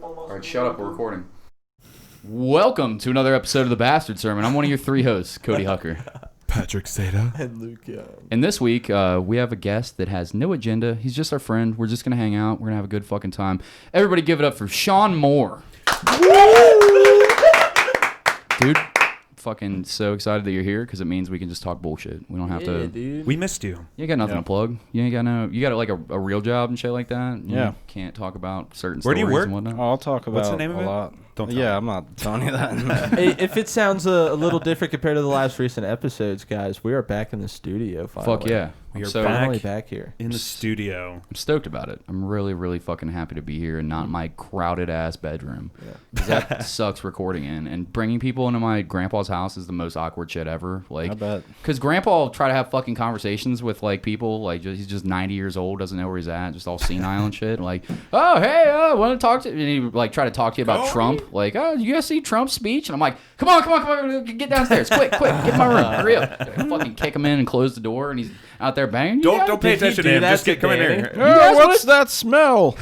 Alright, shut up, we're recording. Welcome to another episode of The Bastard Sermon. I'm one of your three hosts, Cody Hucker. Patrick Seta. And Luke Young. And this week, we have a guest that has no agenda. He's just our friend. We're just going to hang out. We're going to have a good fucking time. Everybody give it up for Sean Moore. Dude, fucking so excited that you're here because it means we can just talk bullshit. We don't have to... Dude. We missed you. You ain't got nothing to plug. You ain't got no... You got like a real job and shit like that. You Yeah. can't talk about certain Where do stories you work? and whatnot. I'll talk about What's the name of a it? lot. Don't tell Yeah, me. I'm not telling you that. Hey, if it sounds a little different compared to the last recent episodes, guys, we are back in the studio finally. Fuck yeah. We are So Finally back here. in the studio. I'm stoked about it. I'm really, really fucking happy to be here and not in my crowded ass bedroom. Yeah. 'Cause that sucks recording in. And bringing people into my grandpa's house is the most awkward shit ever. I Like, bet. because grandpa will try to have fucking conversations with like people. Like, he's just 90 years old, doesn't know where he's at, just all senile and shit. Like, oh, hey, want to talk to you? And he like try to talk to you about Trump. Like, oh, you guys see Trump's speech? And I'm like, come on, get downstairs, quick, get in my room, hurry up. Fucking kick him in and close the door, and he's out there banging. Don't pay Did he attention do to him. that Just to come in Danny? here. guys What's that smell?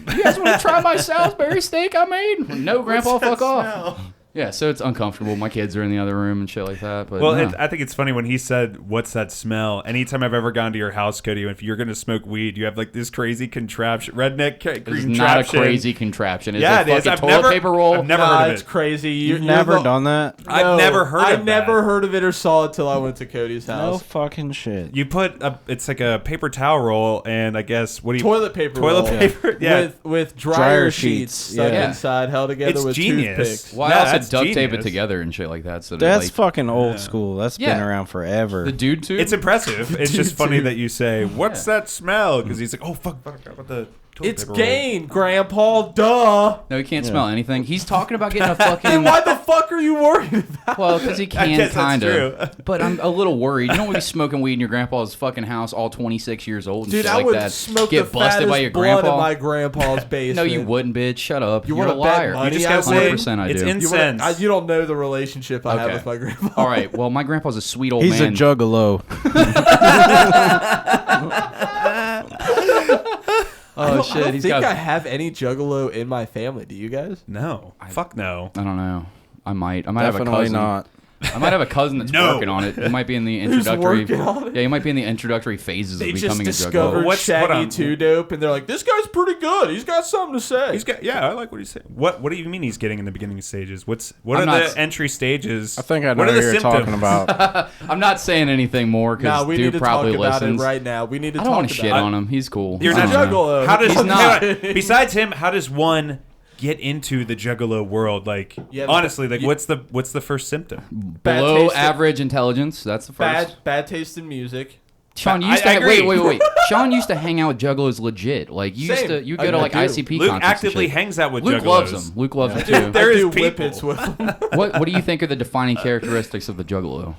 You guys want to try my Salisbury steak I made? No, Grandpa, fuck off. Yeah, so it's uncomfortable. My kids are in the other room and shit like that. But Well, no. I think it's funny when he said, "What's that smell?" Anytime I've ever gone to your house, Cody, if you're gonna smoke weed, you have like this crazy contraption, redneck It's contraption. not a crazy contraption. It's Yeah, a it is. fucking I've toilet never- paper roll. I've never Nah, heard of it's it. crazy. You've never done that? I've never heard of I've never that. heard of it or saw it till I went to Cody's No house. fucking shit. You put it's like a paper towel roll, and I guess what do you Toilet paper toilet roll. paper? Yeah, With dryer Dryer sheets sheets, stuck yeah. inside, held together It's with genius. toothpicks. Well, Yeah, I also that's duct tape it genius. together and shit like that. So that, That's like, fucking old school. That's been Yeah. around forever. the dude tube. it's impressive. It's just funny Dude. that you say, "What's that smell?" Because he's like, "Oh fuck, I forgot about the toilet It's paper roll." gain, Grandpa. Duh. No, he can't Yeah. smell anything. He's talking about getting a Then fucking. why the fuck are you worried about? Well, because he I can guess that's kind of. true. But I'm a little worried. You don't want to be smoking weed in your grandpa's fucking house, all 26 years old and Dude, shit I like would that. smoke Get the busted fattest by your blood grandpa. in my grandpa's basement. No, you wouldn't, bitch. Shut up. You You're a wanna bet liar. money? You just I gotta say 100% I it's do. incense. You don't know the relationship I have Okay. with my grandpa. All right. Well, my grandpa's a sweet old He's man. a juggalo. Oh shit. I don't He's think got. I have any juggalo in my family. Do you guys? No, fuck no. I don't know. I might have a Definitely cousin. not. I might have a cousin that's No. working on it. He might be in the Who's introductory. working on it? Yeah, he might be in the introductory phases They of just becoming a discovered juggalo. Hold Shaggy on. 2 Dope, and they're like, "This guy's pretty good. He's got something to say." He's got, yeah, I like what he's saying. What do you mean he's getting in the beginning stages? What I'm are not- the entry stages? I think I know what what are the you're symptoms? talking about. I'm not saying anything more Nah, because we need dude to probably talk about listens. it right now. We need to I talk don't want about to shit it. on him. He's cool. You're I not don't know. juggalo. How does He's not. Besides him, how does one get into the juggalo world? Like Yeah, honestly, like you- what's the first symptom? Bad Below taste in- average intelligence. That's the first. Bad taste in music. Sean, you I used to agree. wait. Sean used to hang out with juggalos legit. Like you used Same. to, you I go to like do. ICP Luke concerts and actively shit. hangs out with Luke juggalos. loves them. Luke loves them Dude, too. there I is do people. whippets with them. What do you think are the defining characteristics of the juggalo?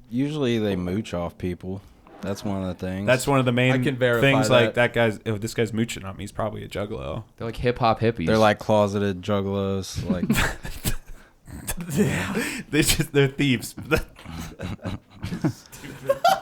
Usually they mooch off people. That's one of the things. That's one of the main I can verify things. Like that. this guy's mooching on me. He's probably a juggalo. They're like hip hop hippies. They're like closeted juggalos. Like They're thieves. I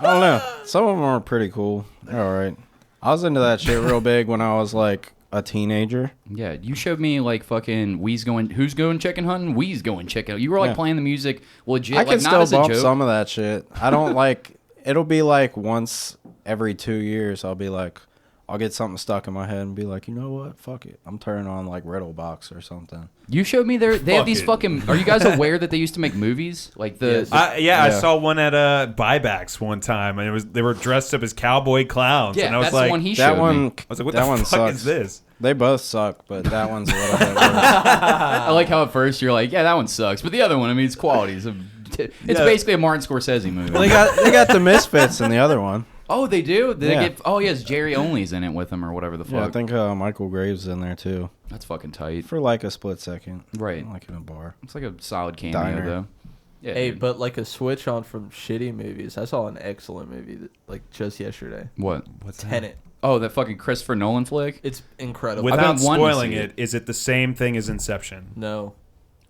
don't know. Some of them are pretty cool. They're all right. I was into that shit real big when I was like a teenager. Yeah, you showed me like fucking who's going chicken hunting? We's going chicken. You were like Yeah. playing the music legit. I like, can not still as a bump joke. some of that shit. I don't like. It'll be like once every 2 years. I'll be like, I'll get something stuck in my head and be like, you know what? Fuck it. I'm turning on like Riddlebox or something. You showed me they have these Fuck fucking. Are you guys aware that they used to make movies like the? Yes. I Yeah. saw one at Buybacks one time, and they were dressed up as cowboy clowns, yeah, and I was that's like, the one he That showed one. me. I was like, what that the one fuck sucks. is this? They both suck, but that one's a little bit worse. I like how at first you're like, yeah, that one sucks, but the other one, I mean, it's qualities. It's Yeah. basically a Martin Scorsese movie. They got the Misfits in the other one. Oh, they do. They Yeah. get. Oh, yes, Jerry Only's in it with him or whatever the fuck. Yeah, I think Michael Graves is in there too That's fucking tight. for like a split second. Right. Like in a bar. It's like a solid cameo Diner. though. Yeah. Hey, dude. but like a switch on from shitty movies. I saw an excellent movie that, like just yesterday. What? What's Tenet. Oh, that fucking Christopher Nolan flick. It's incredible. I've Without been wanting to spoiling see it, is it the same thing as Inception? No.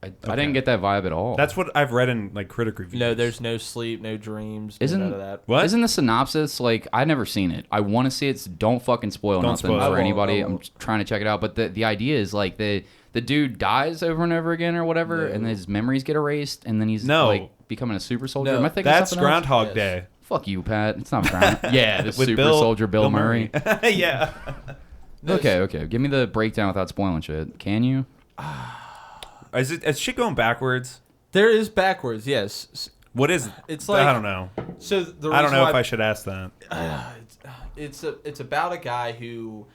I didn't get that vibe at all. That's what I've read in like critic reviews. No, there's no sleep, no dreams, none of that. What? Isn't the synopsis like I've never seen it? I want to see it. So don't fucking spoil Don't nothing spoil it. for I anybody. won't. I'm just trying to check it out. But the idea is like the dude dies over and over again or whatever, and his memories get erased, and then he's like becoming a super soldier. No, Am I thinking That's something else? Groundhog Day. Fuck you, Pat. It's not Ground. Yeah, the With super soldier Bill Murray. Yeah. Okay. Give me the breakdown without spoiling shit. Can you? Is shit going backwards? There is backwards, yes. What is? It's like I don't know. So the I don't know reason if why- I should ask that. It's about a guy who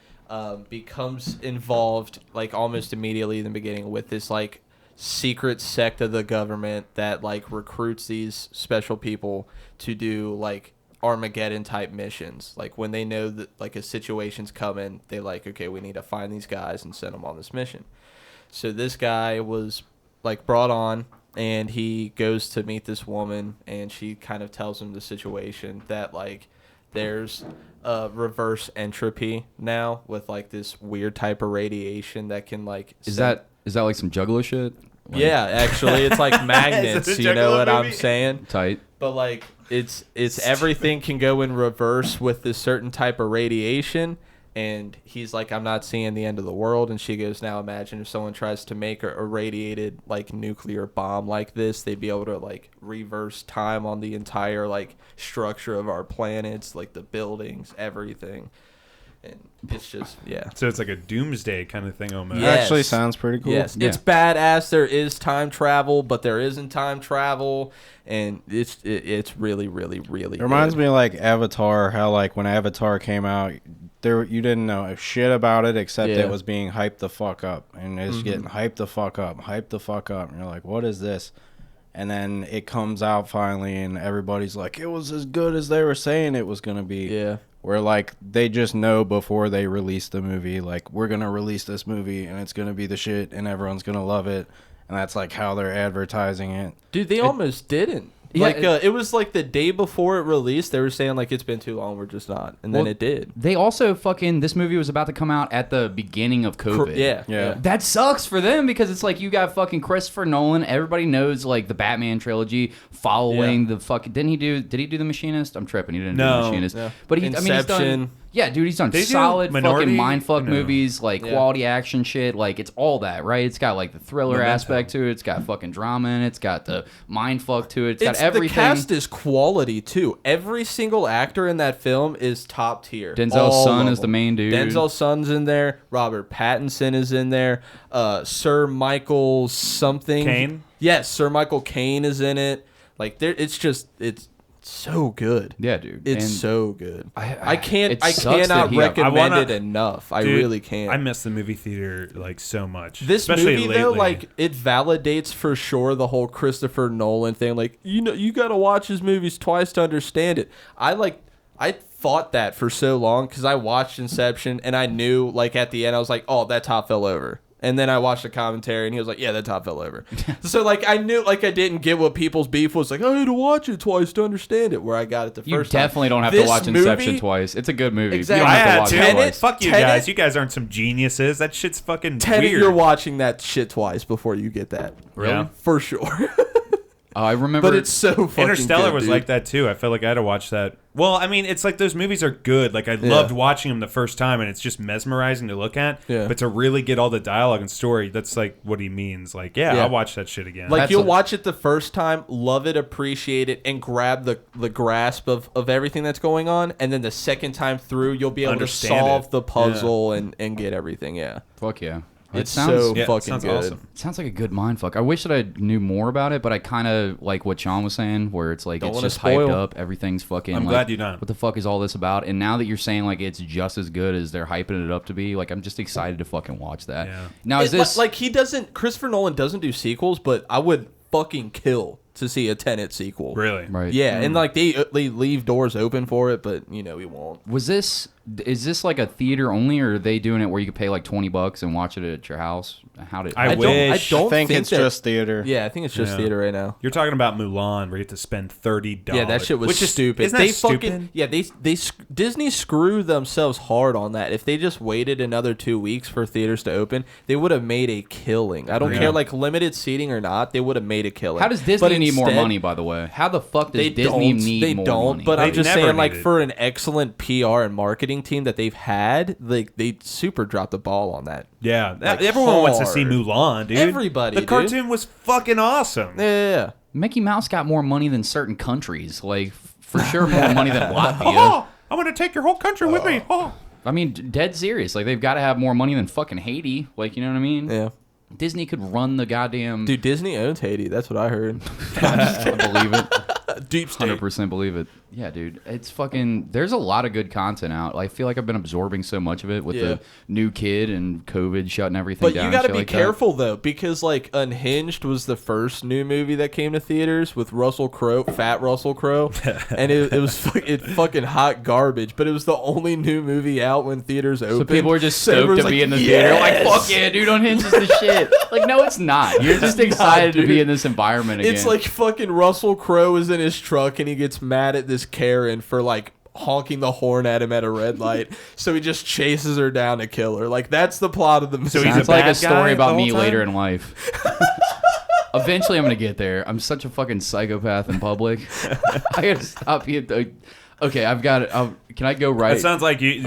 becomes involved like almost immediately in the beginning with this like secret sect of the government that like recruits these special people to do like Armageddon type missions. Like when they know that like a situation's coming, they like, okay, we need to find these guys and send them on this mission. So this guy was like brought on, and he goes to meet this woman, and she kind of tells him the situation that like there's reverse entropy now with like this weird type of radiation that can like Is that like some Juggalo shit? Like, yeah, actually it's like magnets, Is it a you know Juggalo what I'm movie? saying? tight. But like it's everything can go in reverse with this certain type of radiation. And he's like, I'm not seeing the end of the world. And she goes, now imagine if someone tries to make a radiated like nuclear bomb like this, they'd be able to like reverse time on the entire like structure of our planets, like the buildings, everything. And it's just, yeah. So it's like a doomsday kind of thing almost. Yeah. Yes. Actually sounds pretty cool. Yes, Yeah. it's badass. There is time travel, but there isn't time travel. And it's really, really, really It reminds good. me of like Avatar, how like when Avatar came out, you didn't know shit about it except Yeah. it was being hyped the fuck up, and it's getting hyped the fuck up, and you're like, what is this? And then it comes out finally, and everybody's like, it was as good as they were saying it was gonna be. Yeah. Where like they just know before they release the movie, like we're gonna release this movie and it's gonna be the shit and everyone's gonna love it, and that's like how they're advertising it. Dude, they almost didn't. Yeah, Like it was like the day before it released, they were saying like it's been too long, we're just not, and then Well, it did. They also this movie was about to come out at the beginning of COVID. Yeah. That sucks for them because it's like you got fucking Christopher Nolan. Everybody knows like the Batman trilogy following the fucking. Did he do The Machinist? I'm tripping. He didn't do No. The Machinist. No. But he's done. Inception. Yeah, dude, he's done They do solid Minority? fucking mindfuck No. movies, like Yeah. quality action shit. Like it's all that, right? It's got like the thriller Memento. aspect to it. It's got fucking drama in it. It's got the mindfuck to it. It's got It's everything. the cast is quality too. Every single actor in that film is top tier. Denzel's All son of is the them. main dude. Denzel's son's in there. Robert Pattinson is in there. Sir Michael something. Caine? Yes, Sir Michael Caine is in it. Like it's so good. Yeah, dude. It's And so good. I it sucks cannot that he- recommend I wanna- it enough. I Dude, really can't. I miss the movie theater like so much. This especially movie lately. though, like it validates for sure the whole Christopher Nolan thing. Like you got to watch his movies twice to understand it. I thought that for so long because I watched Inception and I knew like at the end I was like, oh, that top fell over. And then I watched the commentary and he was like, yeah, that top fell over. So like I knew like I didn't get what people's beef was. Like I had to watch it twice to understand it. Where I got it the You first time. definitely don't have to This watch Inception movie- twice. It's a good movie. Exactly. You don't I have to had watch to. it Tenet- twice. Fuck you Tenet- guys. You guys aren't some geniuses. That shit's fucking Tenet, weird. you're watching that shit twice before you get that. Really? Yeah. For sure. I remember. But it's so fucking Interstellar good, was dude. like that too. I felt like I had to watch that. Well, I mean, it's like those movies are good. Like I loved watching them the first time, and it's just mesmerizing to look at. Yeah. But to really get all the dialogue and story, that's like what he means. Like, yeah, Yeah. I'll watch that shit again. Like That's you'll a- watch it the first time, love it, appreciate it, and grab the grasp of everything that's going on, and then the second time through, you'll be able Understand to solve it. the puzzle and get everything. Yeah, Fuck yeah. it's sounds, so yeah, fucking sounds good. awesome. sounds like a good mindfuck. I wish that I knew more about it, but I kind of like what Sean was saying, where it's like Don't it's wanna just hyped spoil. up. Everything's fucking. I'm like, glad you don't. What the fuck is all this about? And now that you're saying like it's just as good as they're hyping it up to be, like I'm just excited to fucking watch that. Yeah. Now is It- this like he doesn't? Christopher Nolan doesn't do sequels, but I would fucking kill to see a Tenet sequel. Really? Right. Yeah, and like they leave doors open for it, but you know we won't. Is this like a theater only, or are they doing it where you could pay like $20 and watch it at your house? How did I wish. don't I think it's that- just theater. Yeah, I think it's just Yeah. theater right now. You're talking about Mulan, where you have to spend $30. Yeah, that shit was which is stupid. Isn't They that fucking stupid? Disney screwed themselves hard on that. If they just waited another 2 weeks for theaters to open, they would have made a killing. I don't Yeah. care like limited seating or not, they would have made a killing. How does Disney But need more instead, money, by the way? How the fuck does They Disney don't. need They more don't. money? But I'm They just never saying, like needed. for an excellent PR and marketing team that they've had, like they super dropped the ball on that. Yeah, Like, everyone wants to see hard. Mulan, dude. Everybody, The dude. cartoon was fucking awesome. Yeah. Mickey Mouse got more money than certain countries. Like, for sure, more money than Latvia. Oh, I'm gonna take your whole country with me. Oh. I mean, dead serious. Like, they've got to have more money than fucking Haiti. Like, you know what I mean? Yeah. Disney could run the goddamn... Dude, Disney owns Haiti. That's what I heard. I believe it. Deep state. 100% believe it. Yeah, dude. It's fucking... There's a lot of good content out. I feel like I've been absorbing so much of it with Yeah. the new kid and COVID shutting everything But down. you got to and be shit like that. careful though, because like Unhinged was the first new movie that came to theaters with Russell Crowe, fat Russell Crowe, and it was fucking hot garbage. But it was the only new movie out when theaters opened. So people are just So stoked everyone's to be like, in the theater. Like, "Yes!" fuck yeah, dude, Unhinged is the shit. Like, no, it's not. You're just excited to be dude. in this environment again. It's like fucking Russell Crowe is in his truck and he gets mad at this Karen for like honking the horn at him at a red light, so he just chases her down to kill her. Like that's the plot of the movie. So he's Sounds a like bad a story guy about the me whole time? later in life. Eventually, I'm gonna get there. I'm such a fucking psychopath in public. I gotta stop being. Okay, I've got it. Can I go right? It sounds like you're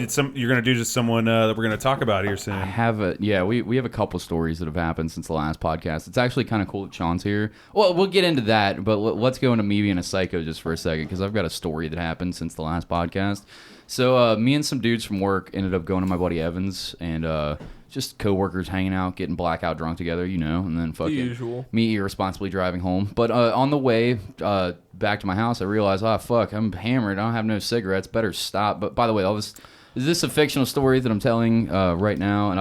gonna do just someone that we're gonna talk about here soon. I have we have a couple stories that have happened since the last podcast. It's actually kind of cool that Sean's here. Well, we'll get into that, but let's go into me being a psycho just for a second, because I've got a story that happened since the last podcast. So me and some dudes from work ended up going to my buddy Evan's, and just coworkers hanging out, getting blackout drunk together, you know, and then fucking usual. me irresponsibly driving home. But on the way back to my house, I realized, oh fuck, I'm hammered. I don't have no cigarettes. Better stop. But by the way, is this a fictional story that I'm telling right now? And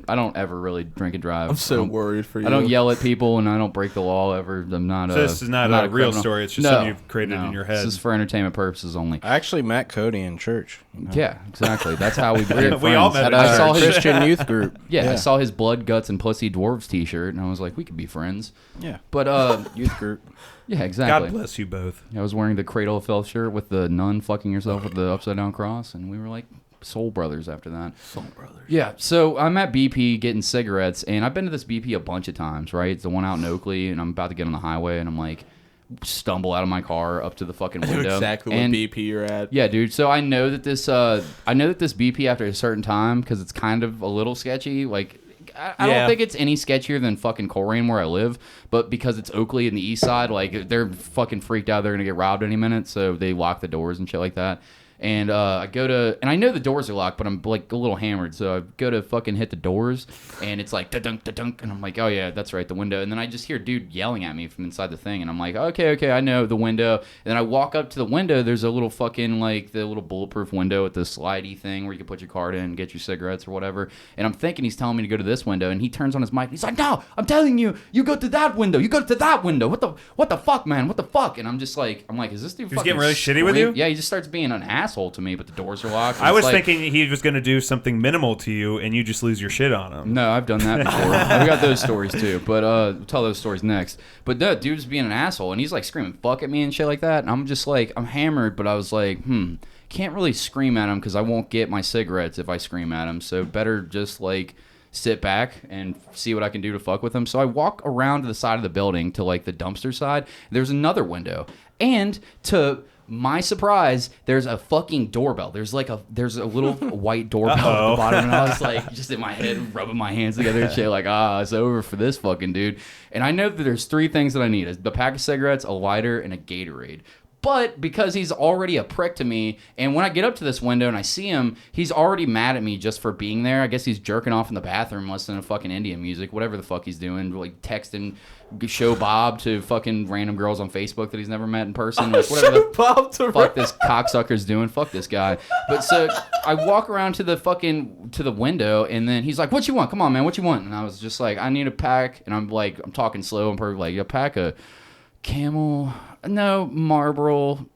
I don't ever really drink and drive. I'm so worried for you. I don't yell at people, and I don't break the law ever. I'm not. So this is not I'm a real criminal. story. It's just No, something you've created no. in your head. This is for entertainment purposes only. I actually met Cody in church. You know? Yeah, exactly. That's how we became We all friends. met At in a saw his Christian youth group. I saw his blood, guts, and pussy dwarves T-shirt, and I was like, we could be friends. Yeah. But Youth group. yeah, exactly. God bless you both. I was wearing the Cradle of Filth shirt with the nun fucking herself with the upside down cross, and we were like soul brothers after that. Soul Brothers. Yeah, so I'm at BP getting cigarettes, and I've been to this BP a bunch of times, right? It's the one out in Oakley, and I'm about to get on the highway, and I'm like, stumble out of my car up to the fucking I know window. exactly what and, BP you're at. Yeah, dude. So I know that this BP after a certain time, because it's kind of a little sketchy. Like, I Yeah. don't think it's any sketchier than fucking Coleraine where I live, but because it's Oakley in the east side, like they're fucking freaked out. They're gonna get robbed any minute, so they lock the doors and shit like that. And I go to, and I know the doors are locked, but I'm like a little hammered, so I go to fucking hit the doors, and it's like da-dunk, da-dunk, and I'm like, oh yeah, that's right, the window. And then I just hear a dude yelling at me from inside the thing, and I'm like, okay, I know the window. And then I walk up to the window. There's a little fucking like the little bulletproof window with the slidey thing where you can put your card in and get your cigarettes or whatever. And I'm thinking he's telling me to go to this window, and he turns on his mic. And he's like, no, I'm telling you, you go to that window. You go to that window. What the fuck, man? What the fuck? And I'm like, is this dude He's fucking getting really shitty with you? Yeah, he just starts being an asshole to me, but the doors are locked. I was like, thinking he was going to do something minimal to you, and you just lose your shit on him. No, I've done that before. I've got those stories too, but we'll tell those stories next. But no, dude's being an asshole, and he's like screaming "fuck" at me and shit like that. And I'm just like, I'm hammered, but I was like, can't really scream at him because I won't get my cigarettes if I scream at him. So better just like sit back and see what I can do to fuck with him. So I walk around to the side of the building to like the dumpster side. There's another window, and to my surprise, there's a fucking doorbell. There's a little white doorbell at the bottom, and I was like, just in my head, rubbing my hands together and shit, like, it's over for this fucking dude. And I know that there's three things that I need: a pack of cigarettes, a lighter, and a Gatorade. But because he's already a prick to me, and when I get up to this window and I see him, he's already mad at me just for being there. I guess he's jerking off in the bathroom listening to fucking Indian music, whatever the fuck he's doing, like texting Show Bob to fucking random girls on Facebook that he's never met in person. Like, whatever the Bob to fuck this cocksucker's doing. Fuck this guy. But so I walk around to the window, and then he's like, what you want? Come on, man, what you want? And I was just like, I need a pack. And I'm talking slow and perfect, like, a pack of Camel. No, Marlboro.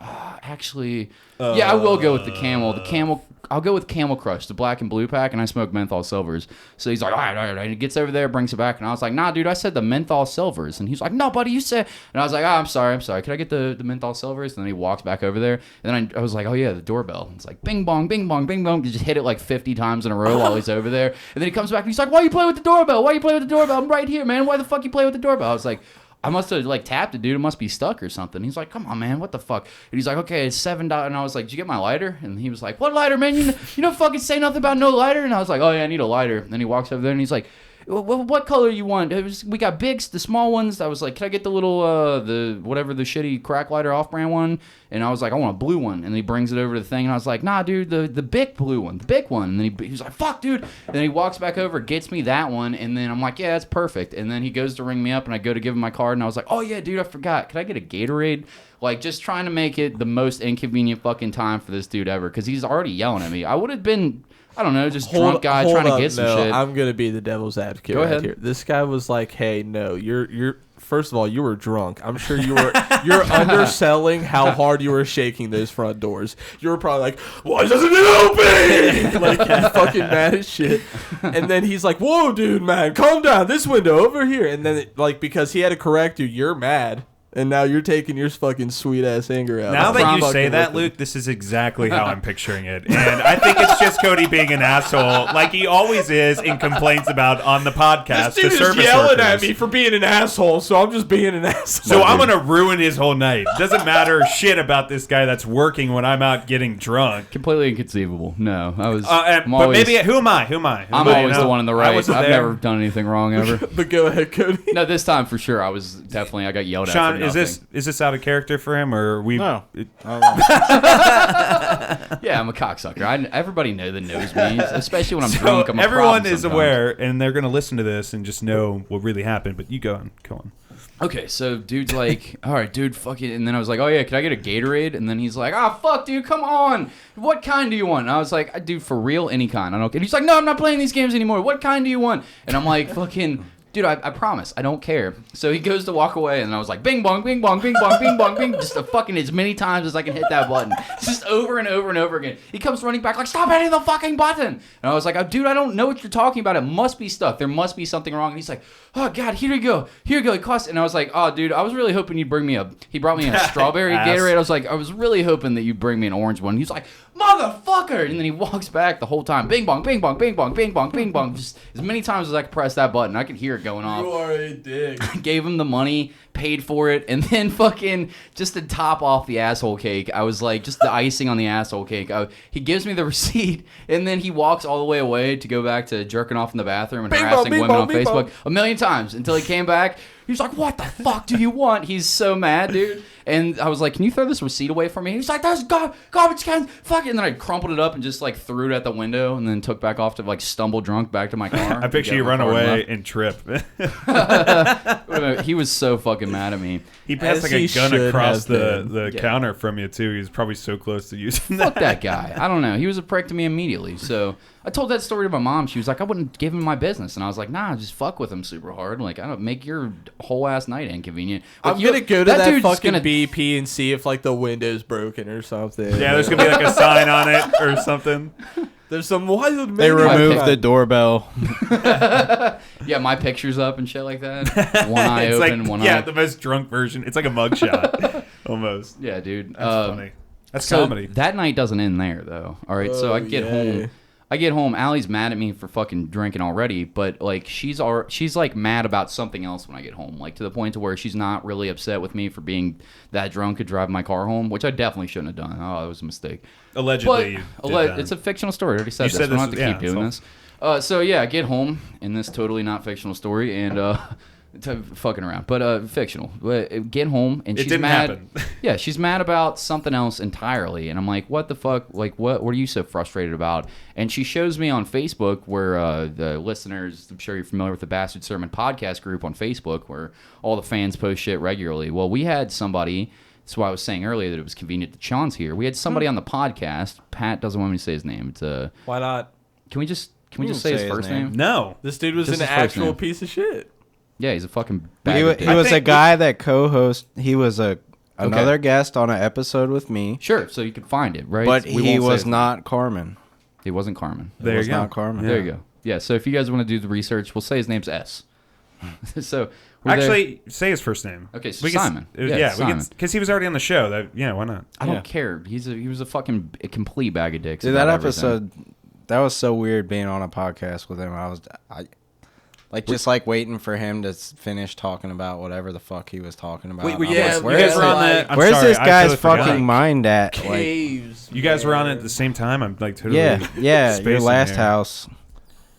Actually, yeah, I will go with the Camel. The Camel. I'll go with Camel Crush, the black and blue pack, and I smoke menthol silvers. So he's like, all right. And he gets over there, brings it back, and I was like, nah, dude, I said the menthol silvers. And he's like, no, buddy, you said. And I was like, I'm sorry. Can I get the menthol silvers? And then he walks back over there, and then I was like, oh yeah, the doorbell. And it's like, bing bong, bing bong, bing bong. He just hit it like 50 times in a row while he's over there, and then he comes back and he's like, why you play with the doorbell? I'm right here, man. Why the fuck you play with the doorbell? I was like, I must have like tapped it, dude. It must be stuck or something. He's like, come on, man. What the fuck? And he's like, okay, it's $7. And I was like, did you get my lighter? And he was like, what lighter, man? You don't fucking say nothing about no lighter. And I was like, oh yeah, I need a lighter. And then he walks over there and he's like, what color you want? We got bigs, the small ones. I was like, can I get the little, the shitty crack lighter off-brand one? And I was like, I want a blue one. And he brings it over to the thing, and I was like, nah, dude, the big blue one, the big one. And then he was like, fuck, dude. And then he walks back over, gets me that one, and then I'm like, yeah, that's perfect. And then he goes to ring me up, and I go to give him my card, and I was like, oh yeah, dude, I forgot. Could I get a Gatorade? Like, just trying to make it the most inconvenient fucking time for this dude ever, because he's already yelling at me. I would have been, I don't know, just drunk guy trying to get some shit. I'm gonna be the devil's advocate. Go ahead. Here. This guy was like, "Hey, no, you're. First of all, you were drunk. I'm sure you're underselling how hard you were shaking those front doors. You were probably like, why doesn't it open? Like, you're fucking mad as shit. And then he's like, whoa, dude, man, calm down. This window over here. And then because he had to correct you, you're mad. And now you're taking your fucking sweet-ass anger out. Now that you say that, Luke, this is exactly how I'm picturing it. And I think it's just Cody being an asshole, like he always is and complains about on the podcast. This dude is yelling at me for being an asshole, so I'm just being an asshole. So I'm going to ruin his whole night. Doesn't matter shit about this guy that's working when I'm out getting drunk. Completely inconceivable. No, I was. But maybe, who am I? I'm always the one in the right. I've never done anything wrong ever. But go ahead, Cody. No, this time for sure. I got yelled at. Sean, is this out of character for him, or we? No. Yeah, I'm a cocksucker. Everybody knows me, especially when I'm drunk. I'm a everyone is aware, and they're going to listen to this and just know what really happened. But you go on. Okay, so dude's like, all right, dude, fuck it. And then I was like, oh yeah, can I get a Gatorade? And then he's like, oh fuck, dude, come on. What kind do you want? And I was like, dude, for real, any kind. I don't. And he's like, no, I'm not playing these games anymore. What kind do you want? And I'm like, fucking. Dude, I promise, I don't care. So he goes to walk away, and I was like, bing bong, bing bong, bing bong, bing bong, bing, just fucking as many times as I can hit that button. Just over and over and over again. He comes running back like, stop hitting the fucking button. And I was like, oh, dude, I don't know what you're talking about. It must be stuck. There must be something wrong. And he's like, oh God, here you go. It costs. And I was like, oh, dude, I was really hoping you'd bring me he brought me a strawberry Gatorade. I was like, I was really hoping that you'd bring me an orange one. He's like, motherfucker. And then he walks back the whole time. Bing bong, bing bong, bing bong, bing bong, bing bong. Just as many times as I could press that button. I could hear it going off. You are a dick. I gave him the money, paid for it, and then fucking just to top off the asshole cake, I was like, just the icing on the asshole cake. He gives me the receipt, and then he walks all the way away to go back to jerking off in the bathroom and harassing women on Facebook a million times until he came back. He was like, what the fuck do you want? He's so mad, dude. And I was like, can you throw this receipt away from me? He's like, that's garbage cans. Fuck it. And then I crumpled it up and just like threw it at the window and then took back off to like stumble drunk back to my car. I picture you run away and trip. He was so fucking mad at me. He passed like a gun across the counter from you too. He was probably so close to using that. Fuck that guy. I don't know. He was a prick to me immediately. So I told that story to my mom. She was like, I wouldn't give him my business. And I was like, nah, just fuck with him super hard. Like, I don't make your whole ass night inconvenient. Like, I'm going to go to that fucking BP and see if like the window's broken or something. Yeah, there's going to be like a sign on it or something. There's some wild man. They removed the doorbell. Yeah, my picture's up and shit like that. One eye open, like, one eye. Yeah, the most drunk version. It's like a mugshot almost. Yeah, dude. That's funny. That's so comedy. That night doesn't end there, though. All right, so I get home. Allie's mad at me for fucking drinking already, but like she's like mad about something else when I get home, like to the point to where she's not really upset with me for being that drunk to drive my car home, which I definitely shouldn't have done. Oh, it was a mistake. Allegedly, it's a fictional story. I already said this. We don't have to keep doing this. So yeah, I get home in this totally not fictional story and fucking around, but fictional. Get home and she's mad. Happen. Yeah, she's mad about something else entirely, and I'm like, what the fuck? Like, what are you so frustrated about? And she shows me on Facebook where the listeners, I'm sure you're familiar with the Bastard Sermon podcast group on Facebook, where all the fans post shit regularly. Well, we had somebody. That's why I was saying earlier that it was convenient that Sean's here. We had somebody on the podcast. Pat doesn't want me to say his name. It's Why not? Can we just say his first name? No, this dude was an actual piece of shit. Yeah, he's a fucking bag He of was dicks. a guy that co-host. He was another guest on an episode with me. Sure, so you can find it, right? But We he won't say was his not Carmen. He wasn't Carmen. It There was you go. not Carmen. Yeah. There you go. Yeah, so if you guys want to do the research, we'll say his name's S. So we're there. Actually, say his first name. Okay, so We can- Simon. Yeah, Simon. because he was already on the show. Why not? I Yeah. don't care. He was a fucking complete bag of dicks. Dude, about that everything. episode, that was so weird being on a podcast with him. I just like waiting for him to finish talking about whatever the fuck he was talking about. Wait, And I'm yeah, like, you you guys Yeah, were on like- the. I'm where's sorry, this I guy's totally forgot. fucking mind at? Like, Caves. You guys were on it man. at the same time. I'm like totally. yeah, your spacing last here. house.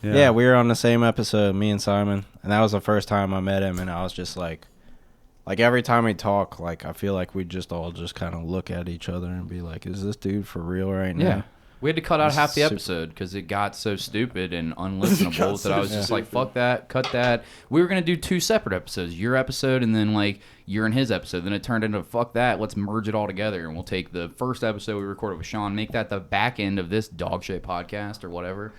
Yeah, we were on the same episode, me and Simon, and that was the first time I met him, and I was just like every time we talk, like I feel like we just all just kind of look at each other and be like, "Is this dude for real right now?" Yeah. We had to cut out It's half the super- episode because it got so stupid and unlistenable that I was just Yeah. like, fuck that, cut that. We were going to do 2 separate episodes, your episode and then like your and his episode. Then it turned into, fuck that, let's merge it all together. And we'll take the first episode we recorded with Sean, make that the back end of this dog shit podcast or whatever.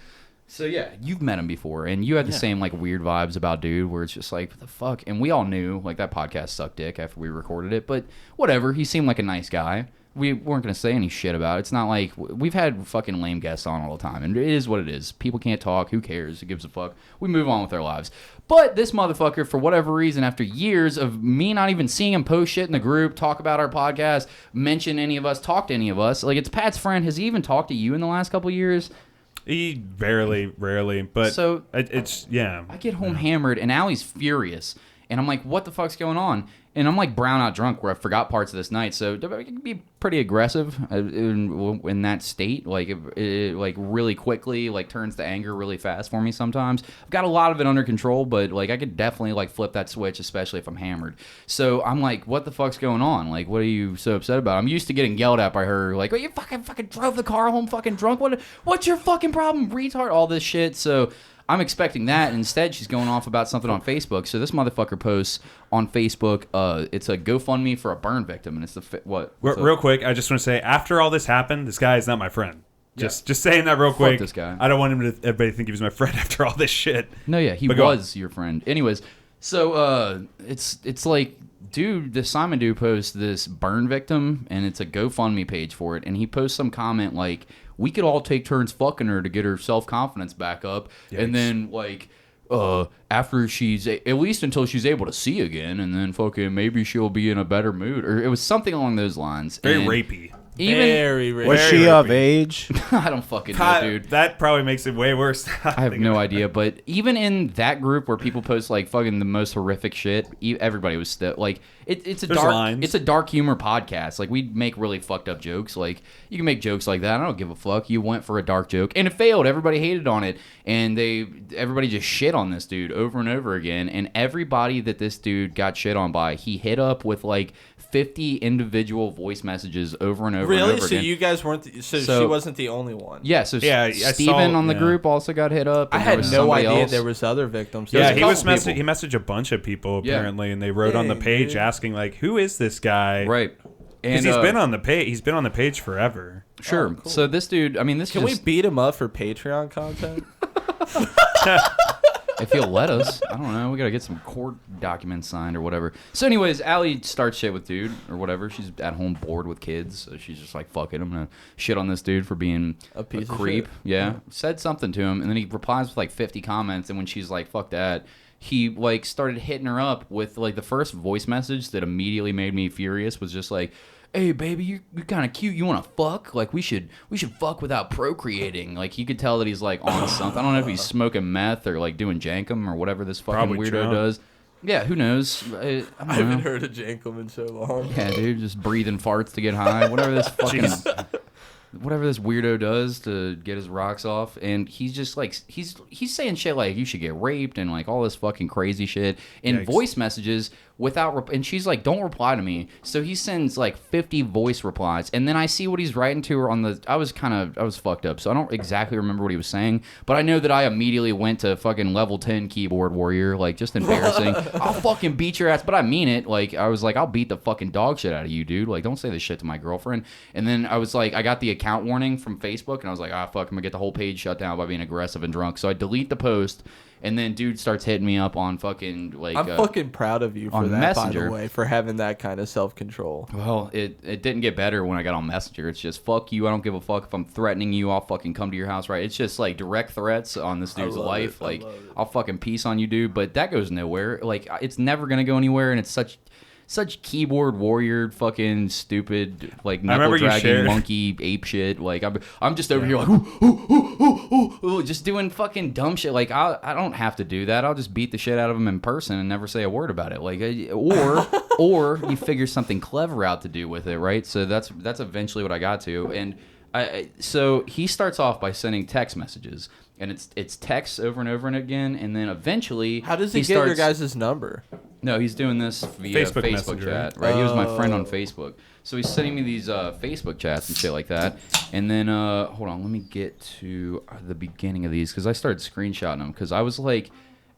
So yeah, you've met him before, and you had the same like weird vibes about dude, where it's just like, what the fuck? And we all knew like that podcast sucked dick after we recorded it, but whatever. He seemed like a nice guy. We weren't gonna say any shit about it. It's not like we've had fucking lame guests on all the time, and it is what it is. People can't talk. Who cares? Who gives a fuck? We move on with our lives. But this motherfucker, for whatever reason, after years of me not even seeing him post shit in the group, talk about our podcast, mention any of us, talk to any of us, like it's Pat's friend. Has he even talked to you in the last couple of years? He rarely, but So- it's yeah. I get home hammered, and Allie's furious. And I'm like, what the fuck's going on? And I'm like brown out drunk where I forgot parts of this night. So it can be pretty aggressive in that state. Like it like really quickly like turns to anger really fast for me sometimes. I've got a lot of it under control, but like I could definitely like flip that switch, especially if I'm hammered. So I'm like, what the fuck's going on? Like, what are you so upset about? I'm used to getting yelled at by her. Like, oh, you fucking drove the car home fucking drunk. What's your fucking problem, retard? All this shit. So I'm expecting that. And instead, she's going off about something on Facebook. So this motherfucker posts on Facebook, it's a GoFundMe for a burn victim. And it's the, what? Real quick, I just want to say, after all this happened, this guy is not my friend. Just saying that real quick. this guy. I don't want him to everybody think he was my friend after all this shit. No, yeah, he But go was your friend. Anyways, so it's like, dude, the Simon dude posts this burn victim, and it's a GoFundMe page for it. And he posts some comment like, we could all take turns fucking her to get her self-confidence back up. Yikes. And then, like, after she's, at least until she's able to see again, and then fucking maybe she'll be in a better mood. Or it was something along those lines. Very And rapey. Even, Very rich. Was Very she of rapey. age? I don't fucking know, God, dude. that probably makes it way worse. I have no idea, but even in that group where people post like fucking the most horrific shit, everybody was still like, it's a There's dark, lines. it's a dark humor podcast. Like we make really fucked up jokes. Like you can make jokes like that. I don't give a fuck. You went for a dark joke and it failed. Everybody hated on it, and everybody just shit on this dude over and over again. And everybody that this dude got shit on by, he hit up with like 50 individual voice messages over and over and Really? over So again. you guys weren't. So So- she wasn't the only one. Yeah, so Yeah, I Steven saw- on the yeah. group also got hit up. I and there had was no somebody idea else. there was other victims. Yeah, There's a he was couple people. he messaged a bunch of people Yeah. apparently, and they wrote on the Dang, page dude. asking like, "Who is this guy?" Right. Because And he's been on the page. He's been on the page forever. Sure. Oh, cool. So this dude, I mean, this Can we just, beat him up for Patreon content? if he'll let us, I don't know. We gotta get some court documents signed or whatever. So, anyways, Allie starts shit with dude or whatever. She's at home bored with kids, so she's just like, "Fuck it, I'm gonna shit on this dude for being A piece of creep." shit. Yeah. Said something to him, and then he replies with like 50 comments. And when she's like, "Fuck that," he like started hitting her up with like the first voice message that immediately made me furious was just like, "Hey baby, you're kind of cute. You want to fuck? Like we should fuck without procreating." Like you could tell that he's like on something. I don't know if he's smoking meth or like doing jankum or whatever this fucking Probably weirdo drunk. does. Yeah, who knows? I I don't haven't know. heard of Jankum in so long. Yeah, dude, just breathing farts to get high. Whatever this fucking, whatever this weirdo does to get his rocks off, and he's just like he's saying shit like you should get raped and like all this fucking crazy shit in Yikes. voice messages without and she's like, don't reply to me. So he sends like 50 voice replies, and then I see what he's writing to her on the. I was fucked up, so I don't exactly remember what he was saying, but I know that I immediately went to fucking level 10 keyboard warrior, like just embarrassing. I'll fucking beat your ass, but I mean it. Like I was like, I'll beat the fucking dog shit out of you, dude. Like don't say this shit to my girlfriend. And then I was like, I got the account warning from Facebook, and I was like, fuck, I'm gonna get the whole page shut down by being aggressive and drunk. So I delete the post. And then dude starts hitting me up on fucking like. I'm fucking proud of you for on that, Messenger. by the way, for having that kind of self-control. Well, it didn't get better when I got on Messenger. It's just fuck you. I don't give a fuck if I'm threatening you. I'll fucking come to your house, right? It's just like direct threats on this dude's life. Like I'll fucking piece on you, dude. But that goes nowhere. Like it's never gonna go anywhere, and it's such keyboard warrior fucking stupid like knuckle dragging monkey ape shit. Like I'm just over here like ooh, just doing fucking dumb shit. Like I don't have to do that. I'll just beat the shit out of him in person and never say a word about it. Like or you figure something clever out to do with it, right? So that's eventually what I got to. And so he starts off by sending text messages. And it's text over and over and again, and then eventually how does he get your guys' number? No, he's doing this via Facebook chat, right? He was my friend on Facebook, so he's sending me these Facebook chats and shit like that. And then hold on, let me get to the beginning of these because I started screenshotting them because I was like,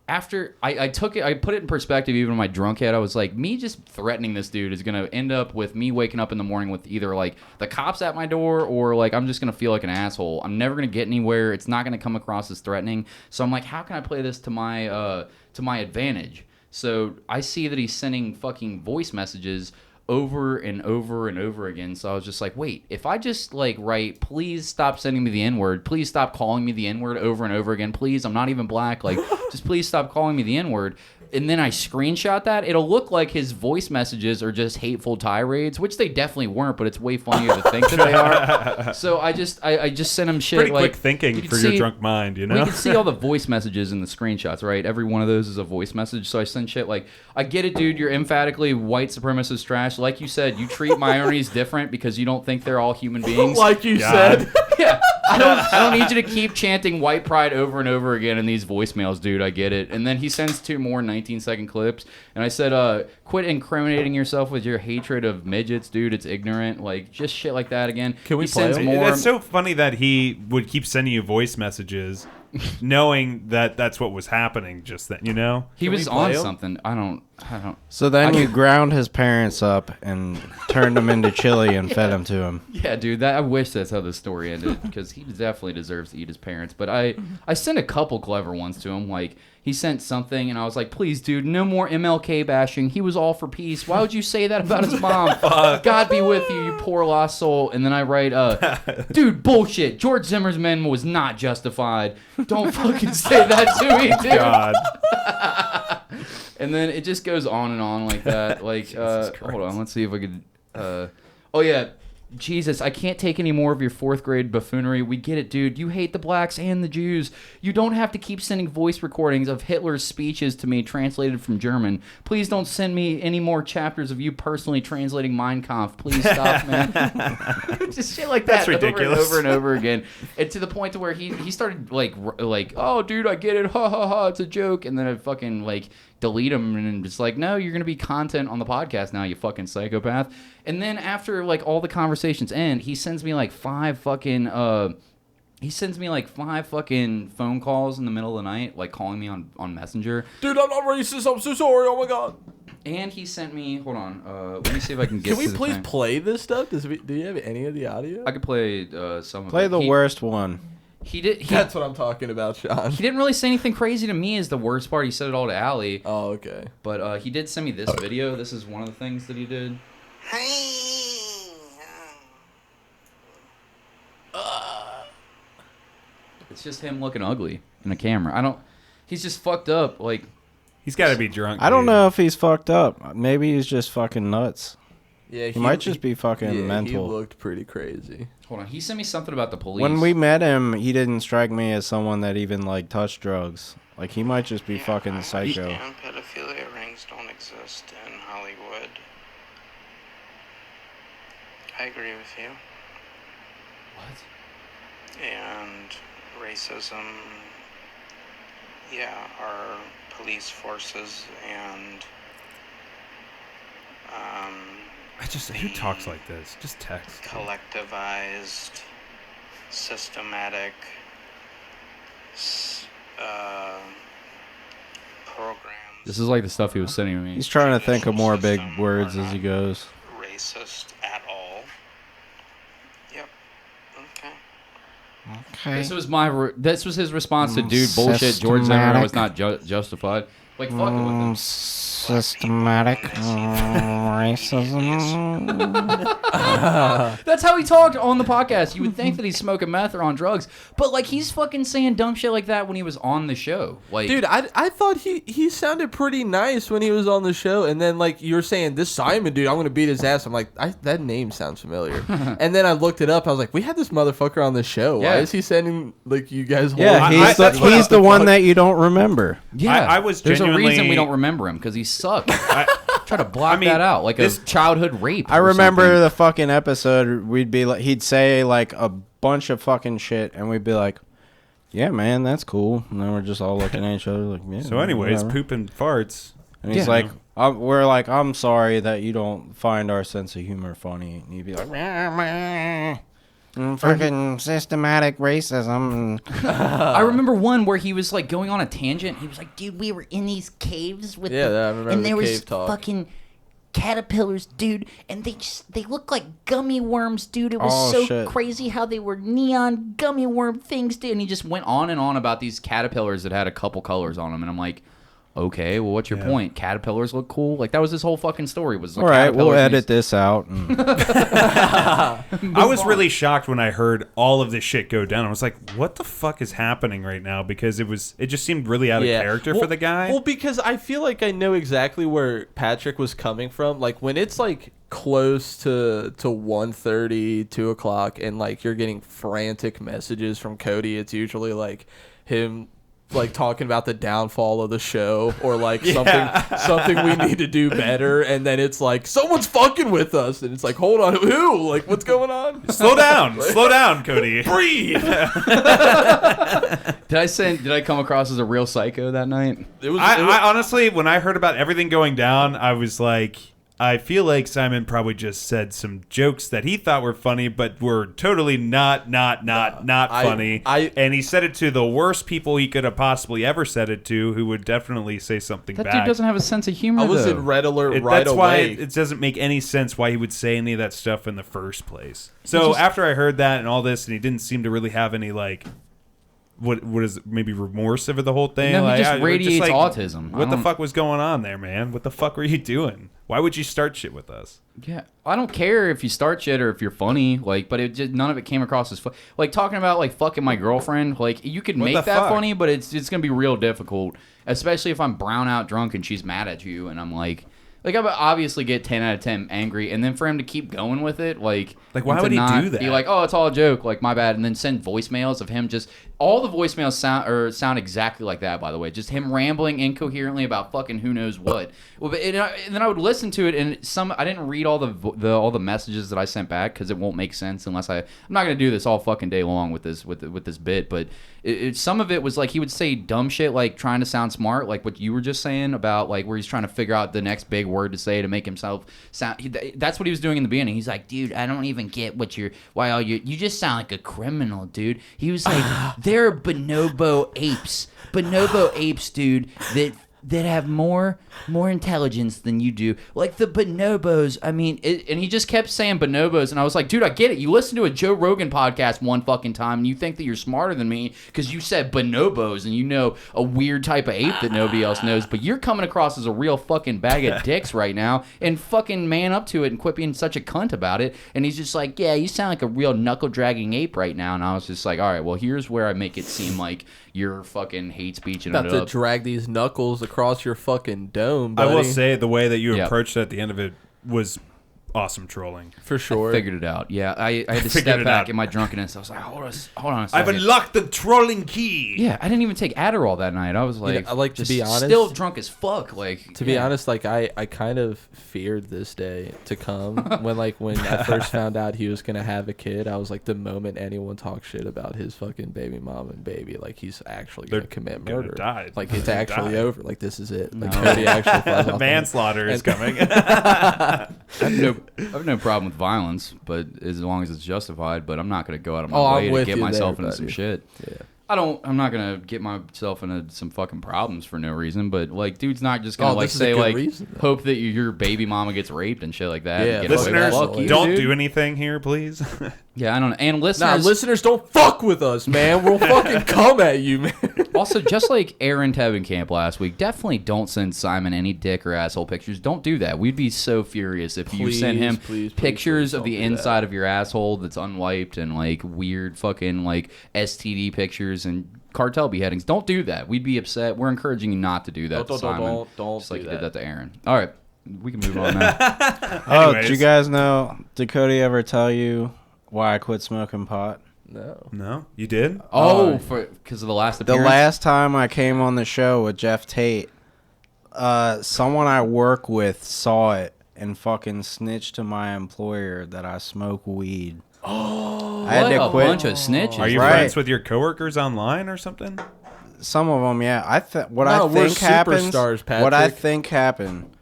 after I took it, I put it in perspective. Even in my drunk head, I was like, me just threatening this dude is gonna end up with me waking up in the morning with either like the cops at my door or like I'm just gonna feel like an asshole. I'm never gonna get anywhere. It's not gonna come across as threatening. So I'm like, how can I play this to my advantage? So I see that he's sending fucking voice messages over and over and over again. So I was just like, wait, if I just like write, please stop sending me the N-word, please stop calling me the N-word over and over again, please, I'm not even black, like just please stop calling me the N-word. And then I screenshot that, it'll look like his voice messages are just hateful tirades, which they definitely weren't, but it's way funnier to think that they are. So I just sent him shit. Pretty like quick thinking for your drunk mind, you know? We can see all the voice messages in the screenshots, right? Every one of those is a voice message. So I send shit like, I get it, dude, you're emphatically white supremacist trash. Like you said, you treat minorities different because you don't think they're all human beings. Like you said. Yeah. I don't need you to keep chanting white pride over and over again in these voicemails, dude. I get it. And then he sends 2 more 19-second clips. And I said, quit incriminating yourself with your hatred of midgets, dude. It's ignorant. Like, just shit like that again. Can we play them? More... That's so funny that he would keep sending you voice messages knowing that that's what was happening just then, you know? He was on something. I don't. So then you ground his parents up and turned them into chili and fed them to him. Yeah, dude. I wish that's how the story ended because he definitely deserves to eat his parents. But I sent a couple clever ones to him. Like he sent something, and I was like, "Please, dude, no more MLK bashing. He was all for peace. Why would you say that about his mom? God be with you, you poor lost soul." And then I write, "Dude, bullshit. George Zimmerman was not justified. Don't fucking say that to me, dude." God. And then it just goes on and on like that. Like, hold on, let's see if I could. Oh yeah, Jesus, I can't take any more of your 4th grade buffoonery. We get it, dude. You hate the blacks and the Jews. You don't have to keep sending voice recordings of Hitler's speeches to me translated from German. Please don't send me any more chapters of you personally translating Mein Kampf. Please stop, man. Just shit like that. That's ridiculous. Over and over again. And to the point to where he started like, oh, dude, I get it. Ha ha ha. It's a joke. And then I fucking like delete him and just like, no, you're gonna be content on the podcast now, you fucking psychopath. And then after like all the conversations end, he sends me like 5 fucking phone calls in the middle of the night, like calling me on Messenger. Dude, I'm not racist, I'm so sorry, oh my god. And he sent me, hold on, let me see if I can get. Can we please play this stuff? Do you have any of the audio? I could play some of it. Play the worst one. That's what I'm talking about, Sean. He didn't really say anything crazy to me is the worst part. He said it all to Allie. Oh, okay. But he did send me this video. This is one of the things that he did. It's just him looking ugly in a camera. He's just fucked up. Like, he's got to be drunk. I don't know if he's fucked up. Maybe he's just fucking nuts. Yeah, he might just be fucking mental. He looked pretty crazy. Hold on, he sent me something about the police. When we met him, he didn't strike me as someone that even like touched drugs. Like he might just be fucking psycho. And pedophilia rings don't exist in Hollywood. I agree with you. What? And racism, our police forces and who talks like this? Just text. Collectivized, systematic programs. This is like the stuff he was sending me. He's trying to think of more big words as he goes. Racist at all. Yep. Okay. Okay. This was his response to dude bullshit. George Zimmerman was not justified. Like fucking with him. Systematic racism. That's how he talked on the podcast. You would think that he's smoking meth or on drugs, but like he's fucking saying dumb shit like that when he was on the show. Like, dude, I thought he sounded pretty nice when he was on the show, and then like you were saying this Simon dude, I'm gonna beat his ass. I'm like, that name sounds familiar, and then I looked it up. I was like, we had this motherfucker on the show. Yeah. Why is he sending like you guys? Yeah, he's the one that you don't remember. yeah, I was there's a genuinely- reason we don't remember him because he sucked. Try to block that out like a childhood rape. I or remember something. the fucking episode. We'd be like, he'd say like a bunch of fucking shit, and we'd be like, "Yeah, man, that's cool." And then we're just all looking at each other like, "Yeah." So, anyways, whatever. poop and farts. And he's like, we're like, "I'm sorry that you don't find our sense of humor funny." And he'd be like, "Fucking systematic racism." I remember one where he was like going on a tangent. He was like, "Dude, we were in these caves with I remember and the there was cave talk. fucking caterpillars, dude, and they look like gummy worms, dude. It was Oh, so shit. crazy how they were neon gummy worm things, dude." And he just went on and on about these caterpillars that had a couple colors on them, and I'm like, okay, well, what's your point? Caterpillars look cool. Like that was his whole fucking story. Was like, All right, we'll caterpillars edit this out. And I was really shocked when I heard all of this shit go down. I was like, what the fuck is happening right now? Because it just seemed really out of character for the guy. Well, because I feel like I know exactly where Patrick was coming from. Like when it's like close to 1:30, 2 o'clock, and like you're getting frantic messages from Cody, it's usually like him like talking about the downfall of the show or like something we need to do better, and then it's like someone's fucking with us, and it's like, hold on, who? Like what's going on? Slow down, Cody. Breathe. Did I come across as a real psycho that night? I honestly, when I heard about everything going down, I was like, I feel like Simon probably just said some jokes that he thought were funny, but were totally not funny. And he said it to the worst people he could have possibly ever said it to, who would definitely say something That back. dude doesn't have a sense of humor. I was though. in red alert right That's why away. it doesn't make any sense why he would say any of that stuff in the first place. So after I heard that and all this, and he didn't seem to really have any like, what is it, maybe remorse over the whole thing? No, he like, just radiates autism. What the fuck was going on there, man? What the fuck were you doing? Why would you start shit with us? Yeah, I don't care if you start shit or if you're funny, like, but it just none of it came across as like talking about like fucking my girlfriend. Like you could make that funny, but it's gonna be real difficult, especially if I'm brown out drunk and she's mad at you, and I'm like I would obviously get 10 out of 10 angry, and then for him to keep going with it, like why would he do that? Be like, oh, it's all a joke, like my bad, and then send voicemails of him just all the voicemails sound exactly like that. By the way, just him rambling incoherently about fucking who knows what. Well, and then I would listen to it, and I didn't read all the messages that I sent back because it won't make sense unless I'm not gonna do this all fucking day long with this bit, but. Some of it was like he would say dumb shit like trying to sound smart, like what you were just saying about like where he's trying to figure out the next big word to say to make himself sound. That's what he was doing in the beginning. He's like, dude, I don't even get what you just sound like a criminal, dude. He was like, there are bonobo apes, dude, that have more intelligence than you do. Like the bonobos, I mean, and he just kept saying bonobos, and I was like, dude, I get it. You listen to a Joe Rogan podcast one fucking time, and you think that you're smarter than me because you said bonobos, and you know a weird type of ape that nobody else knows, but you're coming across as a real fucking bag of dicks right now, and fucking man up to it and quit being such a cunt about it. And he's just like, yeah, you sound like a real knuckle-dragging ape right now. And I was just like, all right, well, here's where I make it seem like you're fucking hate speech and about to drag these knuckles across your fucking dome, buddy. I will say the way that you approached it at the end of it was awesome trolling. For sure. I figured it out. Yeah, I had to step back in my drunkenness. I was like, hold on a second. I've unlocked the trolling key. Yeah, I didn't even take Adderall that night. I was like, I like to be honest, still drunk as fuck. Like to be honest, like I kind of feared this day to come when I first found out he was gonna have a kid. I was like, the moment anyone talks shit about his fucking baby mom and baby, like he's actually gonna commit murder. Die. Like it's actually over. Like this is it. Like Cody actually flies off. Manslaughter is coming. I have no problem with violence, but as long as it's justified. But I'm not going to go out of my way to get myself into some shit. Yeah. I'm not gonna get myself into some fucking problems for no reason, but like, dude's not just gonna like say like hope that your baby mama gets raped and shit like that. Yeah, listeners, you, don't do anything here, please. Yeah, I don't know. And listeners, don't fuck with us, man. We'll fucking come at you, man. Also, just like Aaron Tevenkamp last week, definitely don't send Simon any dick or asshole pictures. Don't do that. We'd be so furious if you sent him pictures of the inside of your asshole that's unwiped and like weird fucking like STD pictures and cartel beheadings. Don't do that. We'd be upset. We're encouraging you not to do that to Simon. Don't just like do you did that to Aaron. All right. We can move on now. Oh, did you guys know, did Cody ever tell you why I quit smoking pot? No, you did? Oh, because of the last appearance? The last time I came on the show with Jeff Tate, someone I work with saw it and fucking snitched to my employer that I smoke weed. Oh, I had to quit. A bunch of snitches. Are you friends with your coworkers online or something? Some of them, yeah. What I think happened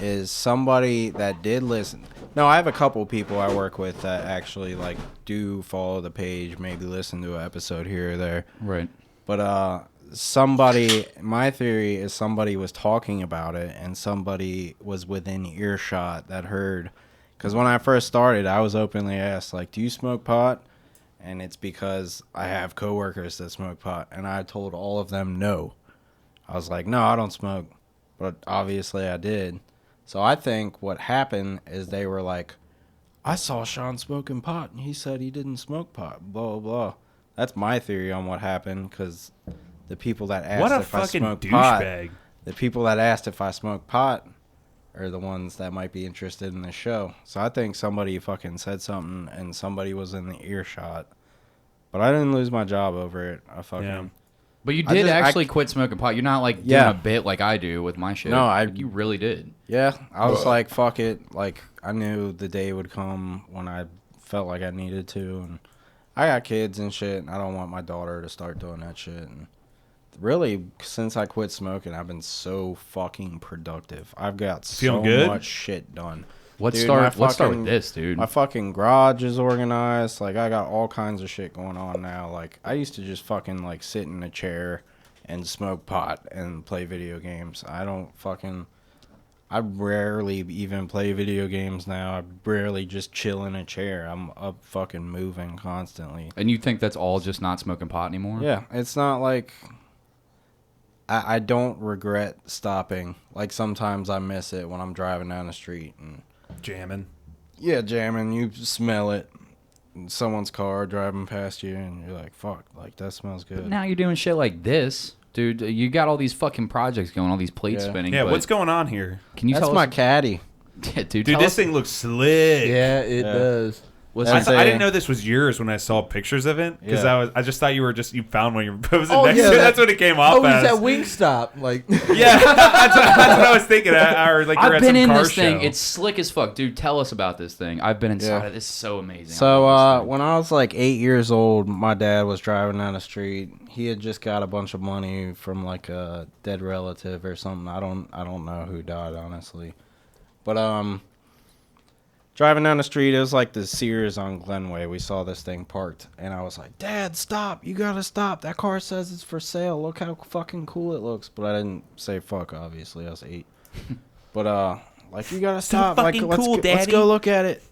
is somebody that did listen. No, I have a couple people I work with that actually like do follow the page, maybe listen to an episode here or there. Right. But my theory is somebody was talking about it and somebody was within earshot that heard. Because when I first started, I was openly asked, like, do you smoke pot? And it's because I have coworkers that smoke pot. And I told all of them no. I was like, no, I don't smoke. But obviously I did. So I think what happened is they were like, I saw Sean smoking pot, and he said he didn't smoke pot, blah, blah, blah. That's my theory on what happened, because the people that asked if I smoked pot, the people that asked if I smoked pot are the ones that might be interested in the show. So I think somebody fucking said something, and somebody was in the earshot. But I didn't lose my job over it. I fucking... Yeah. But you did actually quit smoking pot. You're not like doing a bit like I do with my shit. No, you really did. Yeah, I was like, fuck it. Like, I knew the day would come when I felt like I needed to. And I got kids and shit, and I don't want my daughter to start doing that shit. And really, since I quit smoking, I've been so fucking productive. I've got so much shit done. Let's start with this, dude. My fucking garage is organized. Like, I got all kinds of shit going on now. Like, I used to just fucking, like, sit in a chair and smoke pot and play video games. I rarely even play video games now. I rarely just chill in a chair. I'm up fucking moving constantly. And you think that's all just not smoking pot anymore? Yeah, it's not like... I don't regret stopping. Like, sometimes I miss it when I'm driving down the street and... Jamming. Yeah, jamming. You smell it. Someone's car driving past you, and you're like, fuck, like, that smells good. Now you're doing shit like this. Dude, you got all these fucking projects going, all these plates spinning. Yeah, what's going on here? Can you That's tell my us? caddy. Yeah, dude, this thing looks slick. Yeah, it does. I didn't know this was yours when I saw pictures of it because I just thought you found one you were posing next to it. That's what it came off as. Oh, he's at Wingstop. Like, yeah, that's what I was thinking. I've been in this thing. It's slick as fuck, dude. Tell us about this thing. I've been inside it. This is so amazing. So when I was like 8 years old, my dad was driving down the street. He had just got a bunch of money from like a dead relative or something. I don't know who died, honestly, but driving down the street, it was like the Sears on Glenway. We saw this thing parked, and I was like, Dad, stop. You gotta stop. That car says it's for sale. Look how fucking cool it looks. But I didn't say fuck, obviously. I was 8. But, like, you gotta stop. Like, let's go look at it.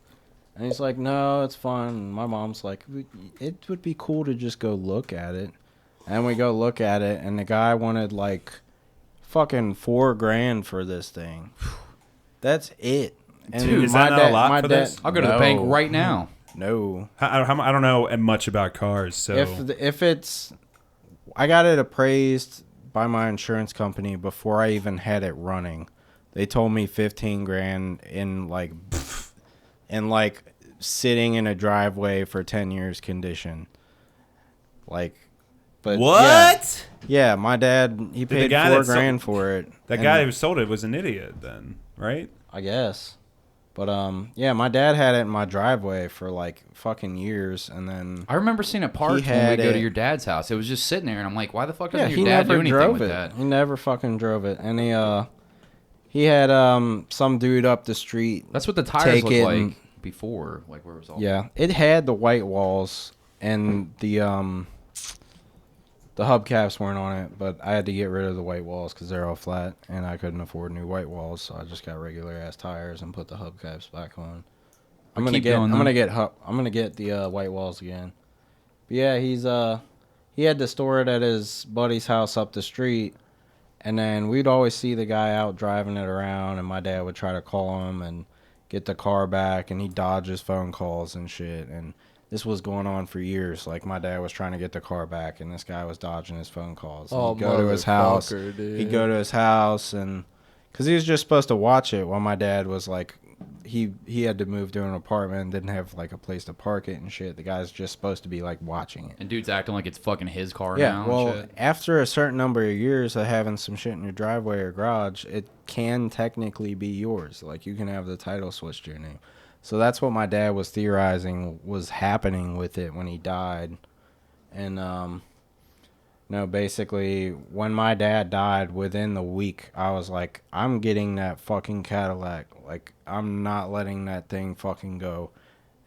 And he's like, no, it's fine. And my mom's like, it would be cool to just go look at it. And we go look at it, and the guy wanted, like, fucking $4,000 for this thing. That's it. And dude, is that not a lot for this? I'll go to the bank right now. No. I don't know much about cars, so... If it's... I got it appraised by my insurance company before I even had it running. They told me $15,000 in like sitting in a driveway for 10 years condition. Like... But what? Yeah, my dad, he paid $4,000 for it. That guy who sold it was an idiot then, right? I guess. But, yeah, my dad had it in my driveway for, like, fucking years, and then... I remember seeing it parked when we go to your dad's house. It was just sitting there, and I'm like, why the fuck doesn't your dad do anything with that? He never fucking drove it. And he had some dude up the street... That's what the tires looked like before, like where it was all... Yeah, it had the white walls and the The hubcaps weren't on it, but I had to get rid of the white walls because they're all flat, and I couldn't afford new white walls, so I just got regular ass tires and put the hubcaps back on. I'm gonna get the white walls again. But yeah, he had to store it at his buddy's house up the street, and then we'd always see the guy out driving it around, and my dad would try to call him and get the car back, and he'd dodge his phone calls and shit, and this was going on for years. Like, my dad was trying to get the car back, and this guy was dodging his phone calls. And he'd go to his house. Dude. He'd go to his house, and because he was just supposed to watch it while my dad was like, he had to move to an apartment and didn't have like a place to park it and shit. The guy's just supposed to be like watching it. And dude's acting like it's fucking his car Yeah, now. well, and shit. after a certain number of years of having some shit in your driveway or garage, it can technically be yours. Like, you can have the title switched to your name. So that's what my dad was theorizing was happening with it when he died. And no, basically, when my dad died, within the week, I was like, I'm getting that fucking Cadillac. Like, I'm not letting that thing fucking go.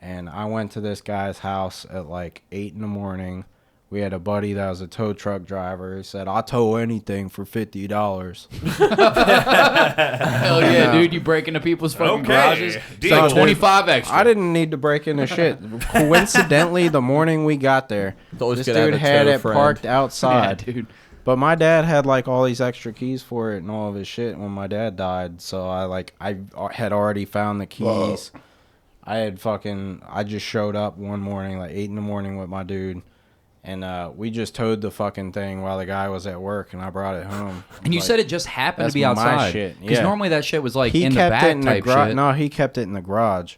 And I went to this guy's house at like 8 in the morning. We had a buddy that was a tow truck driver. He said, I'll tow anything for $50. Hell yeah, dude. You break into people's fucking garages. It's Deal. like 25 extra. I didn't need to break into shit. Coincidentally, the morning we got there, Always this good to have dude a had tow it friend. parked Yeah, outside. dude. But my dad had like all these extra keys for it and all of his shit when my dad died. So I had already found the keys. I just showed up one morning, like 8 in the morning with my dude. And we just towed the fucking thing while the guy was at work, and I brought it home. And you said it just happened to be that's my outside. shit, Because yeah. normally that shit was like he in the kept back it in the type garage. shit. No, he kept it in the garage.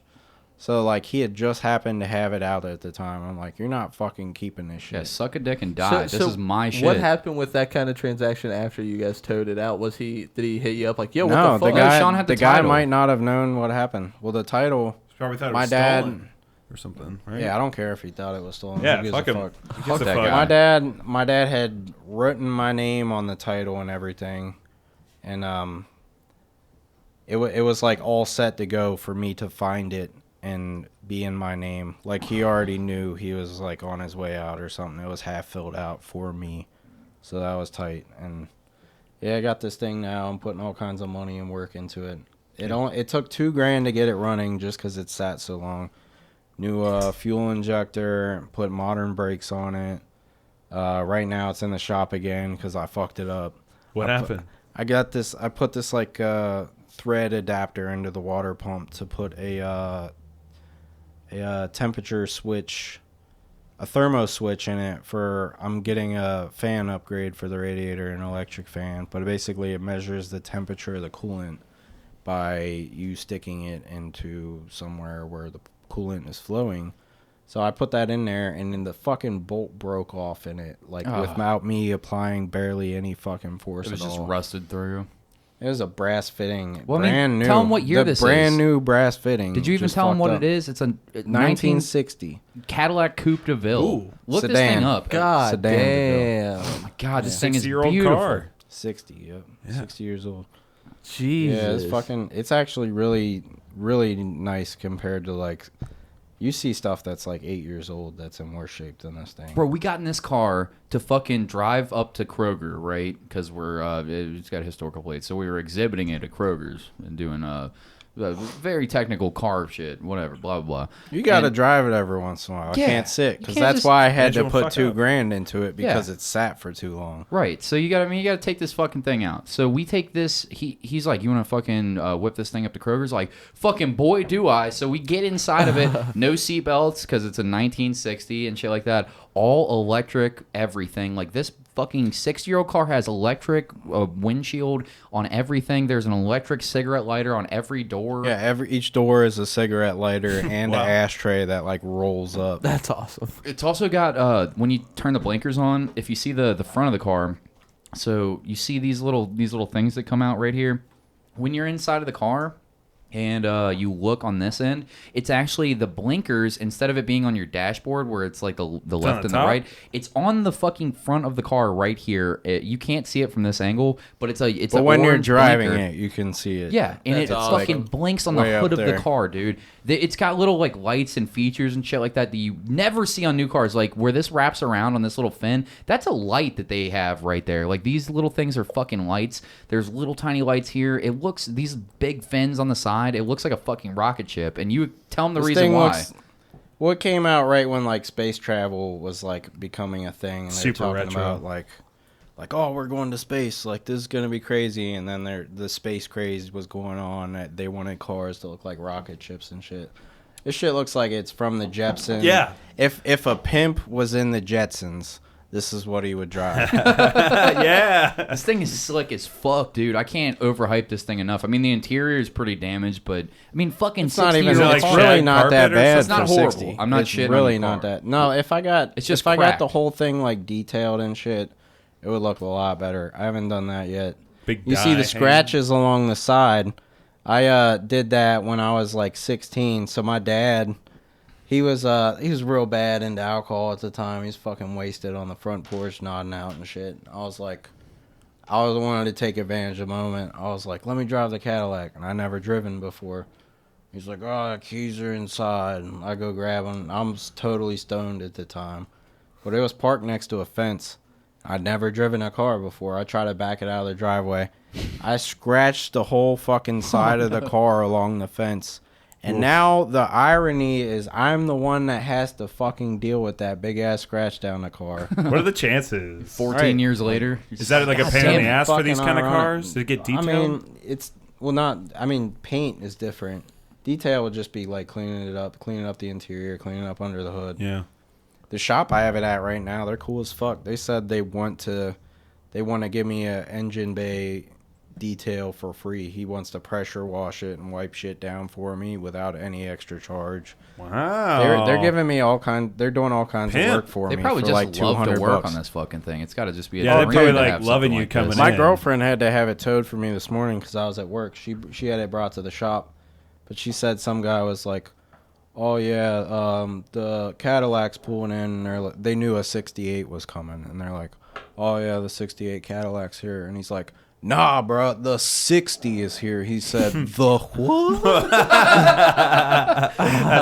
So like he had just happened to have it out at the time. I'm like, you're not fucking keeping this shit. Yeah, suck a dick and die. So This is my shit. What happened with that kind of transaction after you guys towed it out? Did he hit you up like, yo, what No, the fuck? the guy, Sean had the guy title. might not have known what happened. Well, the title, Probably thought it my was dad. stolen or something, right? Yeah, I don't care if he thought it was stolen. Yeah, Who gives a fuck him. fuck? Who gives Fuck a that fuck? guy. My dad had written my name on the title and everything, and it was like all set to go for me to find it and be in my name. Like, he already knew he was like on his way out or something. It was half filled out for me, so that was tight. And yeah, I got this thing now. I'm putting all kinds of money and work into it. It took $2,000 to get it running just because it sat so long. New fuel injector, put modern brakes on it. Right now it's in the shop again because I fucked it up. What happened? I put this like thread adapter into the water pump to put a temperature switch, a thermo switch in it I'm getting a fan upgrade for the radiator, an electric fan, but basically it measures the temperature of the coolant by you sticking it into somewhere where the coolant is flowing. So I put that in there, and then the fucking bolt broke off in it, like without me applying barely any fucking force It was at just all. rusted through. It was a brass fitting, Well, I mean, brand new. tell 'em what year the this brand is. new brass fitting. Did you even just tell him fucked what up. it is? It's a 1960 Cadillac Coupe de Ville. Ooh, Look this sedan. thing up. God Sedan damn. Oh my God, this thing is 60-year-old beautiful. car. 60, yep. Yeah. 60 years old. Jesus. Yeah, it's actually really, really nice compared to like, you see stuff that's like 8 years old that's in worse shape than this thing. Bro, we got in this car to fucking drive up to Kroger, right? Because it's got historical plates. So we were exhibiting it at Kroger's and doing very technical car shit, whatever, blah, blah, blah. You got to And- drive it every once in a while. Yeah, I can't sit you because can't that's just- why I had Engine to will put fuck up. $2,000 into it because Yeah. it sat for too long. Right, so you gotta take this fucking thing out. So we take this. He's like, you want to fucking whip this thing up to Kroger's? Like, fucking boy, do I! So we get inside of it, no seatbelts because it's a 1960 and shit like that. All electric, everything. Like, this fucking 6-year-old car has electric windshield on everything. There's an electric cigarette lighter on every door. Yeah, each door is a cigarette lighter and Wow. an ashtray that like rolls up. That's awesome. It's also got when you turn the blinkers on, if you see the front of the car, so you see these little things that come out right here. When you're inside of the car, and you look on this end, it's actually the blinkers, instead of it being on your dashboard where it's like the left and the right, it's on the fucking front of the car right here. You can't see it from this angle, but it's but when you're driving blinker. it, you can see it. Yeah, and it fucking blinks on the hood of the car, dude. It's got little like lights and features and shit like that you never see on new cars. Like where this wraps around on this little fin, that's a light that they have right there. Like these little things are fucking lights. There's little tiny lights here. It looks, these big fins on the side, it looks like a fucking rocket ship. And you tell them the reason why. Well, it came out right when like space travel was like becoming a thing. And Super talking retro. about like, oh, we're going to space. Like, this is going to be crazy. And then the space craze was going on. They wanted cars to look like rocket ships and shit. This shit looks like it's from the Jetsons. Yeah. If a pimp was in the Jetsons, this is what he would drive. Yeah. This thing is slick as fuck, dude. I can't overhype this thing enough. I mean, the interior is pretty damaged, but I mean, fucking It's not even. 60-year-old It's like car. really shag not that carpet or bad. something? It's not for horrible. 60. I'm not it's shitting on really the not car. that. No, if I got It's just if I got cracked. the whole thing like detailed and shit, it would look a lot better. I haven't done that yet. Big You see dye the scratches along the side. I did that when I was like 16. So my dad, he was real bad into alcohol at the time. He's fucking wasted on the front porch nodding out and shit. I was wanted to take advantage of the moment. I was like, let me drive the Cadillac, and I never driven before. He's like, oh, the keys are inside. And I go grab them. I'm totally stoned at the time, but it was parked next to a fence. I'd never driven a car before. I tried to back it out of the driveway. I scratched the whole fucking side of the car along the fence. And now the irony is I'm the one that has to fucking deal with that big ass scratch down the car. What are the chances? 14 Right. years later. Is that like a pain in the ass for these kind of cars? Does it get detailed? I mean, paint is different. Detail would just be like cleaning up the interior, cleaning up under the hood. Yeah. The shop I have it at right now, they're cool as fuck. They said they want to give me a engine bay detail for free. He wants to pressure wash it and wipe shit down for me without any extra charge. Wow. They're giving me they're doing all kinds of work for They me probably for just like love to $200 work bucks. on this fucking thing. It's got to just be a Yeah, they're dream probably to like have loving something you like coming this. in. My girlfriend had to have it towed for me this morning because I was at work. She had it brought to the shop, but she said some guy was like, "Oh yeah, the Cadillac's pulling in," and they knew a '68 was coming, and they're like, "Oh yeah, the '68 Cadillac's here," and he's like, "Nah, bro, the 60 is here." He said, "The what?" That's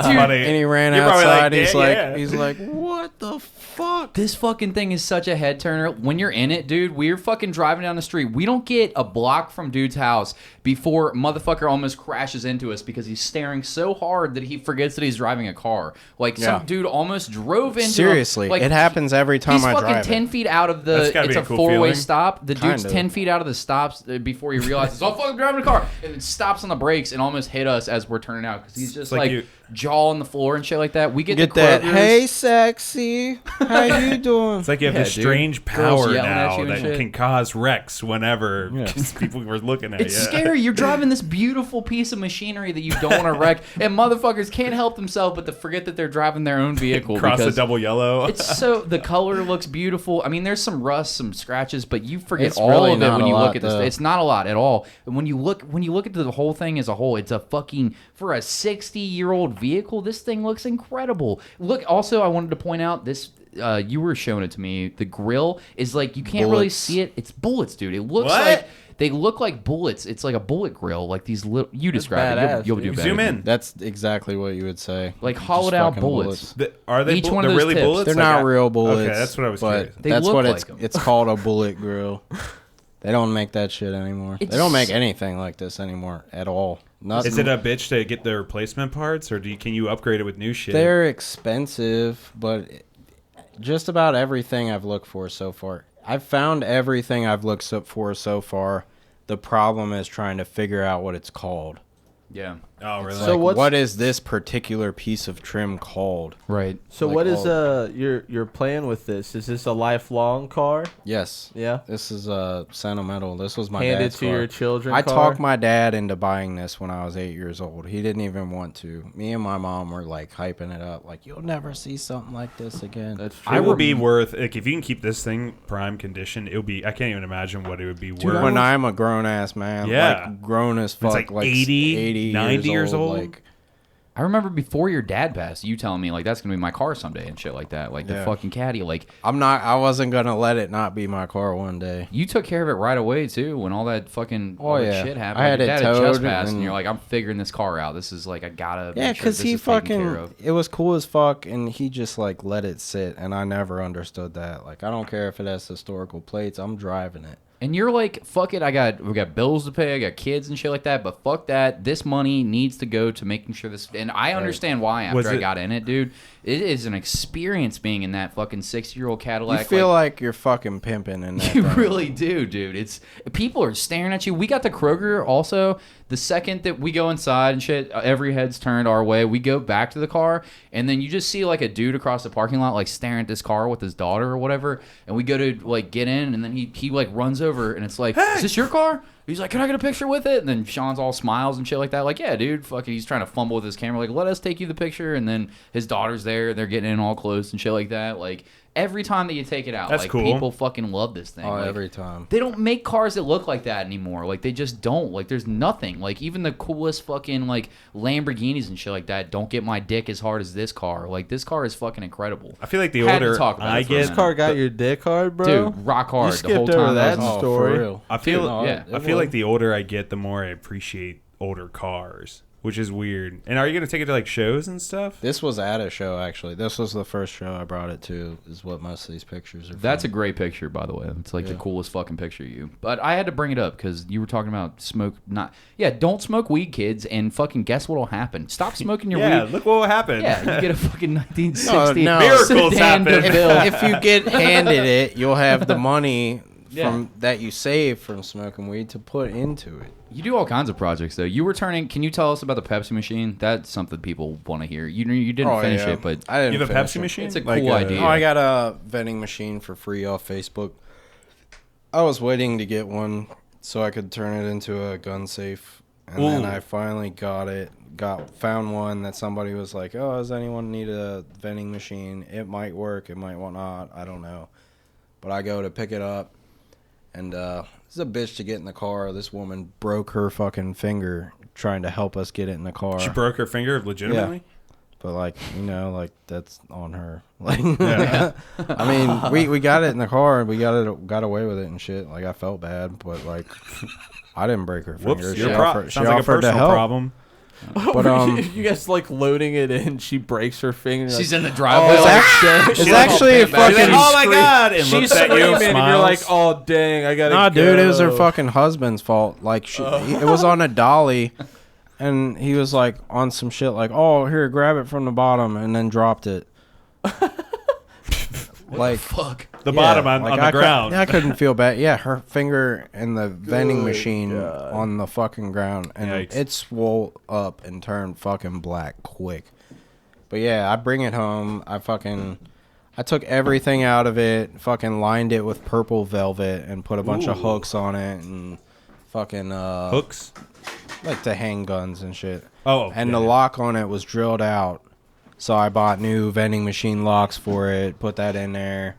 funny. And he ran You're probably outside. yeah. He's like, "What the fuck?" This fucking thing is such a head turner. When you're in it, dude, we're fucking driving down the street. We don't get a block from dude's house before motherfucker almost crashes into us because he's staring so hard that he forgets that he's driving a car. Like Yeah. some dude almost drove into Seriously, like, it happens every time he's I fucking drive 10 it. feet out of That's the. gotta It's be a a cool four-way feeling. stop. The dude's Kinda. 10 feet out of the stops before he realizes, oh, fuck, I'm driving a car. And then stops on the brakes and almost hit us as we're turning out because he's just like like you- jaw on the floor and shit like that. We get Get the that? Krogers. Hey, sexy, how you doing? It's like you have Yeah, this dude. strange Girls power yelling at now you and that shit. can cause wrecks whenever people were looking at It's you. scary. You're driving this beautiful piece of machinery that you don't want to wreck, and motherfuckers can't help themselves but to forget that they're driving their own vehicle. Cross the because double yellow. It's so the color looks beautiful. I mean, there's some rust, some scratches, but you forget It's all really of it not when a you lot, look at this. though. It's not a lot at all. And when you look at the whole thing as a whole, it's a fucking for a 60-year-old vehicle. This thing looks incredible. Look, also, I wanted to point out this. You were showing it to me. The grill is like you can't really Bullets. see it. It's bullets, dude. It looks What? like they look like bullets. It's like a bullet grill, like these little. You describe it. badass, You'll do dude. better. Zoom in. That's exactly what you would say. Like Just hollowed out fucking bullets. Are they Each one they're of those really tips. bullets? They're Like not real bullets. Okay, that's what I was but curious. They that's look what like 'em. it's called, a bullet grill. They don't make that shit anymore. They don't make anything like this anymore at all. Nothing. Is it a bitch to get the replacement parts, or can you upgrade it with new shit? They're expensive, but just about everything I've looked for so far. I've found everything I've looked for so far. The problem is trying to figure out what it's called. Yeah. Oh, really? So what is this particular piece of trim called? Right. So what is your plan with this? Is this a lifelong car? Yes. Yeah. This is sentimental. This was my Hand dad's it to car. your children. I car? talked my dad into buying this when I was 8 years old. He didn't even want to. Me and my mom were like hyping it up, like you'll never see something like this again. That's true. It will be worth, like, if you can keep this thing prime condition, it'll be, I can't even imagine what it would be worth. When I'm a grown ass man, Yeah. like grown as fuck, It's like 80, 90 years old. Like, I remember before your dad passed, you telling me like that's gonna be my car someday and shit like that, like the fucking caddy. Like I wasn't gonna let it not be my car one day. you took care of it right away too when all that fucking all that shit happened. I had Your it dad had just towed passed, and and- you're like, I'm figuring this car out. This is like I gotta Yeah, make sure because this he is taken care fucking, of. it was cool as fuck, and he just like let it sit, and I never understood that. Like, I don't care if it has historical plates, I'm driving it. And you're like, fuck it, we got bills to pay, I got kids and shit like that, but fuck that. This money needs to go to making sure this, and I understand why after I got in it, dude. It is an experience being in that fucking 60-year-old Cadillac. You feel like you're fucking pimping in that You thing. really do, dude. It's people are staring at you. We got the Kroger also. The second that we go inside and shit, every head's turned our way. We go back to the car, and then you just see like a dude across the parking lot like staring at this car with his daughter or whatever. And we go to like get in, and then he like runs over, and it's like, hey! Is this your car? He's like, can I get a picture with it? And then Sean's all smiles and shit like that. Like, yeah, dude, fucking, he's trying to fumble with his camera. Like, let us take you the picture. And then his daughter's there. They're getting in all close and shit like that. Like, every time that you take it out, That's like, cool. people fucking love this thing. Oh, like, every time. they don't make cars that look like that anymore. Like, they just don't. Like, there's nothing. Like, even the coolest fucking, like, Lamborghinis and shit like that don't get my dick as hard as this car. Like, this car is fucking incredible. I feel like the Had to older talk about I it for a get, This car got your dick hard, bro. Dude, rock hard You the whole skipped over time. that I was- story. For real. I feel, Dude, yeah. I feel like the older I get, the more I appreciate older cars, which is weird. And are you gonna take it to like shows and stuff? This was at a show, actually. This was the first show I brought it to, is what most of these pictures are That's a from. great picture, by the way. It's like the Yeah. coolest fucking picture of you. But I had to bring it up because you were talking about don't smoke weed, kids, and fucking guess what'll happen. Stop smoking your Yeah, weed. look what happened. Yeah, you get a fucking 1960 No, miracles sedan happen. DeVille. If you get handed it, you'll have the money Yeah. from that you save from smoking weed to put into it. You do all kinds of projects, though. You were turning. Can you tell us about the Pepsi machine? That's something people want to hear. You didn't finish it, but I didn't You have a finish Pepsi it. machine? it's a Like cool idea. Oh, I got a vending machine for free off Facebook. I was waiting to get one so I could turn it into a gun safe, and then I finally got it. Found one that somebody was like, "Oh, does anyone need a vending machine? It might work, it might not. I don't know." But I go to pick it up, and it's a bitch to get in the car. This woman broke her fucking finger trying to help us get it in the car. She broke her finger legitimately. But like, like that's on her. Like, I mean, we got it in the car and we got away with it and shit. Like, I felt bad, but like, I didn't break her finger. Whoops, She your offered, sounds she like a offered to personal help. problem. But you guys like loading it in. She breaks her finger. she's like, in the driveway. it's like, it's She's actually She's like, fucking. oh my god! And she's looks at you, screaming, and you're like, smiles. oh dang, I gotta. Nah, go. dude, it was her fucking husband's fault. Like, it was on a dolly, and he was like on some shit. Like, oh, here, grab it from the bottom, and then dropped it. Like, fuck. The bottom on like, the ground. I couldn't feel bad. Yeah, her finger in the vending machine on the fucking ground, and Yikes. it swole up and turned fucking black quick. But yeah, I bring it home. I took everything out of it, fucking lined it with purple velvet, and put a bunch of hooks on it, and fucking Hooks. like the handguns and shit. Oh, And yeah. the lock on it was drilled out. So I bought new vending machine locks for it, put that in there.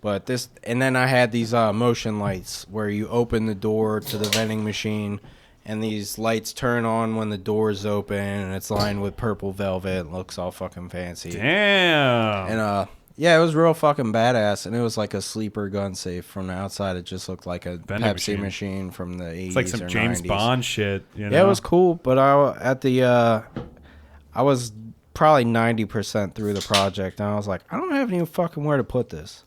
But and then I had these motion lights where you open the door to the vending machine and these lights turn on when the door's open, and it's lined with purple velvet. It looks all fucking fancy. Damn. And yeah, it was real fucking badass, and it was like a sleeper gun safe. From the outside, it just looked like a Vending Pepsi machine. machine from the 80s It's like some or James 90s. Bond shit. You know? Yeah, it was cool, but I was probably 90% through the project, and I was like, I don't have any fucking where to put this.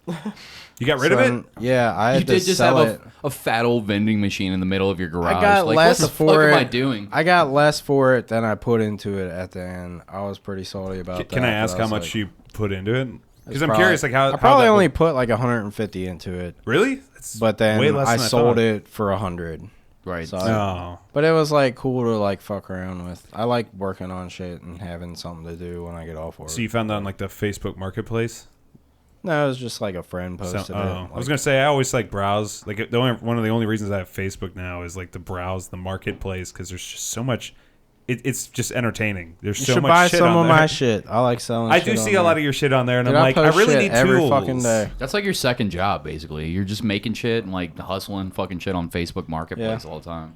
You got rid of it? Yeah, I had You to did just sell have it. a fat old vending machine in the middle of your garage. I got like, less what the for fuck it. am I doing? I got less for it than I put into it at the end. I was pretty salty about that. Can I but ask I how was much like, you put into it? Because it's I'm probably- curious, like how I probably how that only would- put like 150 into it, really. That's but then way less I than sold thought. it for 100. Right. So but it was like cool to like fuck around with. I like working on shit and having something to do when I get off work. So you found that on like the Facebook Marketplace? No, it was just like a friend posted it. Like, I was gonna say I always like browse. Like one of the only reasons I have Facebook now is like to browse the marketplace because there's just so much. It's just entertaining. There's you so should much buy shit some on of there. my shit. I like selling. I shit do on see there. a lot of your shit on there, and Dude, I'm like, I post really shit need every tools. fucking day. That's like your second job, basically. You're just making shit and like hustling fucking shit on Facebook Marketplace all the time.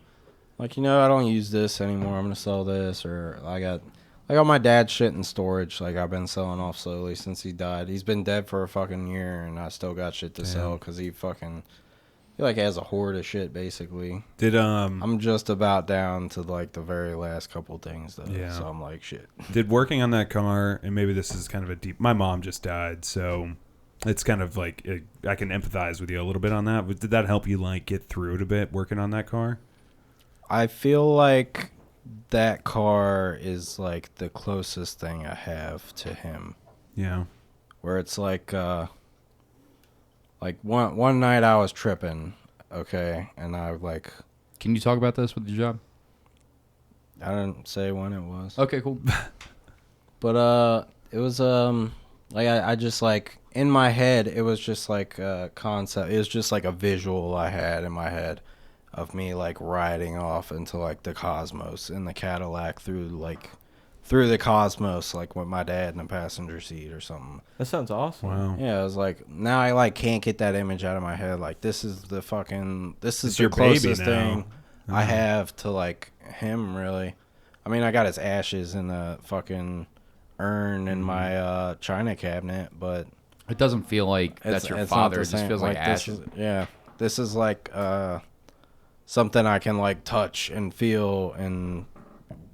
Like, I don't use this anymore. I'm gonna sell this, or I got my dad's shit in storage. Like I've been selling off slowly since he died. He's been dead for a fucking year, and I still got shit to sell because he like has a hoard of shit basically. I'm just about down to like the very last couple things though. Yeah. So I'm like shit. Did working on that car, and maybe this is kind of a deep. My mom just died, so it's kind of like I can empathize with you a little bit on that. But did that help you like get through it a bit working on that car? I feel like that car is like the closest thing I have to him. Yeah. Where it's like one night I was tripping, okay, and I like. Can you talk about this with your job? I didn't say when it was. Okay, cool. But it was like I just like in my head it was just like a concept. It was just like a visual I had in my head of me like riding off into like the cosmos in the Cadillac through the cosmos, like with my dad in the passenger seat or something. That sounds awesome. Wow. Yeah, I was like, now I like can't get that image out of my head. Like this is the your closest baby thing now. I have to like him really. I mean, I got his ashes in the fucking urn in my china cabinet, but it doesn't feel like that's your father. It just feels like ashes. This is like something I can like touch and feel and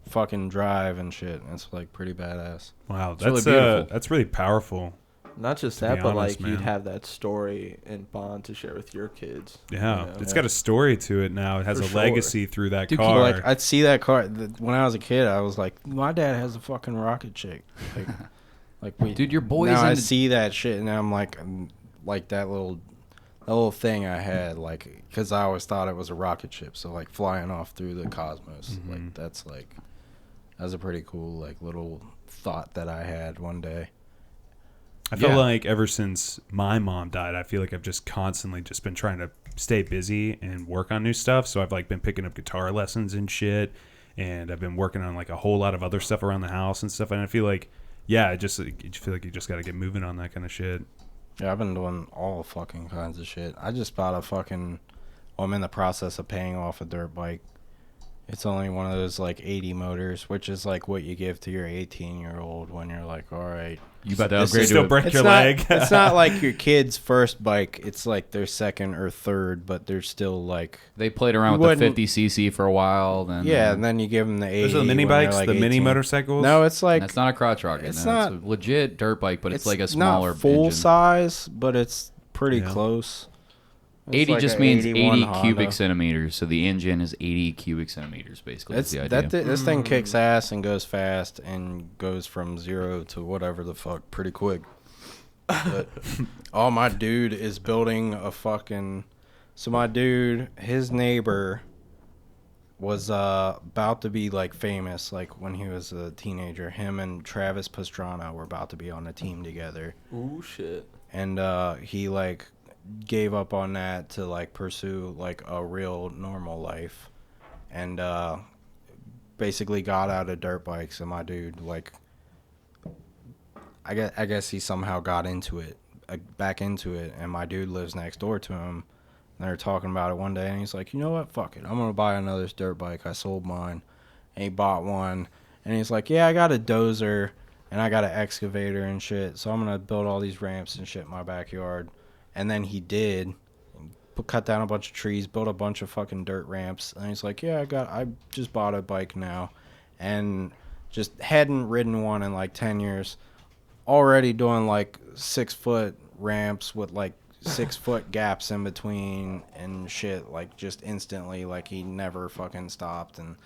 fucking drive and shit. It's like pretty badass. Wow, really beautiful. That's really powerful. Not just that, but like you'd have that story and bond to share with your kids. Yeah, it's got a story to it now. It has a legacy through that Dude, car. Like I'd see that car when I was a kid. I was like, my dad has a fucking rocket chick. Dude, your boys. Now I see that shit and I'm like that little thing I had, like, because I always thought it was a rocket ship. So like flying off through the cosmos, like that's a pretty cool like little thought that I had one day. I feel like ever since my mom died, I feel like I've just constantly just been trying to stay busy and work on new stuff. So I've like been picking up guitar lessons and shit, and I've been working on like a whole lot of other stuff around the house and stuff. And I feel like, you feel like you just got to get moving on that kind of shit. Yeah, I've been doing all fucking kinds of shit. I just bought I'm in the process of paying off a dirt bike. It's only one of those like 80 motors, which is like what you give to your 18-year-old when you're like, all right. You about to upgrade still break your leg. It's not like your kid's first bike. It's like their second or third, but they're still like. They played around with the 50cc for a while. Then and then you give them the 80. Those are the mini bikes, like the 18. mini motorcycles? No, it's like. That's not a crotch rocket. It's not. not. It's a legit dirt bike, but it's like a not smaller full engine. size, but it's pretty close. It's 80 like just a means 81 80 Honda. cubic centimeters. So the engine is 80 cubic centimeters, basically. That's the idea. This thing kicks ass and goes fast and goes from 0 to whatever the fuck pretty quick. But my dude is building a fucking. So my dude, his neighbor was about to be like famous, like when he was a teenager. Him and Travis Pastrana were about to be on a team together. Ooh shit. And he like gave up on that to like pursue like a real normal life, and basically got out of dirt bikes. And my dude like, I guess he somehow got into it, back into it. And my dude lives next door to him. And they were talking about it one day, and he's like, you know what, fuck it, I'm gonna buy another dirt bike. I sold mine, and he bought one. And he's like, yeah, I got a dozer and I got an excavator and shit, so I'm gonna build all these ramps and shit in my backyard. And then he did, cut down a bunch of trees, built a bunch of fucking dirt ramps. And he's like, yeah, I just bought a bike now, and just hadn't ridden one in like 10 years. Already doing like 6-foot ramps with like 6-foot gaps in between and shit, like just instantly, like he never fucking stopped, and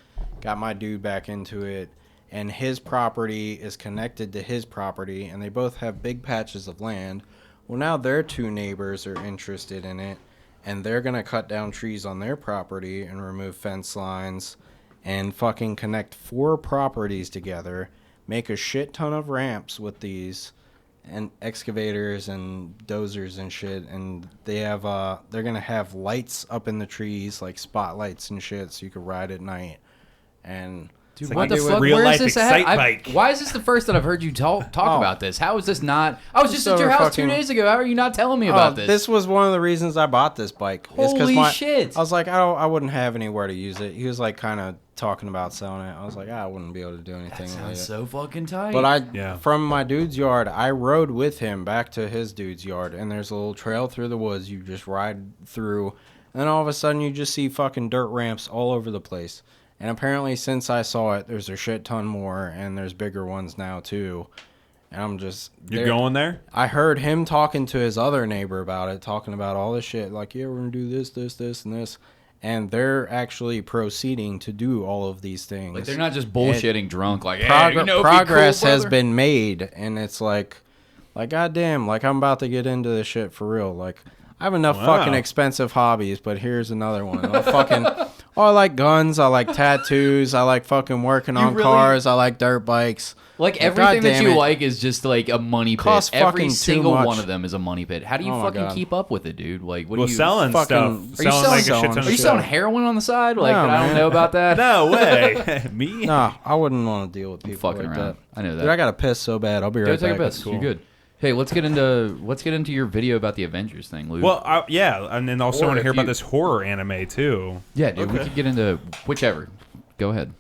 got my dude back into it. And his property is connected to his property, and they both have big patches of land. Well, now their two neighbors are interested in it, and they're gonna cut down trees on their property and remove fence lines and fucking connect 4 properties together, make a shit ton of ramps with these and excavators and dozers and shit, and they're gonna have lights up in the trees, like spotlights and shit, so you can ride at night. And Dude, like what the fuck? real Where life is this Excite at? Bike. Why is this the first that I've heard you talk about this? How is this not? I was just at your house 2 days ago. How are you not telling me about this? This was one of the reasons I bought this bike. Holy shit! I was like, I wouldn't have anywhere to use it. He was like kind of talking about selling it. I was like, I wouldn't be able to do anything with it. Sounds so fucking tight. But from my dude's yard, I rode with him back to his dude's yard, and there's a little trail through the woods. You just ride through, and then all of a sudden you just see fucking dirt ramps all over the place. And apparently, since I saw it, there's a shit ton more, and there's bigger ones now too. And I'm just... You're going there? I heard him talking to his other neighbor about it, talking about all this shit. Like, yeah, we're going to do this, this, this, and this. And they're actually proceeding to do all of these things. Like, they're not just bullshitting drunk. Like, hey, progress be cool, has been made, and it's like, goddamn, like, I'm about to get into this shit for real. Like, I have enough fucking expensive hobbies, but here's another one. I like guns. I like tattoos. I like fucking working on cars. I like dirt bikes. Like everything that you like is just like a money pit. Costs Every fucking single too much. one of them is a money pit. How do you fucking keep up with it, dude? Like, what do you selling fucking- stuff. Are you Selling like a shit selling ton of Are you stuff. selling heroin on the side? Like, No, I don't man. know about that. No way. Me? Nah, I wouldn't want to deal with people Fucking like around. that. I know that. Dude, I got to piss so bad. I'll be Go right take back. a piss. You're good. Hey, let's get into your video about the Avengers thing, Luke. Well, and then also Or want to if hear about you- this horror anime too. yeah, dude, we could get into whichever. Go ahead.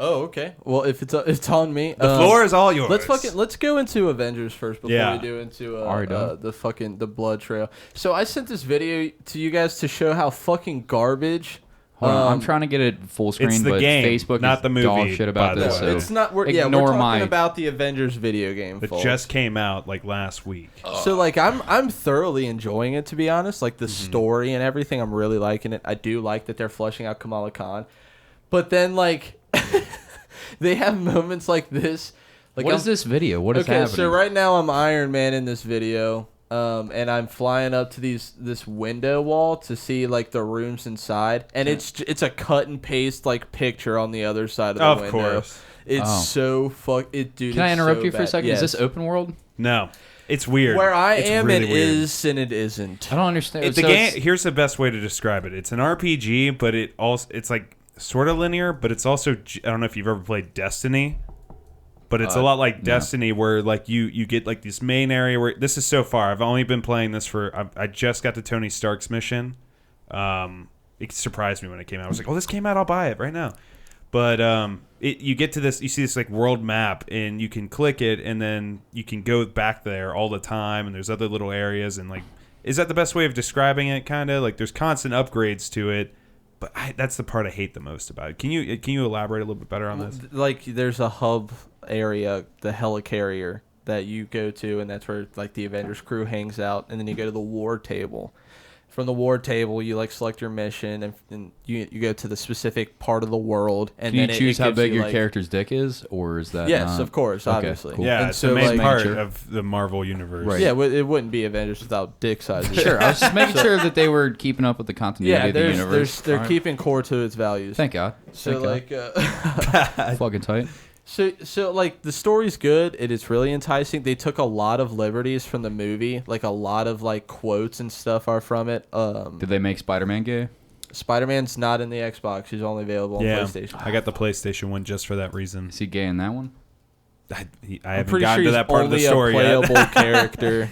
Oh, okay. Well, if it's on me, The floor is all yours. Let's go into Avengers first before Yeah. we do into Alright, done. the blood trail. So I sent this video to you guys to show how fucking garbage. Hold on, I'm trying to get it full screen, It's the but game, Facebook not is the movie, dog shit about by the this. way. So It's not. We're ignore talking my. about the Avengers video game. That folks. just came out like last week. So like I'm thoroughly enjoying it, to be honest. Like the story and everything, I'm really liking it. I do like that they're fleshing out Kamala Khan, but then like they have moments like this. Like What is this video? What is okay, happening? so right now I'm Iron Man in this video, and I'm flying up to this window wall to see like the rooms inside, and it's a cut and paste like picture on the other side of the Of window. course. It's so dude. Can I it's interrupt so you for a bad. second? Yes. Is this open world? No, it's weird. Where I It's am? really It weird. is, and it isn't. I don't understand. The So game. it's- Here's the best way to describe it. It's an RPG, but it's like sort of linear, but it's also. I don't know if you've ever played Destiny. But it's a lot like Destiny, where like you get like this main area where this is so far. I've only been playing this for. I just got to Tony Stark's mission. It surprised me when it came out. I was like, "Oh, this came out. I'll buy it right now." But you get to this. You see this like world map, and you can click it, and then you can go back there all the time. And there's other little areas, and like, is that the best way of describing it? Kind of like there's constant upgrades to it. But that's the part I hate the most about it. Can you elaborate a little bit better on this? Like there's a hub area, the helicarrier that you go to, and that's where like the Avengers crew hangs out, and then you go to the war table. From the war table, you like select your mission, and you go to the specific part of the world, and Can you then choose it how gives big you, your like, character's dick is, or is that? Yes, not? of course, Okay, obviously. cool. Yeah, And it's so, the main like, part sure. of the Marvel universe. Right. Yeah, it wouldn't be Avengers without dick sizes. Sure, I was just making sure that they were keeping up with the continuity Yeah, of the universe. they're All right. keeping core to its values. Thank God. So Thank God. like, Fucking tight. so like the story's good. It is really enticing. They took a lot of liberties from the movie. Like a lot of like quotes and stuff are from it. Did they make Spider-Man gay? Spider-Man's not in the Xbox. He's only available on Yeah, PlayStation. I got the PlayStation one just for that reason. Is he gay in that one? I I'm haven't pretty gotten sure to he's that part of the only story a playable yet. character.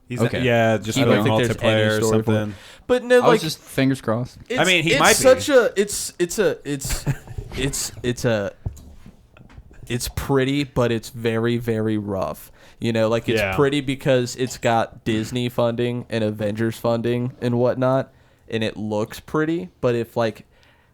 He's Okay. Yeah, just I for don't like think there's any multiplayer or story for it. something. But no, I like was just fingers crossed. it's, I mean, he it's might be. such a it's pretty, but it's very, very rough. You know, like it's Yeah. pretty because it's got Disney funding and Avengers funding and whatnot, and it looks pretty. But if like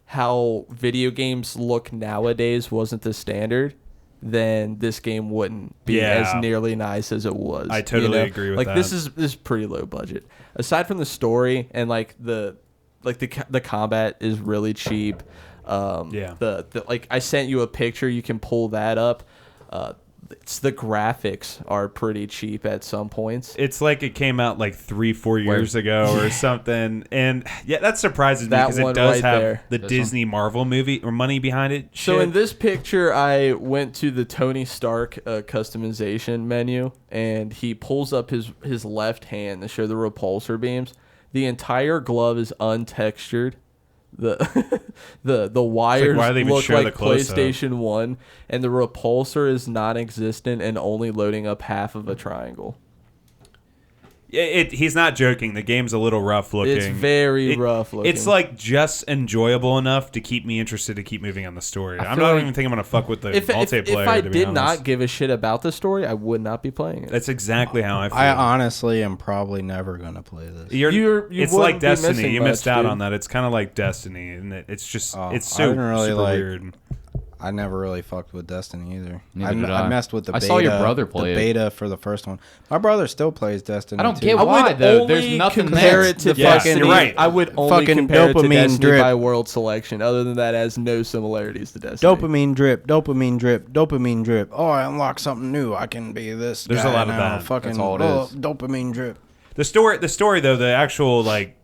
how video games look nowadays wasn't the standard, then this game wouldn't be Yeah. as nearly nice as it was. I totally agree with like, that. this is pretty low budget. Aside from the story and like the combat is really cheap. Yeah. The like I sent you a picture. You can pull that up. the graphics are pretty cheap at some points. It's like it came out like 3-4 years ago or something, and yeah, that surprises me That because it one does right have there. the Disney Marvel movie or money behind it. So shit. in this picture, I went to the Tony Stark customization menu, and he pulls up his left hand to show the repulsor beams. The entire glove is untextured. The wires why they even look show like the close-up? PlayStation 1, and the repulsor is non-existent and only loading up half of a triangle. He's not joking. The game's a little rough looking. It's very rough looking. It's like just enjoyable enough to keep me interested to keep moving on the story. I'm feel not like even thinking I'm gonna fuck with the if multiplayer. I to be did honest. not give a shit about the story, I would not be playing it. That's exactly how I feel. I honestly am probably never gonna play this. You it's wouldn't like be Destiny. missing You missed much, out dude. on that. It's kind of like Destiny, and it's just it's I so didn't really super like- weird. I never really fucked with Destiny either. Neither did I. messed with the I beta. saw your brother play the it. beta for the first one. My brother still plays Destiny. I don't too. get I why would though. There's only nothing compare there. it to Yeah, Destiny. you're right. I would only Fucking compare it to dopamine Destiny drip. by world selection. Other than that, it has no similarities to Destiny. Dopamine drip, dopamine drip, dopamine drip. Oh, I unlocked something new. I can be this. There's a guy lot of now. that. Fucking That's all it is. Dopamine drip. The story though, the actual like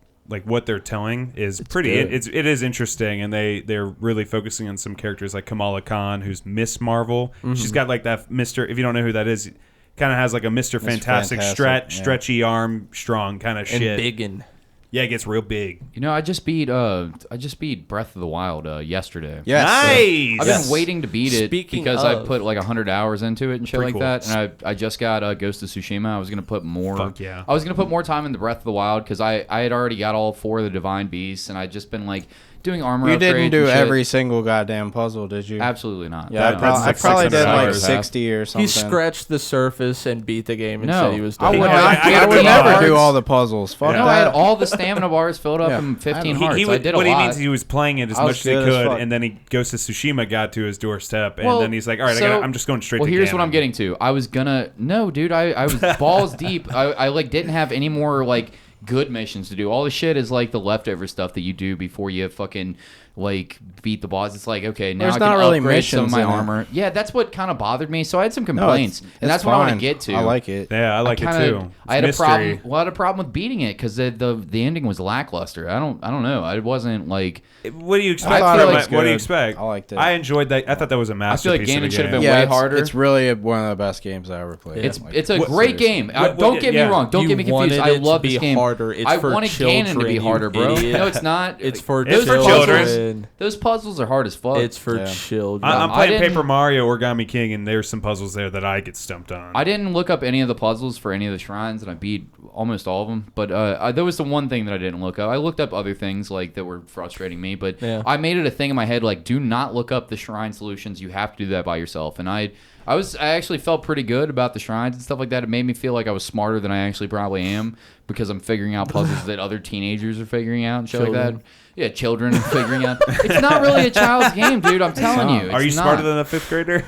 what they're telling is pretty. good. It is interesting, and they're really focusing on some characters like Kamala Khan, who's Miss Marvel. She's got like that Mister. If you don't know who that is, kind of has like a Mister Fantastic, Fantastic, yeah. stretchy arm, strong kind of and shit. biggin. Yeah, it gets real big. You know, I just beat Breath of the Wild yesterday. Yes. Nice. I've been waiting to beat it Speaking because I of- put like 100 hours into it and shit Pretty like cool. that. And I just got Ghost of Tsushima. I was gonna put more. Fuck yeah. I was gonna put more time into Breath of the Wild because I had already got all 4 of the Divine Beasts, and I just been like doing armor. You upgrades didn't and do shit. every single goddamn puzzle, did you? Absolutely not. Yeah, That's I like probably 600 did like hours. 60 or something. He scratched the surface and beat the game and No, said he was I done. would, No, I would I never got do hearts. all the puzzles. Fuck No, that. I had all the stamina bars filled up Yeah. in 15 He- hearts. He I would, did a what lot. he means, he was playing it as I was much as he good as could, fuck. and then he Ghost of Tsushima got to his doorstep, and Well, then he's like, "All right, so- I'm just going straight." Well, to here's what Ganon. I'm getting to. I was gonna dude. I was balls deep. I like didn't have any more like good missions to do. All the shit is like the leftover stuff that you do before you fucking like beat the boss. It's like, okay, now There's I can not really upgrade some of missions my in it. armar. Yeah, that's what kind of bothered me. So I had some No, complaints, it's and that's what I want to fine. get to. I like it. Yeah, I like it too. I had It's a problem. mystery. Well, I had a problem with beating it because the ending was lackluster. I don't know. I wasn't like. What do you expect? thought from it it? was What do you good. expect? I liked it. I enjoyed that. I thought that was a I feel masterpiece. like of a Ganon should have game. been way it's, harder. It's really one of the best games I ever played. It's Like, it's a What- great game. What- Don't get me yeah. wrong. Don't You get me confused. wanted I it to love be this game. harder. It's I for wanted Ganon to children, be you harder, bro. idiot. No, it's not. It's for It's for children. children. Those puzzles are hard as fuck. It's for Yeah. children. I'm I playing didn't- Paper Mario Origami King, and there's some puzzles there that I get stumped on. I didn't look up any of the puzzles for any of the shrines, and I beat almost all of them. But there was the one thing that I didn't look up. I looked up other things like that were frustrating me, but Yeah. I made it a thing in my head like, do not look up the shrine solutions. You have to do that by yourself. And I actually felt pretty good about the shrines and stuff like that. It made me feel like I was smarter than I actually probably am because I'm figuring out puzzles that other teenagers are figuring out and shit like that. Children. Yeah, children are figuring out. It's not really a child's game, dude. I'm telling you. Are you It's smarter not. than a 5th grader?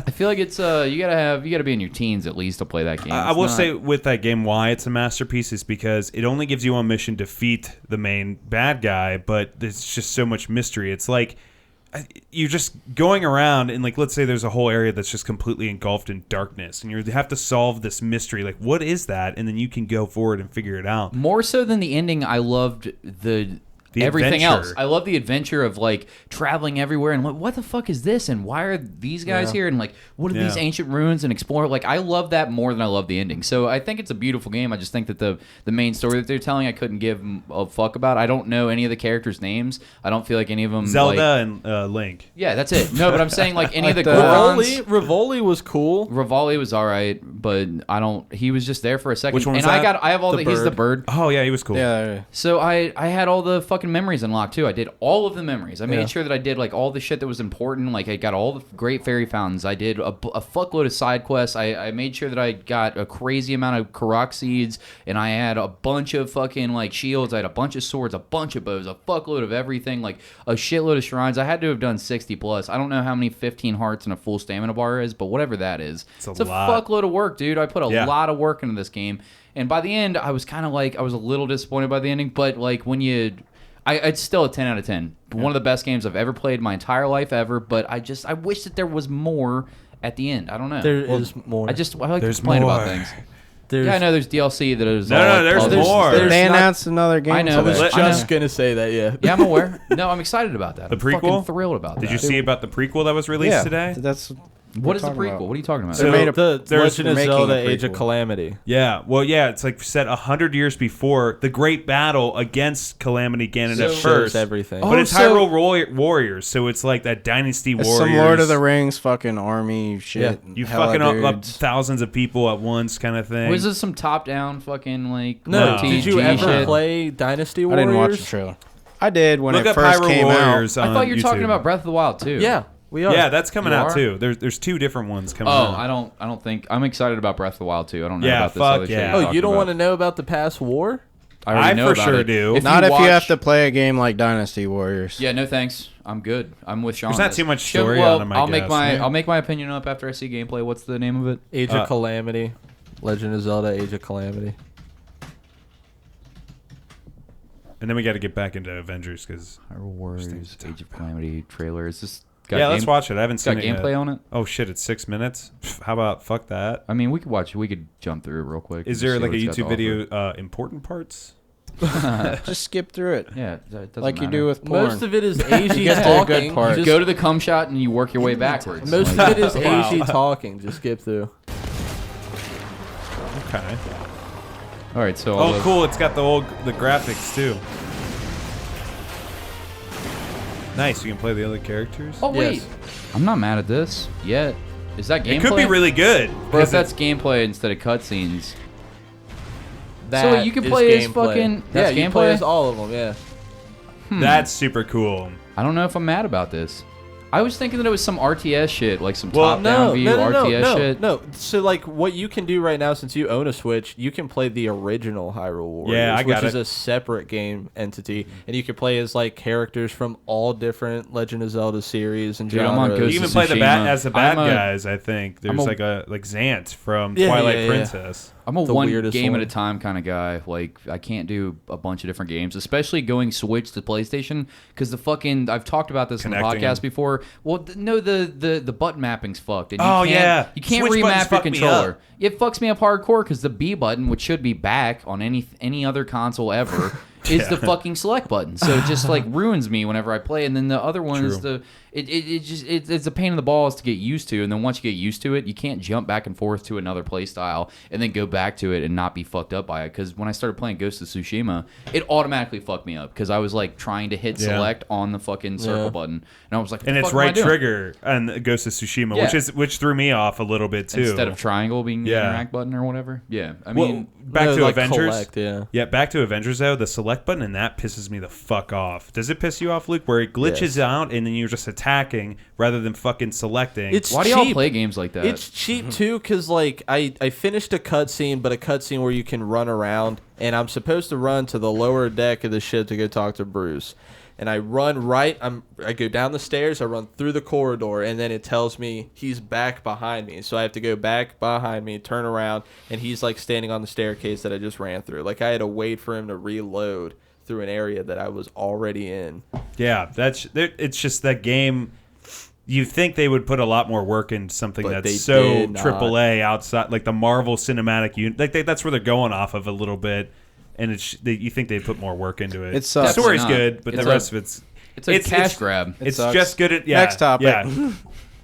I feel like it's you gotta be in your teens at least to play that game. I It's will not- say with that game why it's a masterpiece is because it only gives you one mission to defeat the main bad guy, but there's just so much mystery. It's like you're just going around and like let's say there's a whole area that's just completely engulfed in darkness and you have to solve this mystery, like what is that, and then you can go forward and figure it out. more so than the ending. I loved the everything adventure. else. I love the adventure of like traveling everywhere and what the fuck is this and why are these guys here and like what are these Yeah. ancient ruins and explore. Like I love that more than I love the ending. So I think it's a beautiful game. I just think that the main story that they're telling I couldn't give a fuck about. I don't know any of the characters' names. I don't feel like any of them. Zelda like, and Link. yeah, that's it. No, but I'm saying like any of the Rivoli, Gorons. Rivoli was cool. Rivali was all right, but I don't. He was just there for a second. Which one was and that? I have all The he's the bird. bird. Oh yeah, he was cool. yeah. So I had all the fucking memories unlocked too. I did all of the memories. I made Yeah. sure that I did like all the shit that was important. Like I got all the great fairy fountains. I did a fuckload of side quests. I made sure that I got a crazy amount of Korok seeds, and I had a bunch of fucking like shields. I had a bunch of swords, a bunch of bows, a fuckload of everything, like a shitload of shrines. I had to have done 60 plus. I don't know how many 15 hearts and a full stamina bar is, but whatever that is, It's a lot. fuckload of work, dude. I put a Yeah. lot of work into this game. And by the end, I was kind of like, I was a little disappointed by the ending, but like when it's still a 10 out of 10. One of the best games I've ever played my entire life ever, but I wish that there was more at the end. I don't know. There is more. I like to There's complain more. about things. Yeah, I know there's DLC that is. No, there's more. They announced another game. I know. I was but- just gonna say that. Yeah. Yeah, I'm aware. No, I'm excited about that. The I'm prequel? fucking thrilled about that. Did you see about the prequel that was released today? That's What is the prequel? What are you talking about? They made a- The there's- Legend of making a Zelda: Age of prequel. Calamity. Yeah, well, yeah, it's like set 100 years before the great battle against Calamity Ganon So at it shows first. everything. But it's so- Hyrule Warriors, so it's like that Dynasty It's Warriors. some Lord of the Rings fucking army shit. You hella fucking up dudes. thousands of people at once kind of thing. Was this some top-down fucking like No, No. did you RPG ever shit? play Dynasty I Warriors? didn't watch the trailer. I did when Look it up first Hyrule came Warriors I on thought you were talking YouTube. about Breath of the Wild too. Yeah, we are. Yeah, that's coming You out are? too. There's two different ones coming Oh, out. I don't think I'm excited about Breath of the Wild too. I don't know Yeah, about this fuck other shit. yeah. you're Oh, you don't talking want to about. know about the past war? I already I know for about sure it. do. Not if you watch- have to play a game like Dynasty Warriors. Yeah, no thanks. I'm good. I'm with Sean. There's not on this. too much Show- story well, on them, I I'll guess. make my opinion up after I see gameplay. What's the name of it? Age of Calamity, Legend of Zelda: Age of Calamity. And then we got to get back into Avengers because Hyrule Warriors, to talk Age of Calamity trailer. Is this? Got yeah, let's watch it. I haven't It's got seen it gameplay yet. on it. Oh shit, it's 6 minutes. Pff, how about fuck that? I mean, we could watch. We could jump through it real quick. Is and there see like what a it's got YouTube to offer. video important parts? Just skip through it. Yeah, it doesn't Like you matter. do with porn. Most of it is AG get to the good talking. part. Just- Go to the cum shot and you work your way backwards. most Like, of it is Wow. AG talking. Just skip through. Okay. all right, so Oh, cool. It's got the graphics too. Nice. You can play the other characters. Oh wait, Yes. I'm not mad at this yet. Is that gameplay? It could be really good. Or if 'cause that's gameplay instead of cutscenes. That you can is play as gameplay. fucking- that's yeah, you play gameplay? as all of them. Yeah. that's super cool. I don't know if I'm mad about this. I was thinking that it was some RTS shit, like some Well, top-down view RTS shit. No. So like, what you can do right now, since you own a Switch, you can play the original Hyrule Warriors, Yeah, I got which is it. a separate game entity, and you can play as like characters from all different Legend of Zelda series and Dude, I'm on genres. Ghost You of even play the Tsushima. as the bad I'm a- guys. I think there's like Xant from Yeah, Twilight yeah, yeah. Princess. I'm a The one weirdest game one. at a time kind of guy. Like, I can't do a bunch of different games, especially going Switch to PlayStation, because the fucking I've talked about this Connecting. on the podcast before. Well, no, the button mapping's fucked. And Oh, you can't, yeah. you can't Switch buttons remap your fuck me controller. up. It fucks me up hardcore because the B button, which should be back on any other console ever, is the fucking select button. So it just like ruins me whenever I play. And then the other one is it's a pain in the balls to get used to. And then once you get used to it, you can't jump back and forth to another play style and then go back to it and not be fucked up by it. Because when I started playing Ghost of Tsushima, it automatically fucked me up because I was like trying to hit select on the fucking circle button, and I was like, And "What the it's fuck am I right doing?" trigger on Ghost of Tsushima, Yeah. which threw me off a little bit too. instead of triangle being the Yeah. interact button or whatever. Yeah, I Well, mean. back No, to like Avengers. collect, yeah. Yeah, back to Avengers though. The select button and that pisses me the fuck off. Does it piss you off, Luke? Where it glitches Yes. out and then you're just attacking rather than fucking selecting. It's Why do y'all cheap. play games like that? It's cheap too, cause like I finished a cutscene, but a cutscene where you can run around, and I'm supposed to run to the lower deck of the ship to go talk to Bruce, and I run right. I go down the stairs, I run through the corridor, and then it tells me he's back behind me, so I have to go back behind me, turn around, and he's like standing on the staircase that I just ran through. Like I had to wait for him to reload through an area that I was already in. Yeah, it's just that game. You think they would put a lot more work into something But they that's so did not. AAA outside, like the Marvel Cinematic Universe. Like that's where they're going off of a little bit, and you think they'd put more work into it. It sucks. The story's Definitely not. good, but It's the rest of it's a cash grab. It's sucks. just good at Next topic. Yeah,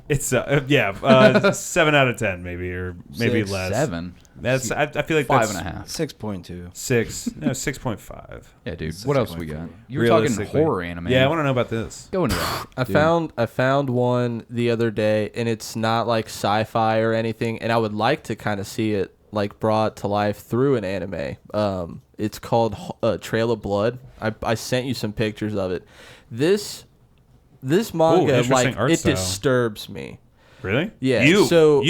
it's 7 out of 10 maybe, or maybe Six, less. 7. That's I feel like Five that's and a half. 6.2. 6.5. Yeah, dude. What else we got? You were talking Realistically. horror anime. Yeah, I want to know about this. Go into that. I found one the other day, and it's not like sci-fi or anything, and I would like to kind of see it like brought to life through an anime. It's called Trail of Blood. I sent you some pictures of it. This manga, interesting like art it style. disturbs me. Really? Yeah, You. so It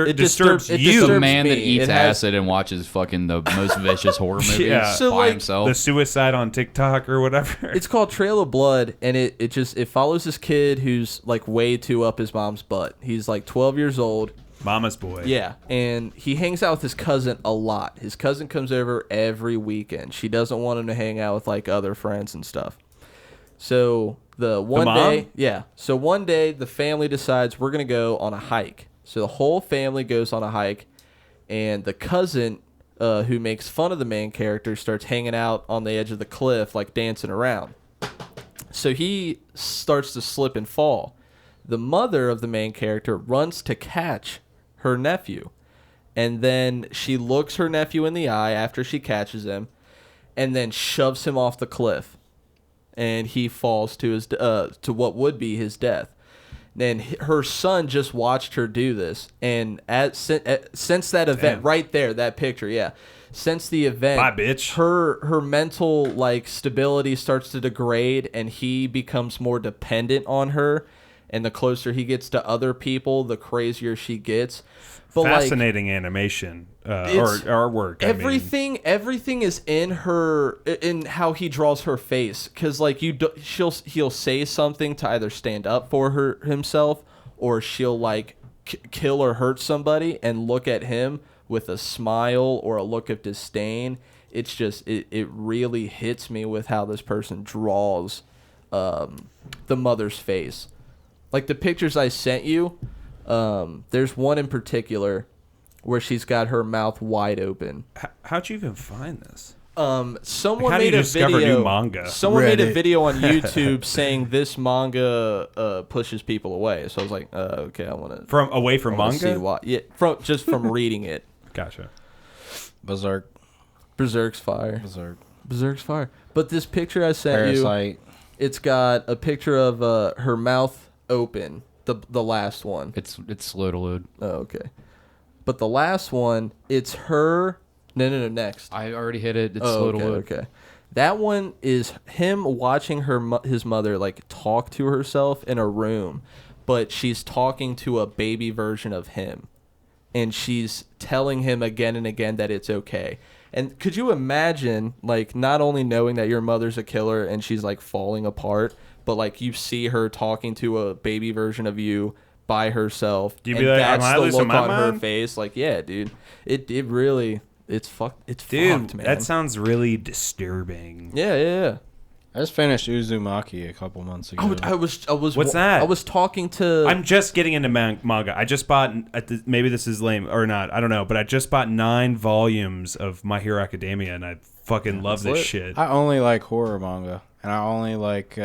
it disturbs it you. The disturbs man that me. eats It has- acid and watches fucking the most vicious horror movies Yeah. So, by like, himself. The suicide on TikTok or whatever. It's called Trail of Blood, and it follows this kid who's like way too up his mom's butt. He's like 12 years old. Mama's boy. Yeah, and he hangs out with his cousin a lot. His cousin comes over every weekend. She doesn't want him to hang out with like other friends and stuff. So one mom? day, yeah. So one day the family decides we're gonna go on a hike. So the whole family goes on a hike, and the cousin who makes fun of the main character starts hanging out on the edge of the cliff, like dancing around. So he starts to slip and fall. The mother of the main character runs to catch her nephew. And then she looks her nephew in the eye after she catches him, and then shoves him off the cliff. And he falls to his to what would be his death. And her son just watched her do this. And since that event, right there, that picture, yeah. Since the event, bye, bitch. her mental like stability starts to degrade, and he becomes more dependent on her. And the closer he gets to other people, the crazier she gets. But fascinating animation or artwork. Everything is in her, in how he draws her face. Because like he'll say something to either stand up for himself, or she'll like kill or hurt somebody and look at him with a smile or a look of disdain. It's just it really hits me with how this person draws the mother's face. Like the pictures I sent you, there's one in particular where she's got her mouth wide open. How'd you even find this? Someone how do made you a discover video. new manga? Someone made a video on YouTube saying this manga pushes people away. So I was like, okay, I want to away from manga. See why. Yeah, from reading it. Gotcha. Berserk's fire. Berserk's fire. But this picture I sent you, it's got a picture of her mouth open. The last one. It's slow to load. Oh, okay. But the last one, it's her. No. Next. I already hit it. It's slow to load. Okay. That one is him watching his mother like talk to herself in a room, but she's talking to a baby version of him, and she's telling him again and again that it's okay. And could you imagine, like, not only knowing that your mother's a killer and she's like falling apart, but like you see her talking to a baby version of you by herself. Do you be like, that's am I the losing look my on her mind? face? Like, yeah, dude. It really, it's fucked. It's Dude, fucked, man. that sounds really disturbing. Yeah. I just finished Uzumaki a couple months ago. I was. What's that? I was talking to. I'm just getting into manga. I just bought, maybe this is lame or not, I don't know, but I just bought 9 volumes of My Hero Academia, and I fucking love this shit. I only like horror manga, and I only like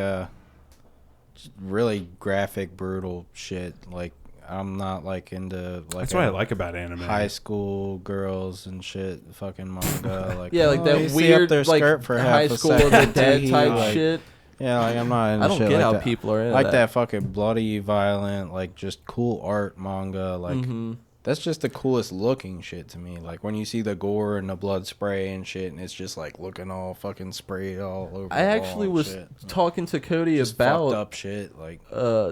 just really graphic, brutal shit. Like, I'm not like into like. That's what I like about anime. High school girls and shit, fucking manga. Like, yeah, like you that see up weird their like skirt for high half a school of the second, dead tee, type like, shit. Yeah, like I'm not into I don't shit get like how that. people are into like that. that fucking bloody, violent, like just cool art manga. Like that's just the coolest looking shit to me. Like when you see the gore and the blood spray and shit, and it's just like looking all fucking sprayed all over. I actually was shit. talking to Cody Just about fucked up shit. Like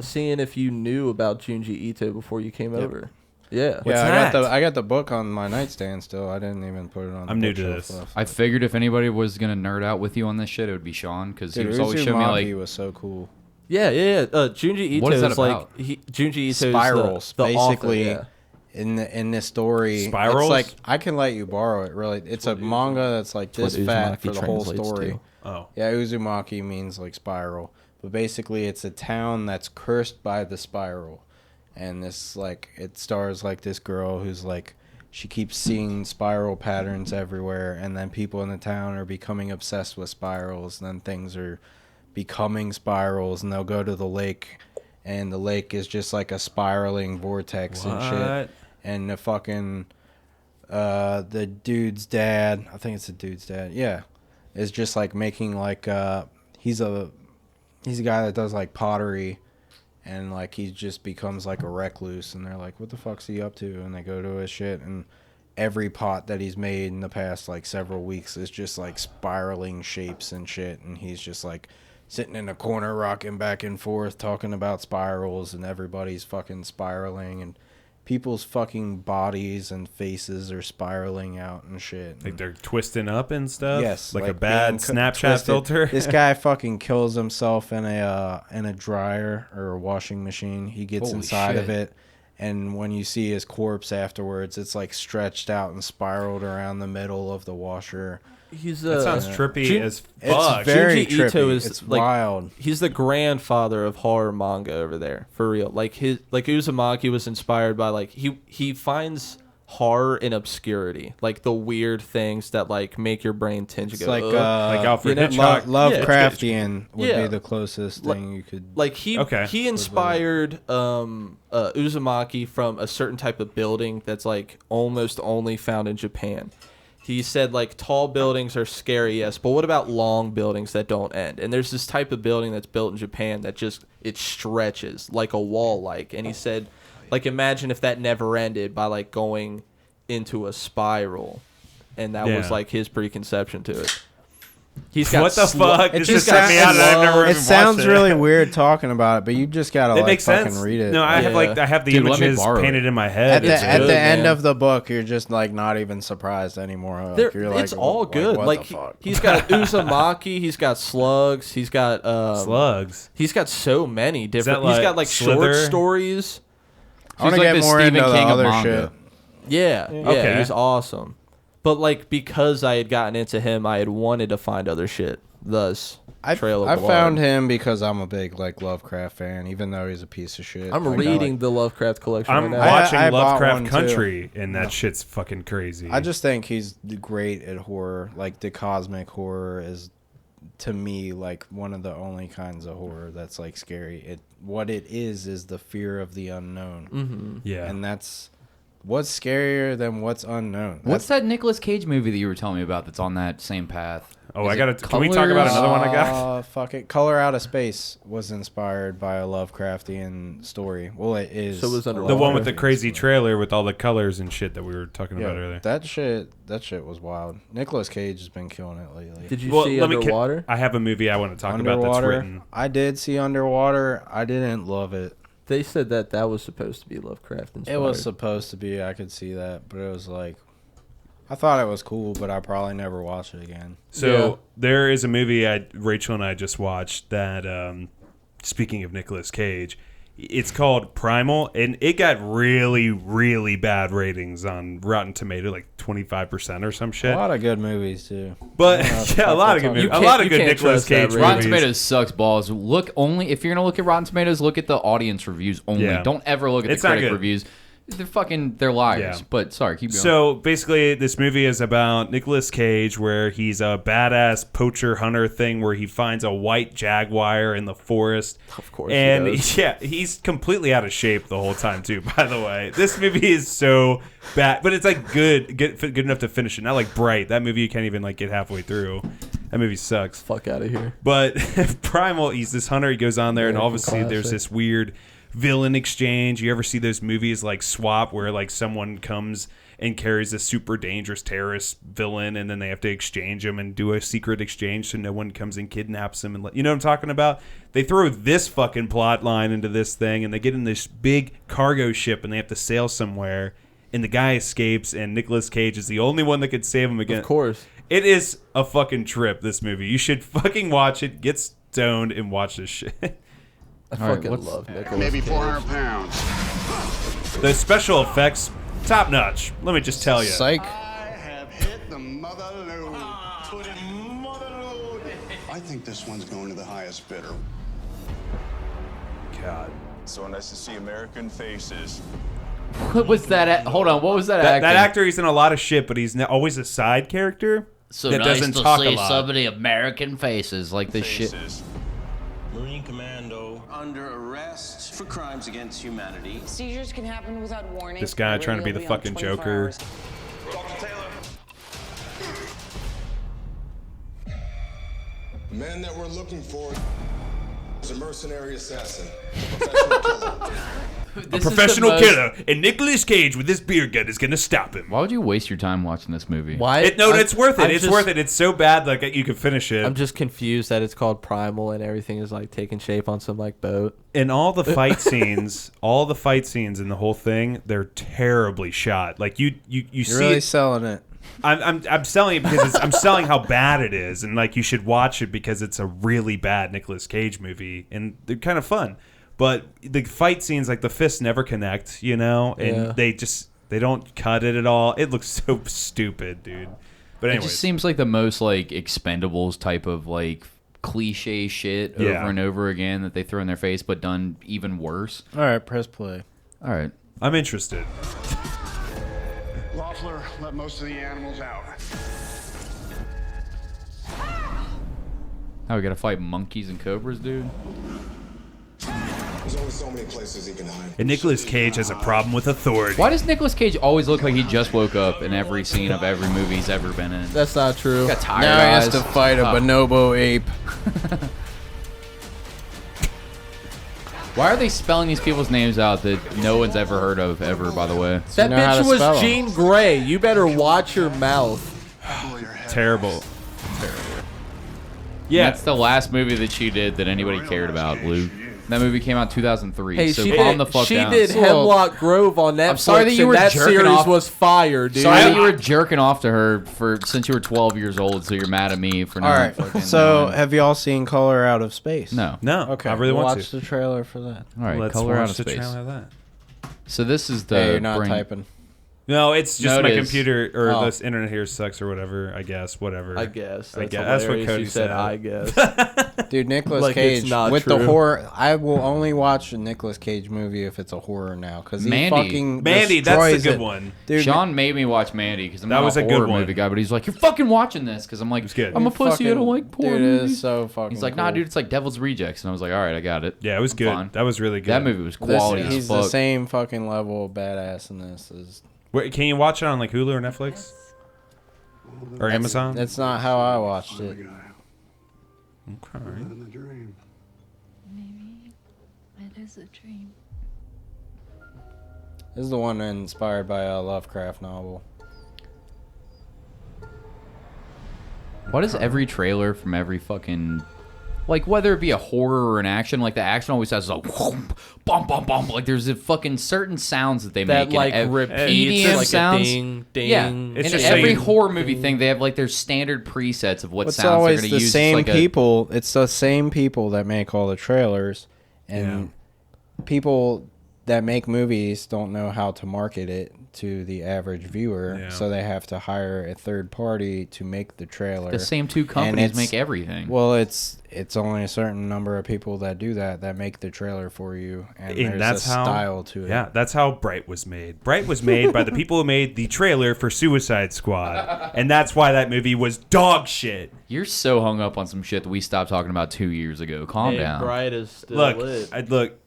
seeing if you knew about Junji Ito before you came over. Yeah. What's I got the book on my nightstand still. I didn't even put it on. I'm the new to bookshelf this. left. I figured if anybody was gonna nerd out with you on this shit, it would be Sean, because he Dude, was always showing me like. was so cool. Yeah. Junji Ito What is that is like about? Junji Ito Spirals, the basically. author, In this story, Spirals? it's like I can let you borrow it. Really, it's a manga that's like this what fat Uzumaki for the whole translates story. to. Oh. Yeah, Uzumaki means like spiral, but basically it's a town that's cursed by the spiral, and this like it stars like this girl who's like she keeps seeing spiral patterns everywhere, and then people in the town are becoming obsessed with spirals, and then things are becoming spirals, and they'll go to the lake, and the lake is just like a spiraling vortex and shit. And the fucking the dude's dad, I think it's the dude's dad, yeah, is just like making like he's a guy that does like pottery, and like he just becomes like a recluse, and they're like, what the fuck's he up to? And they go to his shit, and every pot that he's made in the past like several weeks is just like spiraling shapes and shit, and he's just like sitting in a corner rocking back and forth talking about spirals, and everybody's fucking spiraling, and people's fucking bodies and faces are spiraling out and shit. Like they're twisting up and stuff? Yes. Like a bad being Snapchat twisted. filter? This guy fucking kills himself in a dryer or a washing machine. He gets Holy inside of shit. it, And when you see his corpse afterwards, it's like stretched out and spiraled around the middle of the washer. That sounds trippy as fuck. It's very Junji Ito trippy. is It's like, wild. He's the grandfather of horror manga over there, for real. Like Uzumaki was inspired by like he finds horror in obscurity, like the weird things that like make your brain tinge. It's Go, like Alfred Hitchcock. Lovecraftian would Yeah. be the closest thing you could. like he inspired Uzumaki from a certain type of building that's like almost only found in Japan. He said like tall buildings are scary, yes, but what about long buildings that don't end? And there's this type of building that's built in Japan that just it stretches like a wall, like. And he said, like, imagine if that never ended by like going into a spiral, and that was like his preconception to it. He's got what the fuck? It Just set me out. I've never even it sounds watched really weird talking about it, but you just gotta It like makes fucking sense. read it. No, I have the Dude, let me images borrow painted it. in my head. at the good, end man. of the book, you're just like not even surprised anymore. Like, you're like, it's all good. what Like the fuck? he's got Uzumaki, he's got slugs, he's got Slugs. he's got so many different. that He's like got like Slither? short stories. I want He's to like get the more Stephen into the King of other manga. shit. Yeah, Okay. he's awesome. But like because I had gotten into him, I had wanted to find other shit. Thus, Trail of I Blood. found him because I'm a big like Lovecraft fan, even though he's a piece of shit. I'm Like, reading the Lovecraft collection I'm right now. watching I bought Lovecraft one, too. Country, and that shit's fucking crazy. I just think he's great at horror. Like the cosmic horror is, to me, like one of the only kinds of horror that's like scary. What it is the fear of the unknown. Mm-hmm. yeah. And that's what's scarier than what's unknown. What's that Nicolas Cage movie that you were telling me about that's on that same path? Oh, Is I it gotta. Can we talk about Colors? another one I got? Fuck it. Color Out of Space was inspired by a Lovecraftian story. Well, it is. So it was under The one with the Lovecraftian crazy story. trailer with all the colors and shit that we were talking about earlier. That shit was wild. Nicolas Cage has been killing it lately. Did you Well, see Underwater? I have a movie I want to talk about that's written. I did see Underwater. I didn't love it. They said that was supposed to be Lovecraft inspired. It was supposed to be. I could see that, but it was like, I thought it was cool, but I probably never watch it again. So there is a movie Rachel and I just watched that. Speaking of Nicolas Cage, it's called Primal, and it got really, really bad ratings on Rotten Tomato, like 25% or some shit. A lot of good movies too. But a lot of good movies. A lot of good can't Nicolas trust that Cage rating. Rotten movies. Tomatoes sucks balls. Look only if you're gonna look at Rotten Tomatoes, look at the audience reviews only. Yeah. Don't ever look at It's the not critic good. reviews. They're liars. Yeah. But sorry, keep going. So basically, this movie is about Nicolas Cage, where he's a badass poacher hunter thing, where he finds a white jaguar in the forest. Of course, and he does. yeah, he's completely out of shape the whole time too. By the way, this movie is so bad, but it's like good enough to finish it. Not like Bright. That movie you can't even like get halfway through. That movie sucks. Fuck out of here. But Primal, he's this hunter. He goes on there, and obviously there's classic. this weird villain exchange. You ever see those movies like Swap, where like someone comes and carries a super dangerous terrorist villain, and then they have to exchange him and do a secret exchange so no one comes and kidnaps him? And you know what I'm talking about? They throw this fucking plot line into this thing, and they get in this big cargo ship, and they have to sail somewhere. And the guy escapes, and Nicolas Cage is the only one that could save him again. Of course. It is a fucking trip, this movie. You should fucking watch it, get stoned, and watch this shit. I All right, fucking what's- love Nicolas Maybe Cage. 400 pounds. The special effects, top notch. Let me just tell you. Psych. I have hit the mother load. Put it mother load. I think this one's going to the highest bidder. God. So nice to see American faces. what was that? Hold on. What was that? That acting? actor, he's in a lot of shit, but he's always a side character So that nice doesn't to talk a see lot. so many American faces like this shit. Faces. Marine Commando. Under arrest for crimes against humanity. Seizures can happen without warning. This guy trying to be the Rarely fucking beyond 24 Joker. hours. Dr. Taylor. The man that we're looking for is a mercenary assassin, a professional killer. A professional killer, and Nicolas Cage with his beer gun is gonna stop him. Why would you waste your time watching this movie? Why? It's worth it. I'm It's just- worth it. It's so bad, like you could finish it. I'm just confused that it's called Primal and everything is like taking shape on some like boat. And all the fight scenes, in the whole thing, they're terribly shot. Like you You're see really it. selling it. I'm selling it because I'm selling how bad it is, and like you should watch it because it's a really bad Nicolas Cage movie, and they're kind of fun. but the fight scenes, like the fists never connect, you know, and they don't cut it at all. It looks so stupid, dude. But anyways. It just seems like the most like Expendables type of like cliche shit over and over again that they throw in their face, but done even worse. All right, press play. All right, I'm interested. Loeffler let most of the animals out. Now we gotta fight monkeys and cobras, dude. There's only so many places he can hide. And Nicolas Cage has a problem with authority. Why does Nicolas Cage always look like he just woke up in every scene of every movie he's ever been in? That's not true. He's got tired Now he has eyes. to fight a bonobo ape. Why are they spelling these people's names out that no one's ever heard of ever, by the way? That know how bitch to was spell 'em. Jean Grey. You better watch your mouth. Terrible. Yeah. That's the last movie that she did that anybody cared about, Luke. That movie came out in 2003, Hey, so she calm did, the fuck she down. did Hemlock Grove on Netflix. I'm sorry that you were and that jerking series off. was fire, dude. Sorry that you were jerking off to her since you were 12 years old, so you're mad at me for All not right. fucking So, knowing. have y'all seen Color Out of Space? No. No. Okay. I really want watch to. the trailer for that. All right, Let's Color Out watch of the Space. trailer of that. So this is the Hey, you're not typing. No, it's just No, it my is. computer or Oh. this internet here sucks or whatever. I guess whatever. I guess. That's That's what hilarious. Cody You said. said. I guess. Dude, Nicolas Like it's Cage not with the true. horror. I will only watch a Nicolas Cage movie if it's a horror now, because he Mandy. fucking Mandy, that's destroys the good it. one. Dude, Sean made me watch Mandy because I'm That not was a a good horror one. movie guy, but he's like, "You're fucking watching this," because I'm like, It's good. "I'm a dude, pussy. I don't fucking- like porn Dude, movies." it is so fucking. He's like, cool. "Nah, dude, it's like Devil's Rejects," and I was like, "All right, I got it." Yeah, it was I'm good. fine. That was really good. That movie was This- quality as he's fuck. the same fucking level of badass in this. As Wait, can you watch it on like Hulu or Netflix or Amazon? that's not how I watched it. Okay. In the dream. Maybe it is a dream. This is the one inspired by a Lovecraft novel. Why does every trailer from every fucking, like, whether it be a horror or an action, like the action always has like bum bum bum, like there's a fucking certain sounds that they That make. like and repeats EDM like sounds. a ding ding. Yeah, It's in just every saying- horror movie thing, they have like their standard presets of what It's sounds they're always going to the use. It's same like a- people. It's the same people that make all the trailers, and people that make movies don't know how to market it to the average viewer, Yeah. so they have to hire a third party to make the trailer. the same two And companies it's- make everything. Well, it's only a certain number of people that do that make the trailer for you, and there's that's a how style to it. Yeah, that's how Bright was made. Bright was made by the people who made the trailer for Suicide Squad, and that's why that movie was dog shit. You're so hung up on some shit that we stopped talking about 2 years ago. Calm Hey, down. Bright is still Look, lit. look.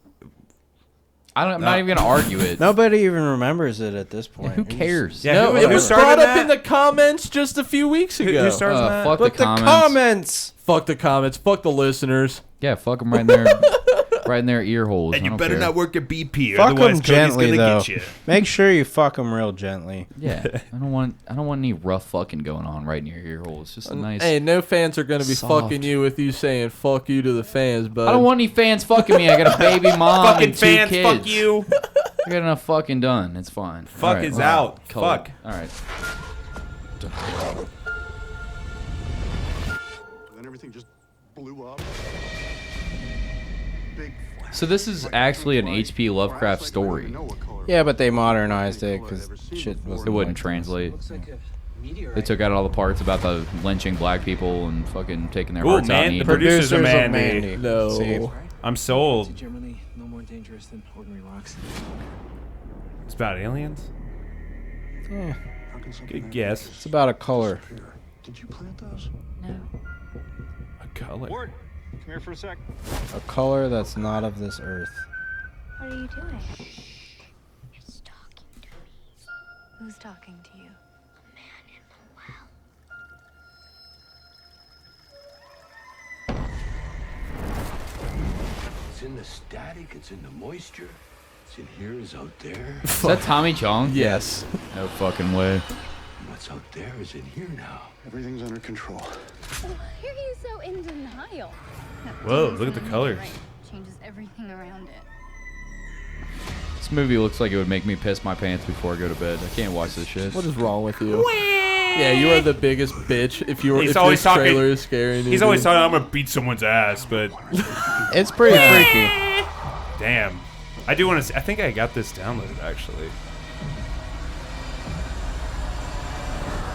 I'm not even gonna argue it. Nobody even remembers it at this point. Who You just- cares? Yeah, No, who it was started brought up that? in the comments just a few weeks ago. Who started that? Fuck But the the comments. comments. Fuck the comments. Fuck the listeners. Yeah, fuck them right in their, right in their ear holes. And I you don't better care. not work at BP, Fuck otherwise them gently Cody's gonna though. get you. Make sure you fuck them real gently. Yeah, I don't want any rough fucking going on right in your ear hole. It's just a nice. Hey, no fans are gonna be Soft. fucking you with you saying "fuck you" to the fans, but I don't want any fans fucking me. I got a baby mom Fucking and two fans, kids. fuck you. I got enough fucking done. It's fine. Fuck All right, is well, out. color. Fuck. All right. Then everything just blew up. Big So this is actually an H.P. Lovecraft story. Yeah, but they modernized it because shit was. It wouldn't translate. They took out all the parts about the lynching black people and fucking taking their Ooh, hearts out man, and the eating them. producers are Producers of Mandy. Mandy. No. See? I'm sold. Generally, no more dangerous than ordinary rocks. It's about aliens? Yeah, Good guess. it's about a color. Did you plant those? No. A color. Ward, come here for a sec. A color that's not of this earth. What are you doing? He's talking to me. Who's talking to you? A man in the well. It's in the static, it's in the moisture, it's in here, it's out there. Is that Tommy Chong? Yes. No fucking way. What's out there is in here now. Everything's under control. Why are you so in denial? Whoa, look at the colors. Changes everything around it. This movie looks like it would make me piss my pants before I go to bed. I can't watch this shit. What is wrong with you? Yeah, you are the biggest bitch. If you were, He's if always this talking- trailer is scaring you, He's always dude. talking, I'm gonna beat someone's ass, but It's pretty freaky. Damn. I do want to see. I think I got this downloaded, actually.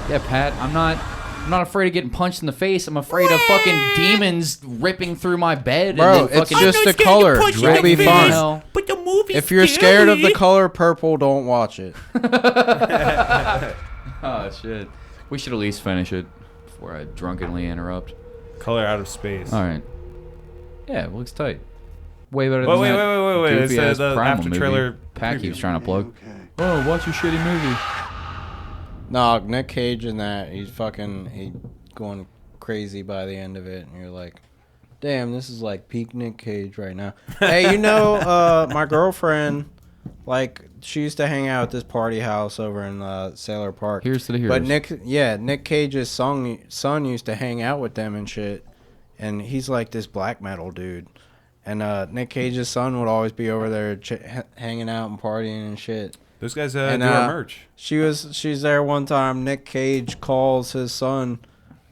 Yeah, Pat, I'm not afraid of getting punched in the face. I'm afraid of fucking demons ripping through my bed. Bro, and then it's just the color. It'll be fun. But the movie's If you're scared of the color purple, don't watch it. Oh, shit. We should at least finish it before I drunkenly interrupt. Color out of space. All right. Yeah, it looks tight. Way better Wait, than wait, that wait, wait, wait. goofy It's ass the Primal after movie trailer Pat preview. keeps trying to plug. Oh, watch your shitty movie. No, Nick Cage in that, he's going crazy by the end of it, and you're like, damn, this is like peak Nick Cage right now. Hey, my girlfriend, like, she used to hang out at this party house over in Sailor Park. Here's to the heroes. But Nick Cage's son used to hang out with them and shit, and he's like this black metal dude. And Nick Cage's son would always be over there hanging out and partying and shit. Those guys do our merch. She's there one time. Nick Cage calls his son,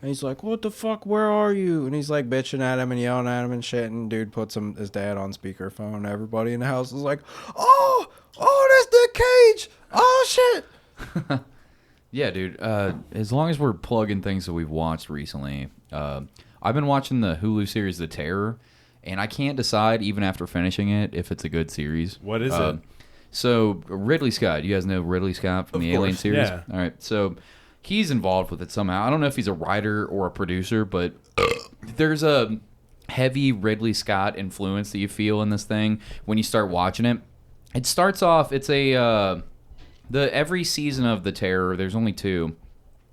and he's like, "What the fuck? Where are you?" And he's like bitching at him and yelling at him and shit. And dude puts his dad on speakerphone. Everybody in the house is like, "Oh, that's Nick Cage! Oh shit!" Yeah, dude. As long as we're plugging things that we've watched recently, I've been watching the Hulu series The Terror, and I can't decide even after finishing it if it's a good series. What is it? So Ridley Scott, you guys know Ridley Scott from the Alien series? Yeah. All right, so he's involved with it somehow. I don't know if he's a writer or a producer, but there's a heavy Ridley Scott influence that you feel in this thing when you start watching it. It starts off, it's every season of The Terror, there's only 2,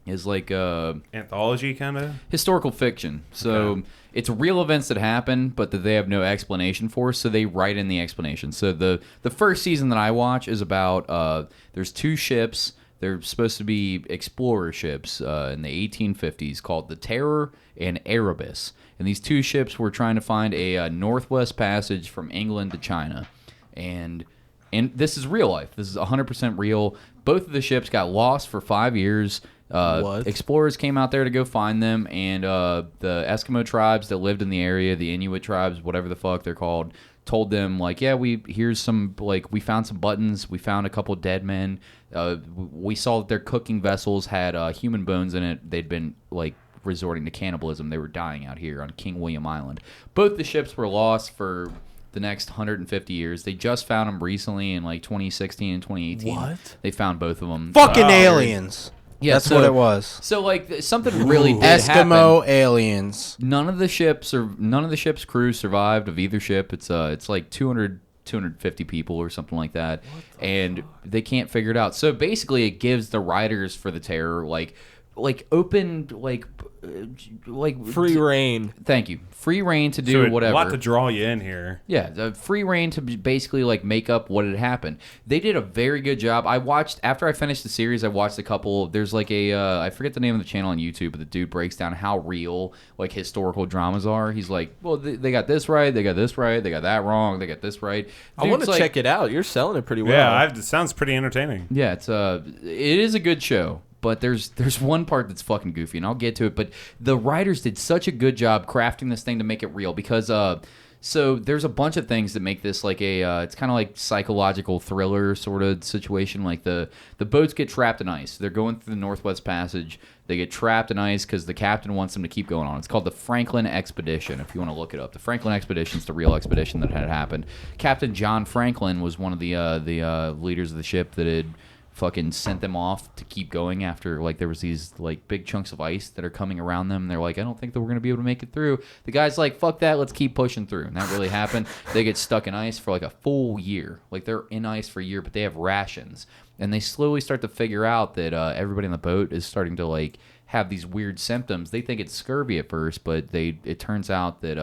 is like anthology kind of historical fiction. So it's real events that happen, but that they have no explanation for, so they write in the explanation. So the first season that I watch is about there's 2 ships. They're supposed to be explorer ships in the 1850s called the Terror and Erebus. And these 2 ships were trying to find a northwest passage from England to China. And this is real life. This is 100% real. Both of the ships got lost for 5 years. Explorers came out there to go find them, and the Eskimo tribes that lived in the area, the Inuit tribes, whatever the fuck they're called, told them, like, yeah, we found some buttons, we found a couple dead men, we saw that their cooking vessels had human bones in it. They'd been, like, resorting to cannibalism. They were dying out here on King William Island. Both the ships were lost for the next 150 years. They just found them recently in, like, 2016 and 2018. What? They found both of them. Fucking aliens. Yeah, that's what it was. So like something really did Eskimo happen. aliens. None of the ship's crew survived of either ship. It's like 250 people or something like that, and they can't figure it out. So basically, it gives the writers for The Terror like open free reign. Thank you, free reign to do whatever. A lot to draw you in here. Yeah, the free reign to basically like make up what had happened. They did a very good job. I watched after I finished the series. I watched a couple. There's like a I forget the name of the channel on YouTube, but the dude breaks down how real like historical dramas are. He's like, well, they got this right, they got this right, they got that wrong, they got this right. I want to check it out. You're selling it pretty well. Yeah, it sounds pretty entertaining. Yeah, it is a good show. But there's one part that's fucking goofy, and I'll get to it. But the writers did such a good job crafting this thing to make it real, because so there's a bunch of things that make this like it's kind of like psychological thriller sort of situation. Like the boats get trapped in ice. They're going through the Northwest Passage. They get trapped in ice because the captain wants them to keep going on. It's called the Franklin Expedition, if you want to look it up. The Franklin Expedition is the real expedition that had happened. Captain John Franklin was one of the leaders of the ship that had fucking sent them off to keep going after like there was these like big chunks of ice that are coming around them, and they're like, I don't think that we're gonna be able to make it through. The guy's like, fuck that, let's keep pushing through. And that really happened. They get stuck in ice for like a full year. Like they're in ice for a year, but they have rations, and they slowly start to figure out that everybody on the boat is starting to like have these weird symptoms. They think it's scurvy at first, but it turns out that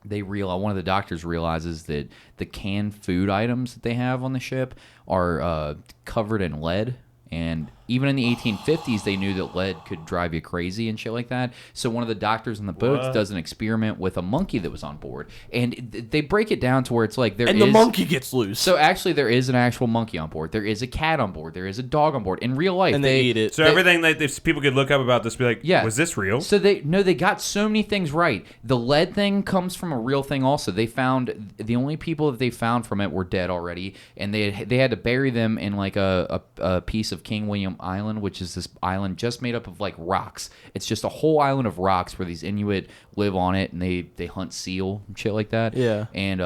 one of the doctors realizes that the canned food items that they have on the ship are covered in lead, and even in the 1850s, they knew that lead could drive you crazy and shit like that. So one of the doctors on the boats does an experiment with a monkey that was on board, and they break it down to where it's like the monkey gets loose. So actually, there is an actual monkey on board. There is a cat on board. There is a dog on board. In real life, and they eat it. So everything that if people could look up about this, be like, was this real? So they got so many things right. The lead thing comes from a real thing. Also, they found the only people that they found from it were dead already, and they had to bury them in like a piece of King William Island, which is this island just made up of like rocks. It's just a whole island of rocks where these Inuit live on it, and they hunt seal and shit like that. Yeah. And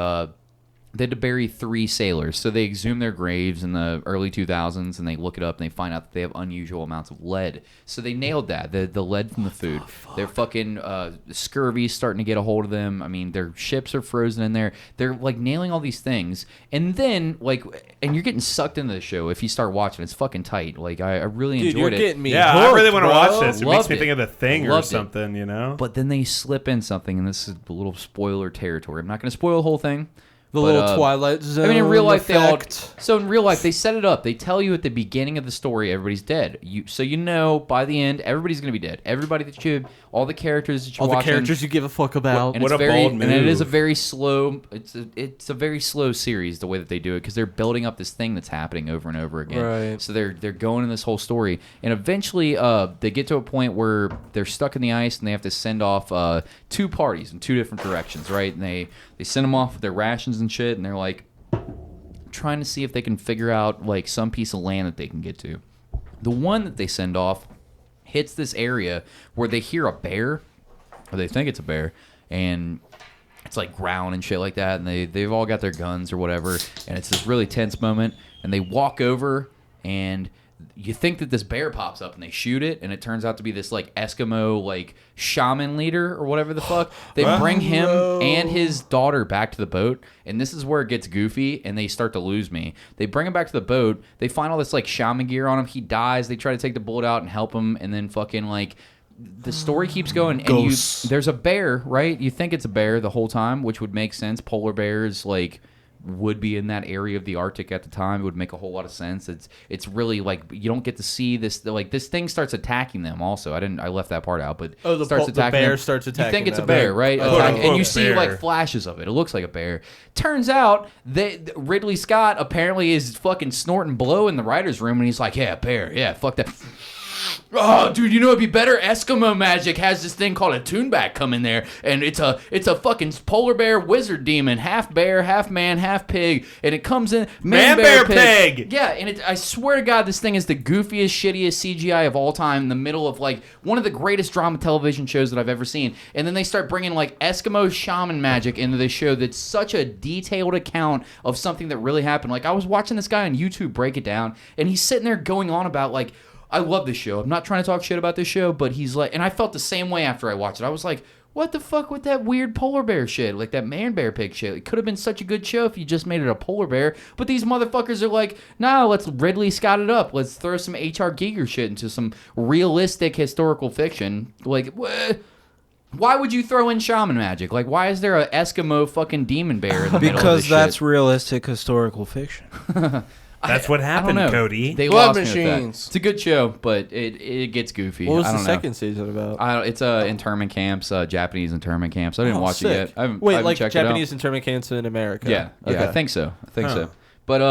they had to bury 3 sailors. So they exhumed their graves in the early 2000s, and they look it up, and they find out that they have unusual amounts of lead. So they nailed that, the lead from the food. Their fucking scurvy's starting to get a hold of them. I mean, their ships are frozen in there. They're, like, nailing all these things. And then, like, and you're getting sucked into the show if you start watching. It's fucking tight. Like, I really enjoyed it. Getting me hooked, I really want to watch this. It makes me think of The Thing or something, you know? But then they slip in something, and this is a little spoiler territory. I'm not going to spoil the whole thing. The little Twilight Zone. I mean, in real life, effect. in real life, they set it up. They tell you at the beginning of the story, everybody's dead. So you know by the end, everybody's gonna be dead. Everybody that all the characters that you're watching, all the characters you give a fuck about. And what it's a bold move. And it is a very slow. It's a very slow series the way that they do it because they're building up this thing that's happening over and over again. Right. So they're going in this whole story, and eventually, they get to a point where they're stuck in the ice and they have to send off 2 parties in 2 different directions. Right, and they send them off with their rations and shit, and they're like trying to see if they can figure out like some piece of land that they can get to. The one that they send off hits this area where they hear a bear, or they think it's a bear, and it's like ground and shit like that, and they've all got their guns or whatever, and it's this really tense moment, and they walk over, and you think that this bear pops up and they shoot it, and it turns out to be this like Eskimo like shaman leader or whatever the fuck. They bring him and his daughter back to the boat, and this is where it gets goofy and they start to lose me. They bring him back to the boat, they find all this like shaman gear on him, he dies, they try to take the bullet out and help him, and then fucking like the story keeps going, and there's a bear, right? You think it's a bear the whole time, which would make sense. Polar bears like would be in that area of the Arctic at the time. It would make a whole lot of sense. It's really like you don't get to see this. Like this thing starts attacking them. Also, I left that part out, but the bear starts attacking. You think it's a them. bear, right? And you see bear. like flashes of it. It looks like a bear. Turns out that Ridley Scott apparently is fucking snorting blow in the writer's room, and he's like, "Yeah, bear. Yeah, fuck that." Oh, dude, you know it'd be better? Eskimo Magic has this thing called a Toonback come in there, and it's a fucking polar bear wizard demon, half bear, half man, half pig, and it comes in man bear pig. Yeah, and I swear to God, this thing is the goofiest, shittiest CGI of all time in the middle of like one of the greatest drama television shows that I've ever seen. And then they start bringing like Eskimo shaman magic into this show that's such a detailed account of something that really happened. Like I was watching this guy on YouTube break it down, and he's sitting there going on about like, I love this show. I'm not trying to talk shit about this show, but he's like, and I felt the same way after I watched it. I was like, what the fuck with that weird polar bear shit? Like that man bear pig shit. It could have been such a good show if you just made it a polar bear. But these motherfuckers are like, nah, let's Ridley Scott it up. Let's throw some H.R. Giger shit into some realistic historical fiction. Like, why would you throw in shaman magic? Like, why is there a Eskimo fucking demon bear in the middle of this Because that's shit? realistic historical fiction. That's what happened, Cody. They Blood lost me with that. machines. It's a good show, but it gets goofy. What was I the don't know. second season about? It's internment camps, Japanese internment camps. I didn't watch sick. it yet. I haven't like checked Japanese it out. internment camps in America. Yeah, Okay. I think so. But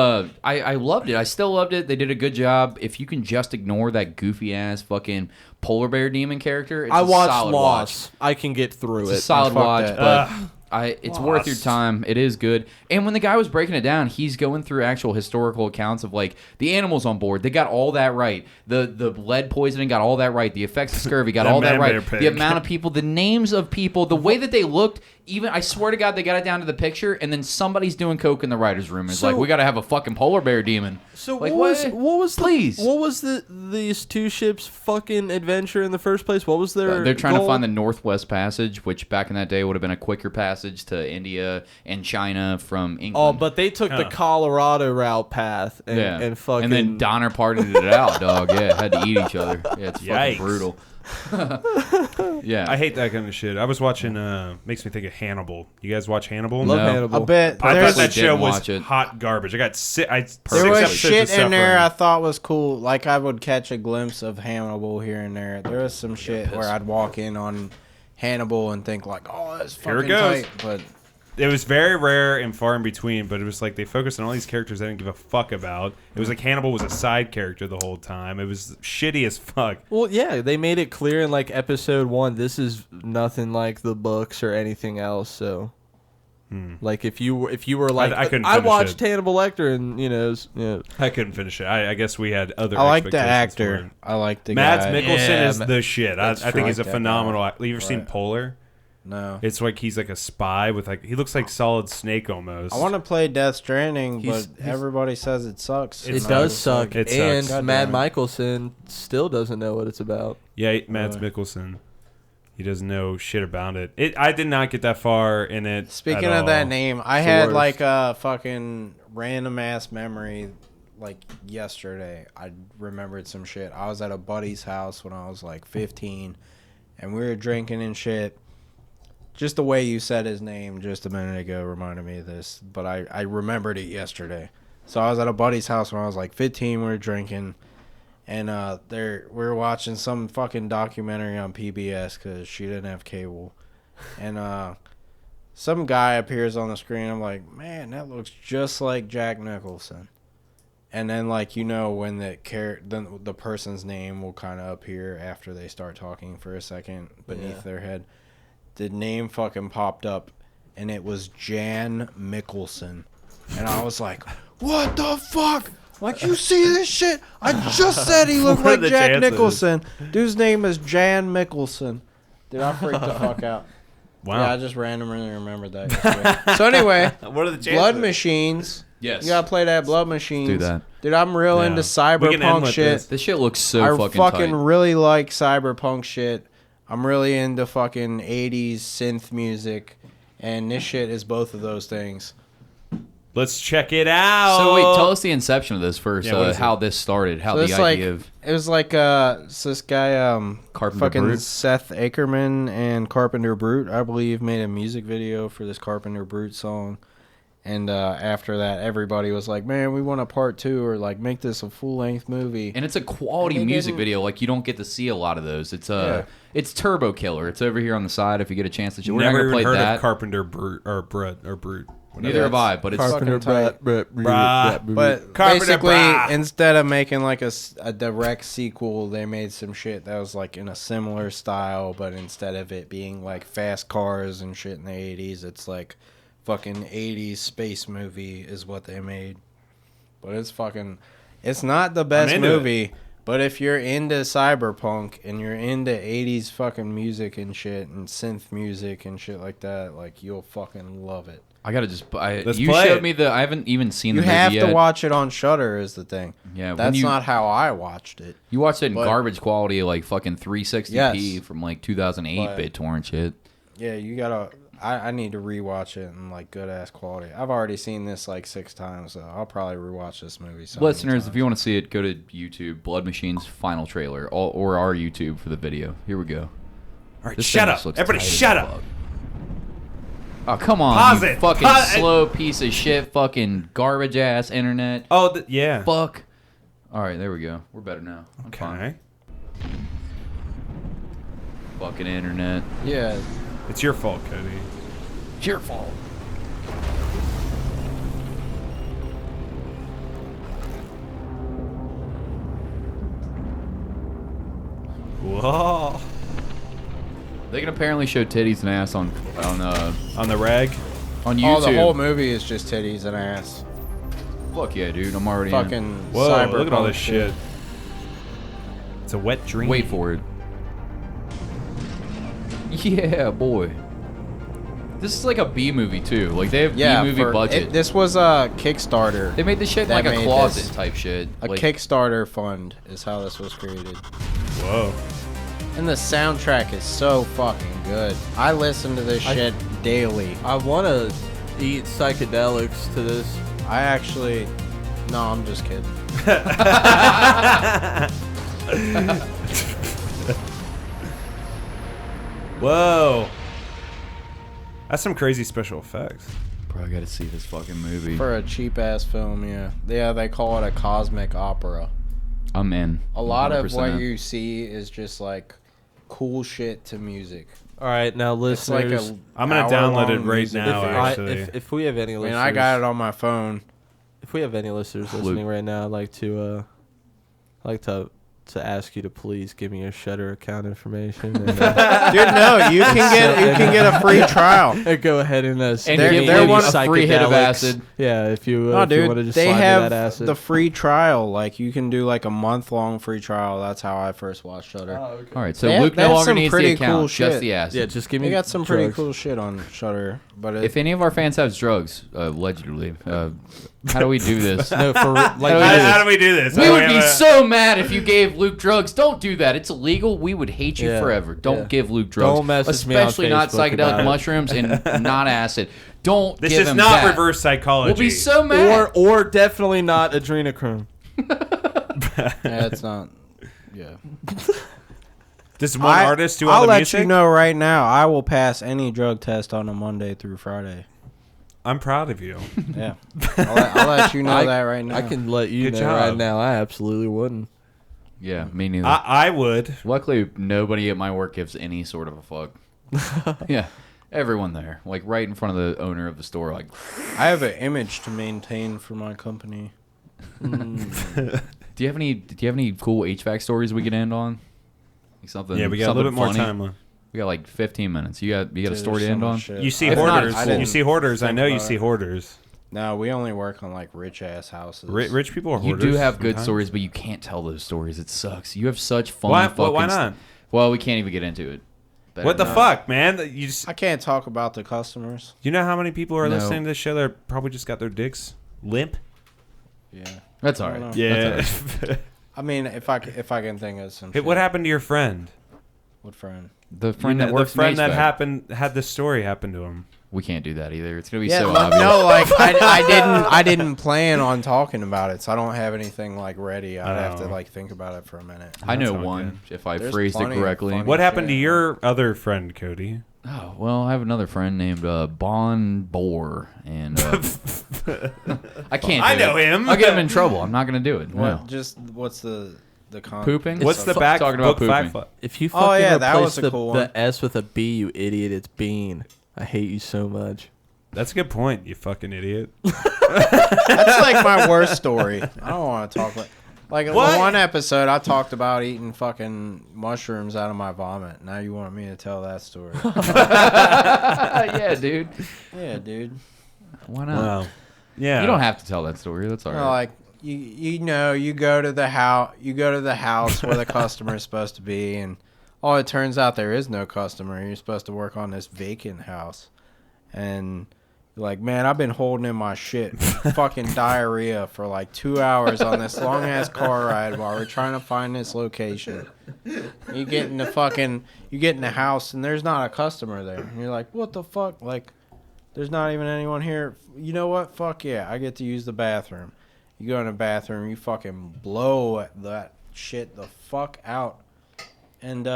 I loved it. I still loved it. They did a good job. If you can just ignore that goofy ass fucking polar bear demon character, it's I a watched solid Lost. watch. I can get through It's it. a solid Fuck watch, that. but it's worth your time. It is good. And when the guy was breaking it down, he's going through actual historical accounts of like the animals on board. They got all that right. The lead poisoning got all that right. The effects of scurvy got all that right. The amount of people, the names of people, the way that they looked. Even I swear to God, they got it down to the picture, and then somebody's doing coke in the writer's room. It's like, we got to have a fucking polar bear demon. So like, what was please? These 2 ships fucking adventure in the first place? What was their They're trying goal? to find the Northwest Passage, which back in that day would have been a quicker passage passage to India and China from England. Oh, but they took the Colorado route path and fucking... And then Donner partied it out, dog. Yeah, had to eat each other. Yeah, it's fucking brutal. Yeah. I hate that kind of shit. I was watching, makes me think of Hannibal. You guys watch Hannibal? Love Hannibal. A bit. I thought that show was hot garbage. I got there was shit in there I thought was cool. Like I would catch a glimpse of Hannibal here and there. There was some shit where I'd walk in on Hannibal and think like, oh, that's fucking tight. But it was very rare and far in between, but it was like they focused on all these characters I didn't give a fuck about. It was like Hannibal was a side character the whole time. It was shitty as fuck. Well, yeah, they made it clear in like episode 1, this is nothing like the books or anything else. So, like if you were like, I watched Hannibal Lecter, and you know, I couldn't finish it. I guess we had other. I like the actor. I like the Mads guy. Mikkelsen is the shit. I think he's a phenomenal. Have you ever seen Polar? No. It's like he's like a spy with like he looks like Solid Snake almost. I want to play Death Stranding, but everybody says it sucks. It does suck. It and sucks. Mads Mikkelsen still doesn't know what it's about. Yeah, Mads Mikkelsen. He doesn't know shit about it. I did not get that far in it. Speaking of that name, I had like a fucking random ass memory. Like yesterday, I remembered some shit. I was at a buddy's house when I was like 15, and we were drinking and shit. Just the way you said his name just a minute ago reminded me of this, but I remembered it yesterday. So I was at a buddy's house when I was like 15. We were drinking, and we were watching some fucking documentary on PBS because she didn't have cable. And some guy appears on the screen. I'm like, man, that looks just like Jack Nicholson. And then, like, you know, when the person's name will kind of appear after they start talking for a second beneath their head. The name fucking popped up, and it was Jan Mikkelsen. And I was like, what the fuck? Like, you see this shit? I just said he looked like Jack Nicholson. Dude's name is Jan Mikkelsen. Dude, I freaked the fuck out. Wow. Yeah, I just randomly remembered that yesterday. So anyway, what are the chances? Blood Machines. Yes. You gotta play that Blood Machines. Do that. Dude, I'm real into cyberpunk shit. This shit looks so fucking I fucking tight. really like cyberpunk shit. I'm really into fucking 80s synth music, and this shit is both of those things. Let's check it out. So wait, tell us the inception of this first. Yeah, How this started. How So the it's idea like, of it was like so this guy Carpenter fucking Brute? Seth Ackerman and Carpenter Brute, I believe, made a music video for this Carpenter Brute song. And after that, everybody was like, man, we want a part 2 or like make this a full-length movie. And it's a quality music video. Like, you don't get to see a lot of those. It's it's Turbo Killer. It's over here on the side if you get a chance to. We're not Never gonna even play heard that. of Carpenter Brute or Brute. Neither have I, but it's Carpenter fucking Brute. But basically, instead of making like a direct sequel, they made some shit that was like in a similar style, but instead of it being like fast cars and shit in the 80s, it's like fucking 80s space movie is what they made. But it's not the best movie, but if you're into cyberpunk and you're into 80s fucking music and shit and synth music and shit like that, like, you'll fucking love it. I gotta just. Let's you play showed it. me I haven't even seen the You movie have yet. to watch it on Shudder is the thing. Yeah, That's not how I watched it. You watched it in But- garbage quality, like fucking 360p Yes. from like 2008 BitTorrent shit. Yeah, you gotta. I need to rewatch it in like good ass quality. I've already seen this like 6 times, so I'll probably rewatch this movie. So Listeners, if you want to see it, go to YouTube, Blood Machine's final trailer, or our YouTube for the video. Here we go. All right, shut up. Everybody shut up. Oh, come on. Pause you it. fucking Pause it. slow piece of shit, fucking garbage ass internet. Oh, yeah. Fuck. All right, there we go. We're better now. I'm fine. Fucking internet. Yeah. It's your fault, Cody. It's your fault. Whoa. They can apparently show titties and ass on the reg, on YouTube. Oh, the whole movie is just titties and ass. Fuck yeah, dude! I'm already fucking. in. Whoa! Look at all this shit. It's a wet dream. Wait for it. Yeah, boy. This is like a B movie too. Like they have B movie budget. This was a Kickstarter. They made this shit like a closet type shit. A like, Kickstarter fund is how this was created. Whoa. And the soundtrack is so fucking good. I listen to this shit daily. I want to eat psychedelics to this. I actually... No, I'm just kidding. Whoa. That's some crazy special effects. Bro, I gotta see this fucking movie. For a cheap-ass film, yeah. Yeah, they call it a cosmic opera. I'm in. A lot of what 100%. you see is just, like, cool shit to music. All right, now It's like listeners. I'm going to download it hour-long right music now, video. actually. If we have any I listeners, mean, I got it on my phone. if we have any listeners listening right now, I'd like to ask you to please give me your Shudder account information. And, Dude, no, you can get a free trial. Go ahead and And they're one a free hit of acid. Yeah, if you No, if you dude, want to just they slide have me that acid. the free trial. Like, you can do like a month-long free trial. That's how I first watched Shudder. Oh, okay. All right, so They have- Luke they no have longer some needs the pretty account, cool just shit. the acid. Yeah, just give me. They got some pretty drugs. cool shit on Shudder. But If any of our fans have drugs, allegedly, how do we do this? No, for like How do we do this? We How do would have be a- so mad if you gave Luke drugs. Don't do that. It's illegal. We would hate you Yeah, forever. Don't yeah. give Luke drugs. Don't message me on especially not Facebook about psychedelic it. mushrooms and not acid. Don't This give is him not that. reverse psychology. We'll be so mad. or definitely not adrenochrome. yeah, it's not. Yeah. This is one artist do all I'll the let music? you know right now. I will pass any drug test on a Monday through Friday. I'm proud of you. Yeah. I'll let you know that right now. I can let you Good know job. right now. I absolutely wouldn't. Yeah, me neither. I would. Luckily, nobody at my work gives any sort of a fuck. Yeah, everyone there, like right in front of the owner of the store, like. I have an image to maintain for my company. Do you have any cool HVAC stories we can end on? Like something. Yeah, we got a little bit more funny? time left. We got like 15 minutes. You got a Dude, story to there's end so on? much shit. You see If not, hoarders. it's cool. You see hoarders. I think know you about see it. hoarders. No, we only work on like rich ass houses. Rich people are You hoarders. do have good sometimes. stories, but you can't tell those stories. It sucks. You have such fun. Why- fucking why not? Well, we can't even get into it. Better What the not. fuck, man? You just. I can't talk about the customers. You know how many people are No. listening to this show that probably just got their dicks limp? Yeah. That's all I don't right. know. Yeah. That's all right. I mean, if I can think of some. Hey, shit. what happened to your friend? What friend? The friend that the works friend in that HVAC. had this story happen to him. We can't do that either. It's gonna be Yeah, so but obvious. no, like I didn't plan on talking about it, so I don't have anything like ready. I'd have to Oh. like think about it for a minute. I know That's all one if I There's phrased it plenty of correctly. funny What happened to shit. your other friend, Cody? Oh well, I have another friend named Bon Boar, and I can't. I do know it. him. I'll get him in trouble. I'm not gonna do it. What? No. Just what's the con? Pooping? What's the back talking about book pooping? fact? If you Oh, fucking yeah, that replace was a the, cool one. the S with a B, you idiot, it's Bean. I hate you so much. That's a good point, you fucking idiot. That's like my worst story. I don't want to talk like the What? one episode I talked about eating fucking mushrooms out of my vomit. Now you want me to tell that story? Yeah, dude. Yeah, dude. Why not? Wow. Yeah. You don't have to tell that story. That's all right. No, like you know, you go to the house where the customer is supposed to be, and it turns out there is no customer. You're supposed to work on this vacant house, and you're like, man, I've been holding in my shit, fucking diarrhea for like 2 hours on this long ass car ride while we're trying to find this location. You get in the house, and there's not a customer there, and you're like, what the fuck, like. There's not even anyone here. You know what? Fuck yeah. I get to use the bathroom. You go in the bathroom, you fucking blow that shit the fuck out. And,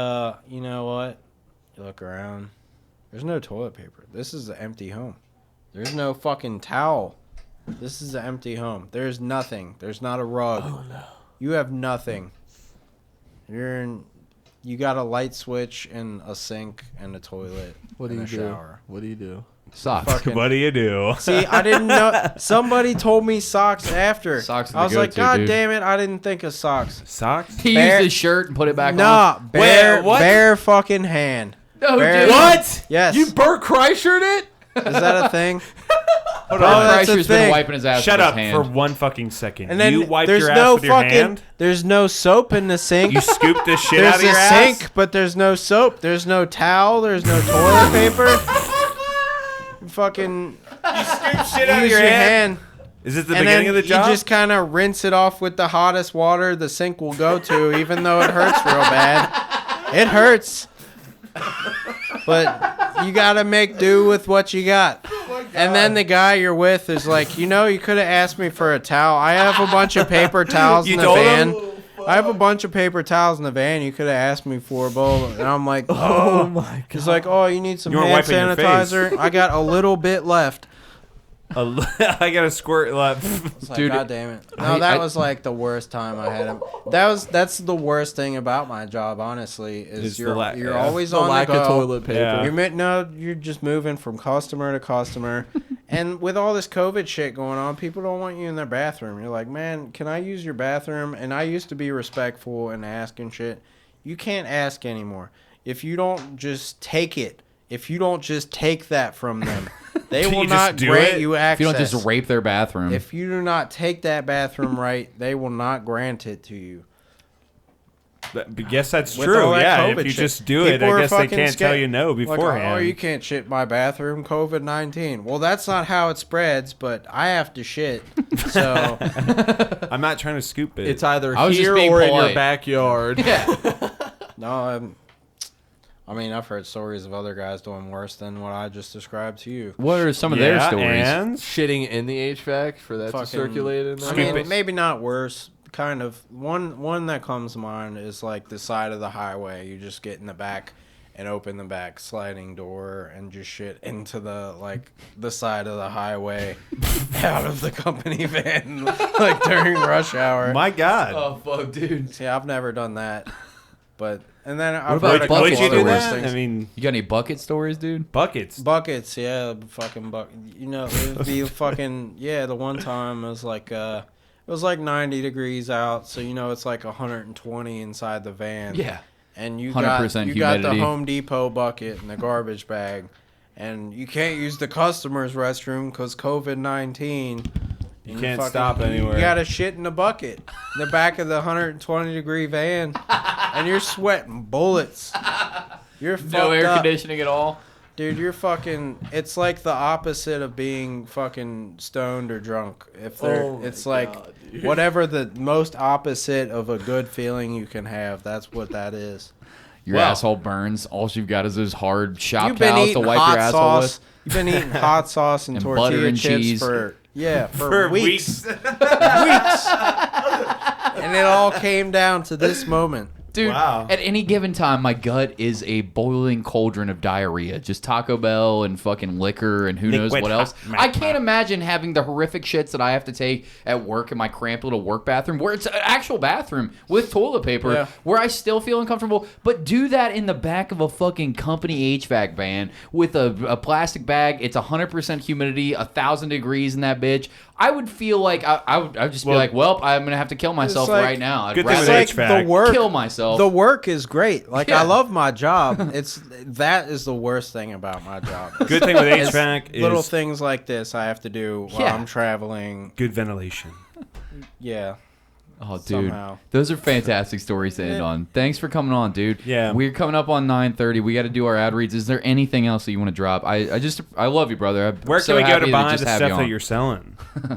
you know what? You look around. There's no toilet paper. This is an empty home. There's no fucking towel. This is an empty home. There's nothing. There's not a rug. Oh, no. You have nothing. You got a light switch and a sink and a toilet. What do and you a do? shower. What do you do? Socks. Fucking- What do you do? See, I didn't know. Somebody told me socks after. Socks are I was the like, go-to, God dude. damn it, I didn't think of socks. Socks? He Bare- used his shirt and put it back on. Nah, bare, what? bare fucking hand. No, Bare- dude. What? Yes. You Burt Kreischer'd it? Is that a thing? Hold Bro, on. that's a Kreischer's been thing. wiping his ass Shut with up his for hand. one fucking second. And then you wiped there's your ass no with your fucking. hand? There's no soap in the sink. You scooped the shit There's out of your a ass? sink, but there's no soap. There's no towel. There's no toilet paper. Fucking You scooped shit out of use your your hand? hand. Is it the And beginning then of the job? you just kind of rinse it off with the hottest water the sink will go to, even though it hurts real bad. It hurts. But you gotta make do with what you got. And then the guy you're with is like, you could have asked me for a towel. I have a bunch of paper towels in the van. I have a bunch of paper towels in the van. You could have asked me for a bowl. And I'm like, oh my God. He's like, oh, you need some hand sanitizer? I got a little bit left. I got a squirt left. It's like, God damn it. No, that was like the worst time I had him. That's the worst thing about my job, honestly, is you're always on the go. Lack of toilet paper. Yeah. You're just moving from customer to customer. And with all this COVID shit going on, people don't want you in their bathroom. You're like, man, can I use your bathroom? And I used to be respectful and asking shit. You can't ask anymore. If you don't just take it, if you don't just take that from them, they will not grant you access. If you don't just rape their bathroom. If you do not take that bathroom right, they will not grant it to you. But guess that's true. Yeah, if you just do it, I guess they can't tell you no beforehand. Like, oh, you can't shit my bathroom, COVID-19. Well, that's not how it spreads, but I have to shit. So I'm not trying to scoop it. It's either here or in your backyard. Yeah. No, I mean, I've heard stories of other guys doing worse than what I just described to you. What are some of their stories? And shitting in the HVAC for that to circulate in there? I mean, maybe not worse. Kind of one that comes to mind is like the side of the highway. You just get in the back and open the back sliding door and just shit into the side of the highway out of the company van like during rush hour. My God. Oh fuck, dude. See, I've never done that. But and then I've heard a couple would you do other that? things. I mean, you got any bucket stories, dude? Buckets, yeah, fucking bucket. It would be fucking the one time it was like it was like 90 degrees out, so it's like 120 inside the van. Yeah. And you 100% got the Home Depot bucket and the garbage bag, and you can't use the customer's restroom because COVID-19. You can't stop anywhere. You got to shit in the bucket in the back of the 120-degree van, and you're sweating bullets. You're fucked no air up. conditioning at all. Dude, you're fucking. It's like the opposite of being fucking stoned or drunk. It's like whatever the most opposite of a good feeling you can have. That's what that is. Your asshole burns. All you've got is those hard shop towels to wipe your asshole with. You've been eating hot sauce and tortilla butter and chips cheese for weeks. Weeks. And it all came down to this moment. Dude, at any given time, my gut is a boiling cauldron of diarrhea. Just Taco Bell and fucking liquor and who knows what else. I can't imagine having the horrific shits that I have to take at work in my cramped little work bathroom, where it's an actual bathroom with toilet paper, where I still feel uncomfortable. But do that in the back of a fucking company HVAC van with a plastic bag. It's 100% humidity, 1,000 degrees in that bitch. I would feel like I would just be like, well, I'm going to have to kill myself right now. I'd rather kill myself. The work is great. Like, I love my job. That is the worst thing about my job. Good thing with HVAC is little things like this I have to do while I'm traveling. Good ventilation. Yeah. Oh, dude, those are fantastic stories to end on. Thanks for coming on, dude. Yeah, we're coming up on 9:30. We got to do our ad reads. Is there anything else that you want to drop? I love you, brother. Where can we go to buy the stuff that you're selling?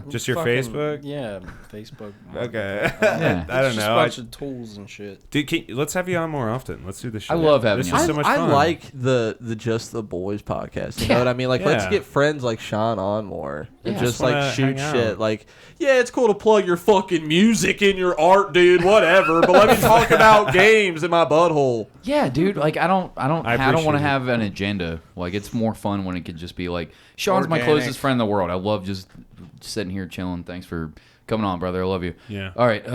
Just your Facebook? Yeah, Facebook. Okay. Yeah. I don't know. Just a bunch of tools and shit. Dude, let's have you on more often. Let's do this shit. I love having this you. This is so much fun. I like the Just the Boys podcast. You know what I mean? Like, let's get friends like Sean on more and just like shoot shit. Like, yeah, it's cool to plug your fucking music in your art, dude. Whatever, but let me talk about games in my butthole. Yeah, dude. Like, I don't want to have an agenda. Like, it's more fun when it can just be like, Sean's my closest friend in the world. I love just sitting here chilling. Thanks for coming on, brother. I love you. Yeah. All right.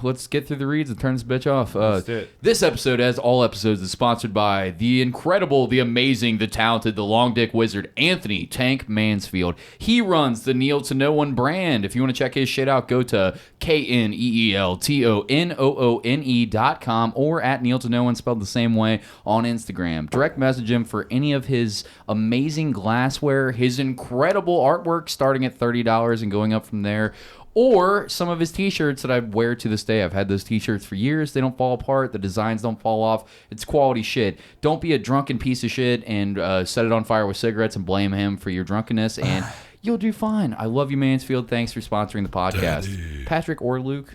Let's get through the reads and turn this bitch off. Let's do it. This episode, as all episodes, is sponsored by the incredible, the amazing, the talented, the long dick wizard, Anthony Tank Mansfield. He runs the Kneel to No One brand. If you want to check his shit out, go to KNEELTONOONE.com or at Kneel to No One, spelled the same way, on Instagram. Direct message him for any of his amazing glassware, his incredible artwork starting at $30 and going up from there. Or some of his t-shirts that I wear to this day. I've had those t-shirts for years. They don't fall apart. The designs don't fall off. It's quality shit. Don't be a drunken piece of shit and set it on fire with cigarettes and blame him for your drunkenness, and you'll do fine. I love you, Mansfield. Thanks for sponsoring the podcast. Patrick or Luke?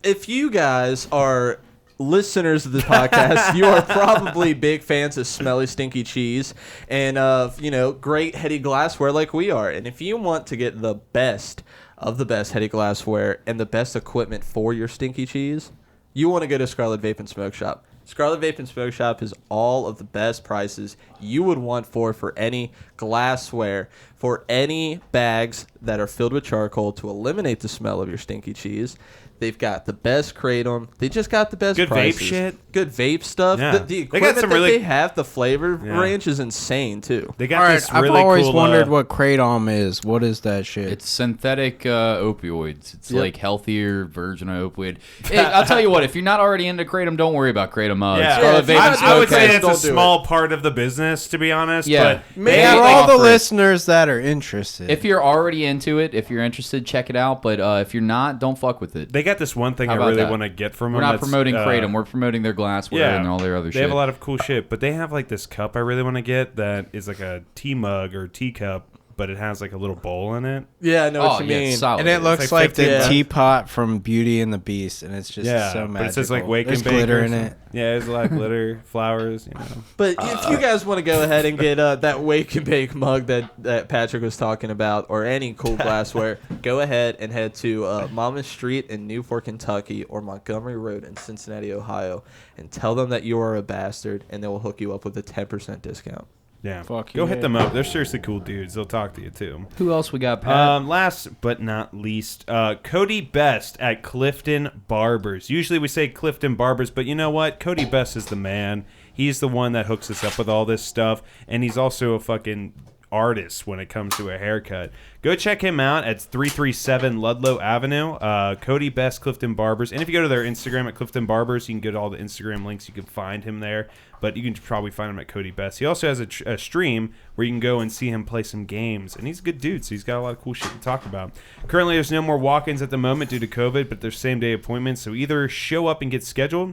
If you guys are listeners of this podcast, you are probably big fans of smelly, stinky cheese and of, great heady glassware like we are. And if you want to get the best of the best heady glassware and the best equipment for your stinky cheese, you want to go to Scarlet Vape and Smoke Shop. Scarlet Vape and Smoke Shop is all of the best prices you would want for any glassware, for any bags that are filled with charcoal to eliminate the smell of your stinky cheese. They've got the best kratom. They just got the best good prices. Vape shit. Good vape stuff. Yeah. The They got equipment some that really- they have, the flavor range is insane too. They got All right, this really I've always cool, wondered what kratom is. What is that shit? It's synthetic opioids. It's like healthier version of opioid. I'll tell you what, if you're not already into kratom, don't worry about kratom. Scarlet Vape and I Smoke would say has- it's a don't do small part of the business, to be honest. Yeah. But Maybe they have, for like, all the offer it. listeners that are interested. If you're already into it, if you're interested, check it out. But if you're not, don't fuck with it. they got this one thing How I about really that? want to get from We're them. not that's, promoting kratom. We're promoting their glassware and all their other shit. They have a lot of cool shit, but they have like this cup I really want to get that is like a tea mug or teacup, but it has like a little bowl in it. Yeah, I know what you yeah, mean. it's solid. and it looks like the 15 teapot from Beauty and the Beast, and it's just so magical. but it says like wake There's and bake. glitter or in something. it. Yeah, there's a lot of glitter, flowers. But if you guys want to go ahead and get that wake and bake mug that Patrick was talking about, or any cool glassware, go ahead and head to Mama Street in Newport, Kentucky, or Montgomery Road in Cincinnati, Ohio, and tell them that you are a bastard, and they will hook you up with a 10% discount. Yeah, Fuck go yeah. hit them up. They're seriously cool dudes. They'll talk to you too. Who else we got, Pat? Last but not least, Cody Best at Clifton Barbers. Usually we say Clifton Barbers, but you know what? Cody Best is the man. He's the one that hooks us up with all this stuff, and he's also a fucking artist when it comes to a haircut. Go check him out at 337 Ludlow Avenue. Cody Best Clifton Barbers. And if you go to their Instagram at Clifton Barbers, you can get all the Instagram links. You can find him there, but you can probably find him at Cody Best. He also has a stream where you can go and see him play some games, and he's a good dude, so he's got a lot of cool shit to talk about. Currently, there's no more walk-ins at the moment due to COVID, but there's same-day appointments, so either show up and get scheduled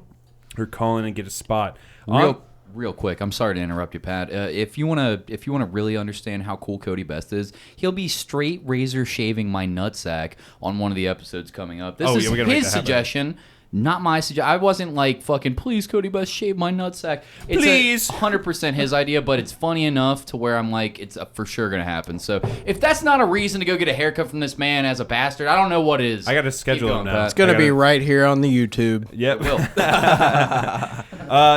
or call in and get a spot. Real quick, I'm sorry to interrupt you, Pat. If you wanna really understand how cool Cody Best is, he'll be straight razor shaving my nutsack on one of the episodes coming up. This is we gotta make his that happen. suggestion, not my suggestion. I wasn't like fucking please Cody Best shave my nutsack. It's Please. 100% his idea, but it's funny enough to where I'm like it's for sure gonna happen. So if that's not a reason to go get a haircut from this man as a bastard, I don't know what is. I got to schedule him now. It's gonna be right here on the YouTube. Yep.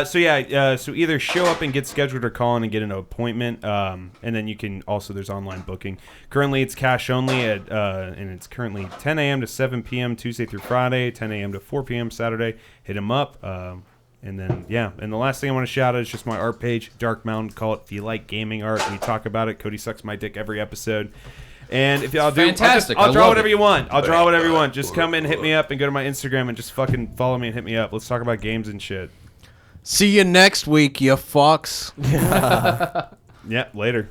So either show up and get scheduled or call in and get an appointment. And then you can also, there's online booking. Currently it's cash only and it's currently 10 a.m. to 7 p.m. Tuesday through Friday, 10 a.m. to 4 p.m. Saturday. Hit them up. And then, and the last thing I want to shout out is just my art page, Dark Mountain. Call it If You Like Gaming Art. We talk about it. Cody sucks my dick every episode. And if y'all do, fantastic. I'll I draw love whatever it. you want. I'll draw whatever you want. Just come in, hit me up, and go to my Instagram and just fucking follow me and hit me up. Let's talk about games and shit. See you next week, you fucks. Yeah, later.